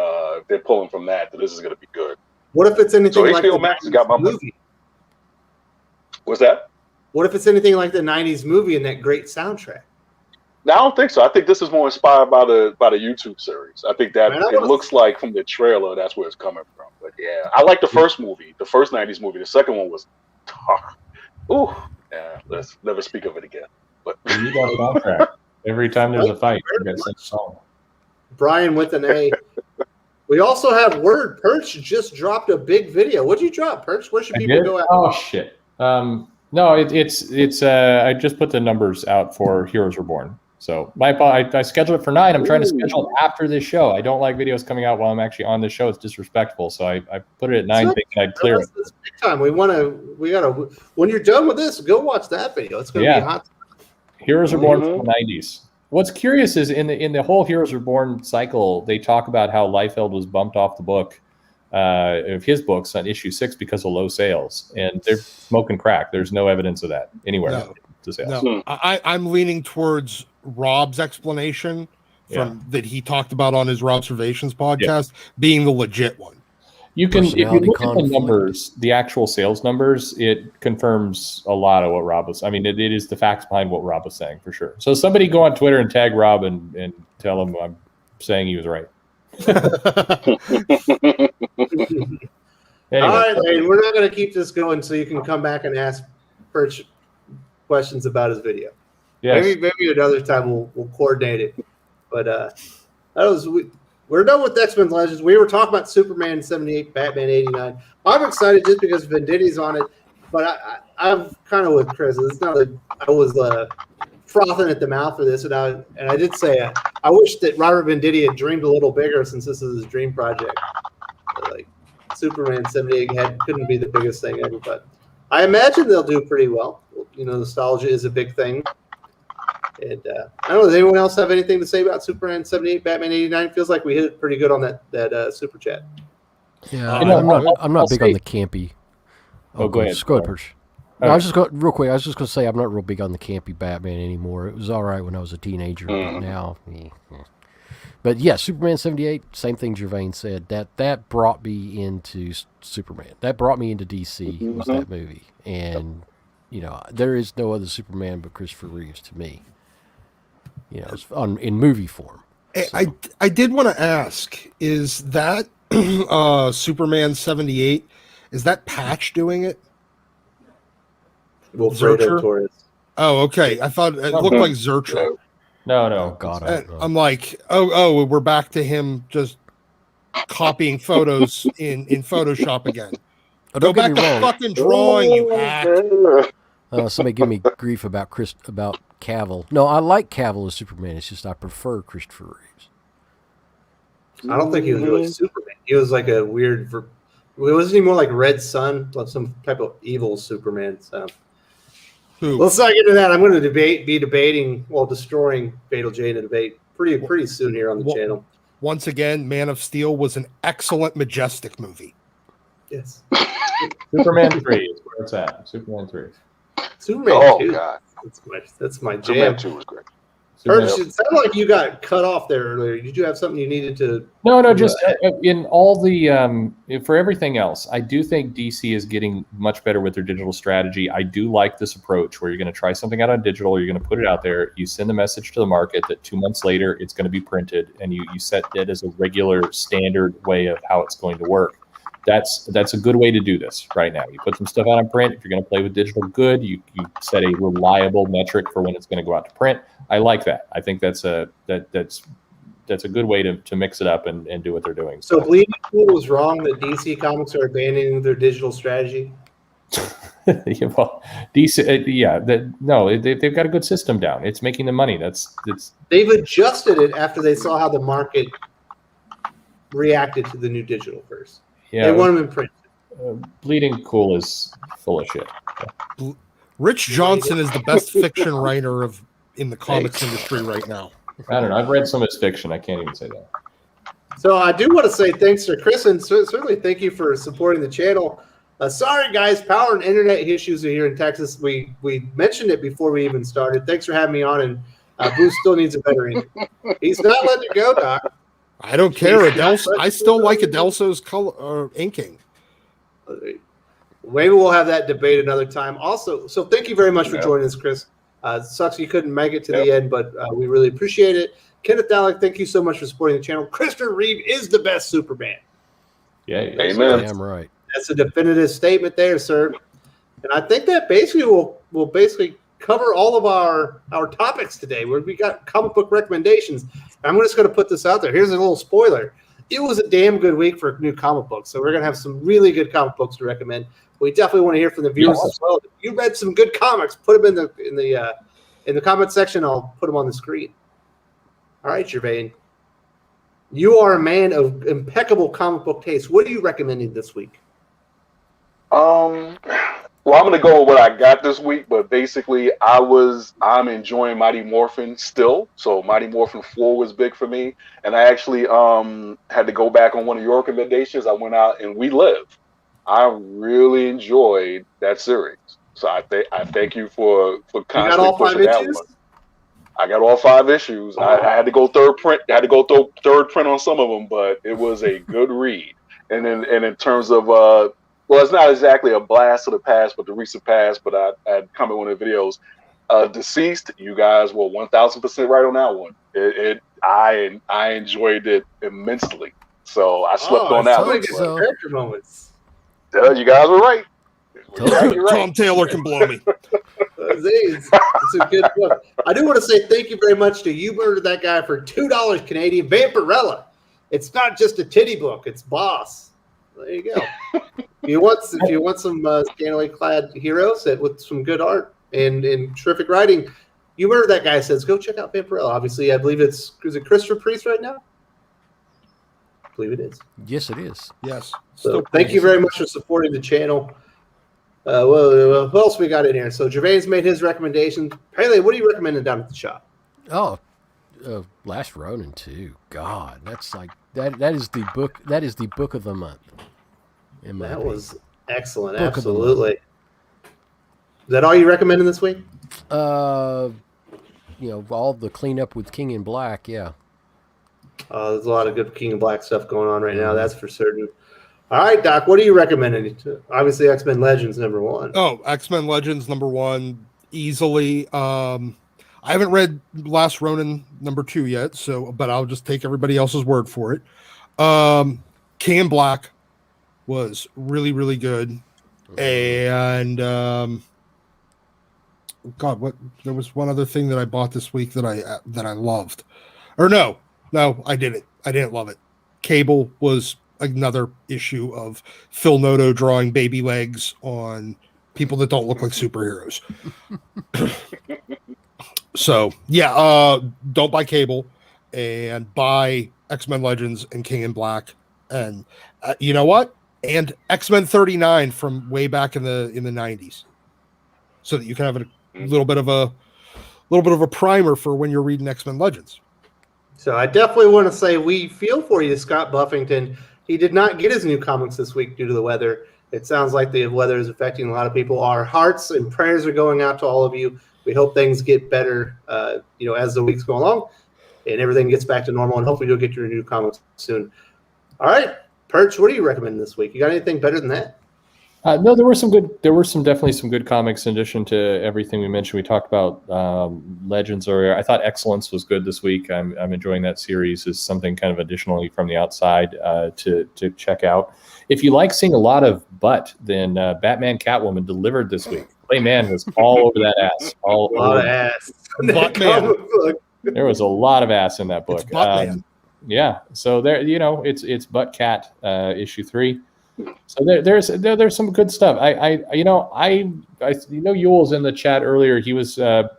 they're pulling from that. This is going to be good. What if it's anything like HBO Max has got my movie? What's that? What if it's anything like the '90s movie and that great soundtrack? No, I don't think so. I think this is more inspired by the YouTube series. I think that it looks like from the trailer that's where it's coming from. But yeah, I like the first movie, the first '90s movie. The second one was Ooh, yeah. Let's never speak of it again. But You got a contract. Every time there's a fight, you got to sing a song. Brian with an A. We also have word. Perch just dropped a big video. What'd you drop, Perch? Where should people go at? Oh shit. No, it's I just put the numbers out for Heroes Reborn. So I scheduled it for 9. I'm trying to schedule it after this show. I don't like videos coming out while I'm actually on the show. It's disrespectful. So I put it at 9 thinking I'd clear it. It's big time. We gotta when you're done with this, go watch that video. It's gonna be hot. Heroes Reborn from the 90s. What's curious is in the whole Heroes Reborn cycle, they talk about how Liefeld was bumped off the book of his books on issue 6 because of low sales, and they're smoking crack. There's no evidence of that anywhere to sales. No, I'm leaning towards Rob's explanation that he talked about on his Robservations podcast being the legit one. You can, if you look at the numbers, the actual sales numbers, it confirms a lot of what Rob was. I mean, it is the facts behind what Rob was saying for sure. So somebody go on Twitter and tag Rob and tell him I'm saying he was right. Anyway. All right, Lane, we're not going to keep this going so you can come back and ask Perch questions about his video. Yes. Maybe another time we'll coordinate it. But we're done with X-Men Legends. We were talking about Superman 78, Batman 89. I'm excited just because Venditti's on it, but I'm kind of with Chris. It's not that I was frothing at the mouth for this, and I did say I wish that Robert Venditti had dreamed a little bigger since this is his dream project. Like Superman 78 couldn't be the biggest thing ever, but I imagine they'll do pretty well. You know, nostalgia is a big thing. And I don't know. Does anyone else have anything to say about Superman 78, Batman 89? Feels like we hit it pretty good on that super chat. Yeah, I'm not big on the campy. Go ahead. Go ahead, Perch. No, I was just going real quick. I was just going to say I'm not real big on the campy Batman anymore. It was all right when I was a teenager, but now. But yeah, Superman 78, same thing Gervain said. That brought me into Superman. That brought me into DC. Was that movie, and you know there is no other Superman but Christopher Reeves to me. You know, in movie form. So. I did want to ask: is that Superman 78? Is that Patch doing it? Wilfredo Torres. Oh, okay. I thought it looked like Zurcher. No. Oh, God, I'm like, oh, we're back to him just copying photos in Photoshop again. Oh, Go back to fucking drawing, you hack. Somebody give me grief about Cavill. No, I like Cavill as Superman. It's just I prefer Christopher Reeves. I don't think he was really Superman. He was like a weird. Wasn't he more like Red Sun, like some type of evil Superman? So let's not get into that. I'm going to be debating, destroying Fatal J in a debate pretty soon here on the channel. Once again, Man of Steel was an excellent, majestic movie. Yes. Superman 3 is where it's at. Superman 3. Superman 2. God. That's my jam. Superman 2 was great. Perch, it sounded like you got cut off there earlier. Did you have something you needed to? No, just in all the for everything else, I do think DC is getting much better with their digital strategy. I do like this approach where you're going to try something out on digital, you're going to put it out there, you send the message to the market that 2 months later it's going to be printed, and you set it as a regular standard way of how it's going to work. That's a good way to do this right now. You put some stuff out on print. If you're going to play with digital, good. You set a reliable metric for when it's going to go out to print. I like that. I think that's a good way to mix it up and do what they're doing. So Bleeding Cool was wrong that DC Comics are abandoning their digital strategy. Well, DC, they've got a good system down. It's making them money. They've adjusted it after they saw how the market reacted to the new digital first. Yeah, they want them in print. Bleeding Cool is full of shit. Rich Johnson is the best fiction writer in the comics industry right now. I don't know. I've read some of his fiction. I can't even say that. So I do want to say thanks to Chris, and certainly thank you for supporting the channel. Sorry, guys, power and internet issues are here in Texas. We mentioned it before we even started. Thanks for having me on, and Boo still needs a better ink. He's not letting it go, Doc. I don't care. I still like Adelso's color inking. Maybe we'll have that debate another time. Also, so thank you very much for joining us, Chris. Sucks you couldn't make it to the end, but we really appreciate it. Kenneth Dalek, thank you so much for supporting the channel. Christopher Reeve is the best Superman. Yeah, amen. Damn right. That's a definitive statement there, sir. And I think that basically will basically cover all of our topics today. Where we got comic book recommendations. I'm just going to put this out there. Here's a little spoiler. It was a damn good week for new comic books. So we're going to have some really good comic books to recommend. We definitely want to hear from the viewers as well. If you read some good comics, put them in the comment section. I'll put them on the screen. All right, Gervain. You are a man of impeccable comic book taste. What are you recommending this week? Well, I'm gonna go with what I got this week, but basically, I'm enjoying Mighty Morphin still. So Mighty Morphin 4 was big for me, and I actually had to go back on one of your recommendations. I went out and We Live. I really enjoyed that series, so I thank you for constantly pushing that one. I got all 5 issues. I had to go third print. I had to go third print on some of them, but it was a good read. And in terms of well, it's not exactly a blast of the past, but the recent past. But I had comment on the videos. Deceased, you guys were 1,000% right on that one. I enjoyed it immensely. So I slept on that one. Character moments. You guys were right. Tom Taylor can blow me. It's a good book. I do want to say thank you very much to You Murdered That Guy for $2 Canadian. Vampirella. It's not just a titty book. It's boss. There you go. If you want some scantily clad heroes with some good art and terrific writing, You Murdered That Guy says go check out Vampirella. Obviously, I believe is it Christopher Priest right now? I believe it is. Yes, it is. Yes. So thank you very much for supporting the channel. Well, who else we got in here? So Gervain's made his recommendation. Pele, what are you recommending down at the shop? Oh, Last Ronin 2. God, that's like that is the book. That is the book of the month. That was excellent. Book absolutely. Is that all you recommending this week? All the cleanup with King in Black. Yeah. There's a lot of good King in Black stuff going on right now. That's for certain. All right, Doc, what are you recommending? Obviously, X-Men Legends #1. Oh, X-Men Legends #1, easily. I haven't read Last Ronin #2 yet, but I'll just take everybody else's word for it. King in Black was really, really good. And there was one other thing that I bought this week that I loved. Or no, I didn't. I didn't love it. Cable was another issue of Phil Noto drawing baby legs on people that don't look like superheroes. So yeah, don't buy Cable and buy X-Men Legends and King in Black, and you know what? And X-Men 39 from way back in the 90s, so that you can have a little bit of a primer for when you're reading X-Men Legends. So I definitely want to say we feel for you, Scott Buffington. He did not get his new comics this week due to the weather. It sounds like the weather is affecting a lot of people. Our hearts and prayers are going out to all of you. We hope things get better, as the weeks go along and everything gets back to normal. And hopefully you'll get your new comics soon. All right, Perch, what do you recommend this week? You got anything better than that? No, there were definitely some good comics in addition to everything we mentioned. We talked about Legends earlier. I thought Excellence was good this week. I'm enjoying that series as something kind of additionally from the outside to check out. If you like seeing a lot of butt, then Batman Catwoman delivered this week. Clayman was all over that ass. A lot of ass. There was a lot of ass in that book. It's Buttman. Yeah. So there, it's Butt Cat issue 3. So there's some good stuff. Yule's in the chat earlier. He was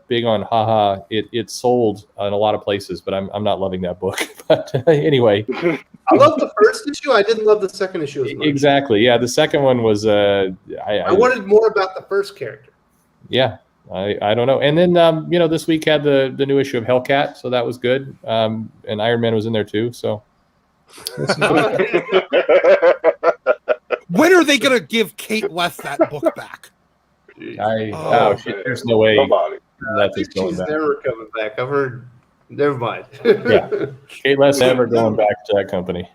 big on haha. It sold in a lot of places, but I'm not loving that book. But anyway, I love the first issue. I didn't love the second issue as much. Exactly. Yeah, the second one was. I wanted more about the first character. Yeah, I don't know. And then this week had the new issue of Hellcat, so that was good. And Iron Man was in there too. So. When are they going to give Kate West that book back? There's no way that is going back. She's never coming back. I've heard. Never mind. Yeah, Kate West never going back to that company.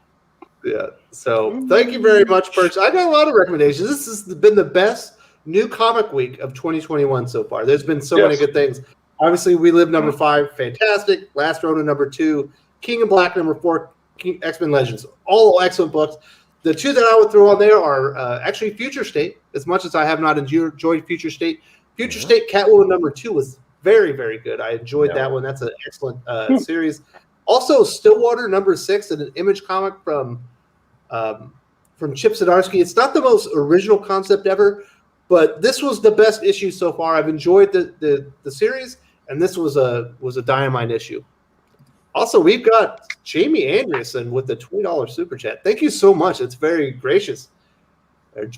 Yeah. So thank you very much, Perch. I got a lot of recommendations. This has been the best new comic week of 2021 so far. There's been so many good things. Obviously, We Live #5, fantastic. Last Ronin #2, King in Black #4, X-Men Legends, all excellent books. The two that I would throw on there are actually Future State. As much as I have not enjoyed Future State, Future State Catwoman #2 was very, very good. I enjoyed that one. That's an excellent series. Also, Stillwater #6, an Image comic from Chip Zdarsky. It's not the most original concept ever, but this was the best issue so far. I've enjoyed the series, and this was a Dynamite issue. Also, we've got Jamie Anderson with the $20 super chat. Thank you so much. It's very gracious.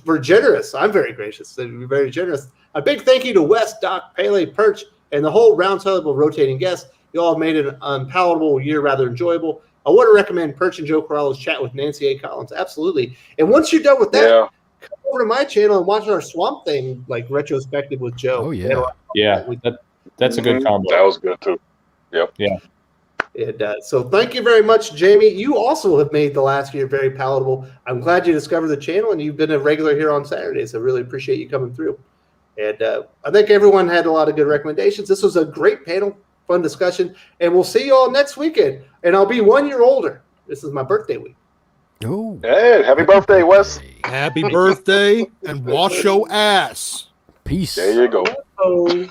We're generous. I'm very gracious. We're very generous. A big thank you to Wes, Doc, Pele, Perch, and the whole roundtable of rotating guests. You all have made an unpalatable year rather enjoyable. I want to recommend Perch and Joe Corralo's chat with Nancy A. Collins. Absolutely. And once you're done with that, come over to my channel and watch our Swamp Thing retrospective with Joe. Oh, yeah. That's a good combo. That was good too. Yep. Yeah. So thank you very much, Jamie. You also have made the last year very palatable. I'm glad you discovered the channel, and you've been a regular here on Saturdays. I really appreciate you coming through. And I think everyone had a lot of good recommendations. This was a great panel, fun discussion, and we'll see you all next weekend. And I'll be 1 year older. This is my birthday week. Oh, Hey, happy birthday, Wes. Happy birthday and wash your ass. peace. There you go. Oh.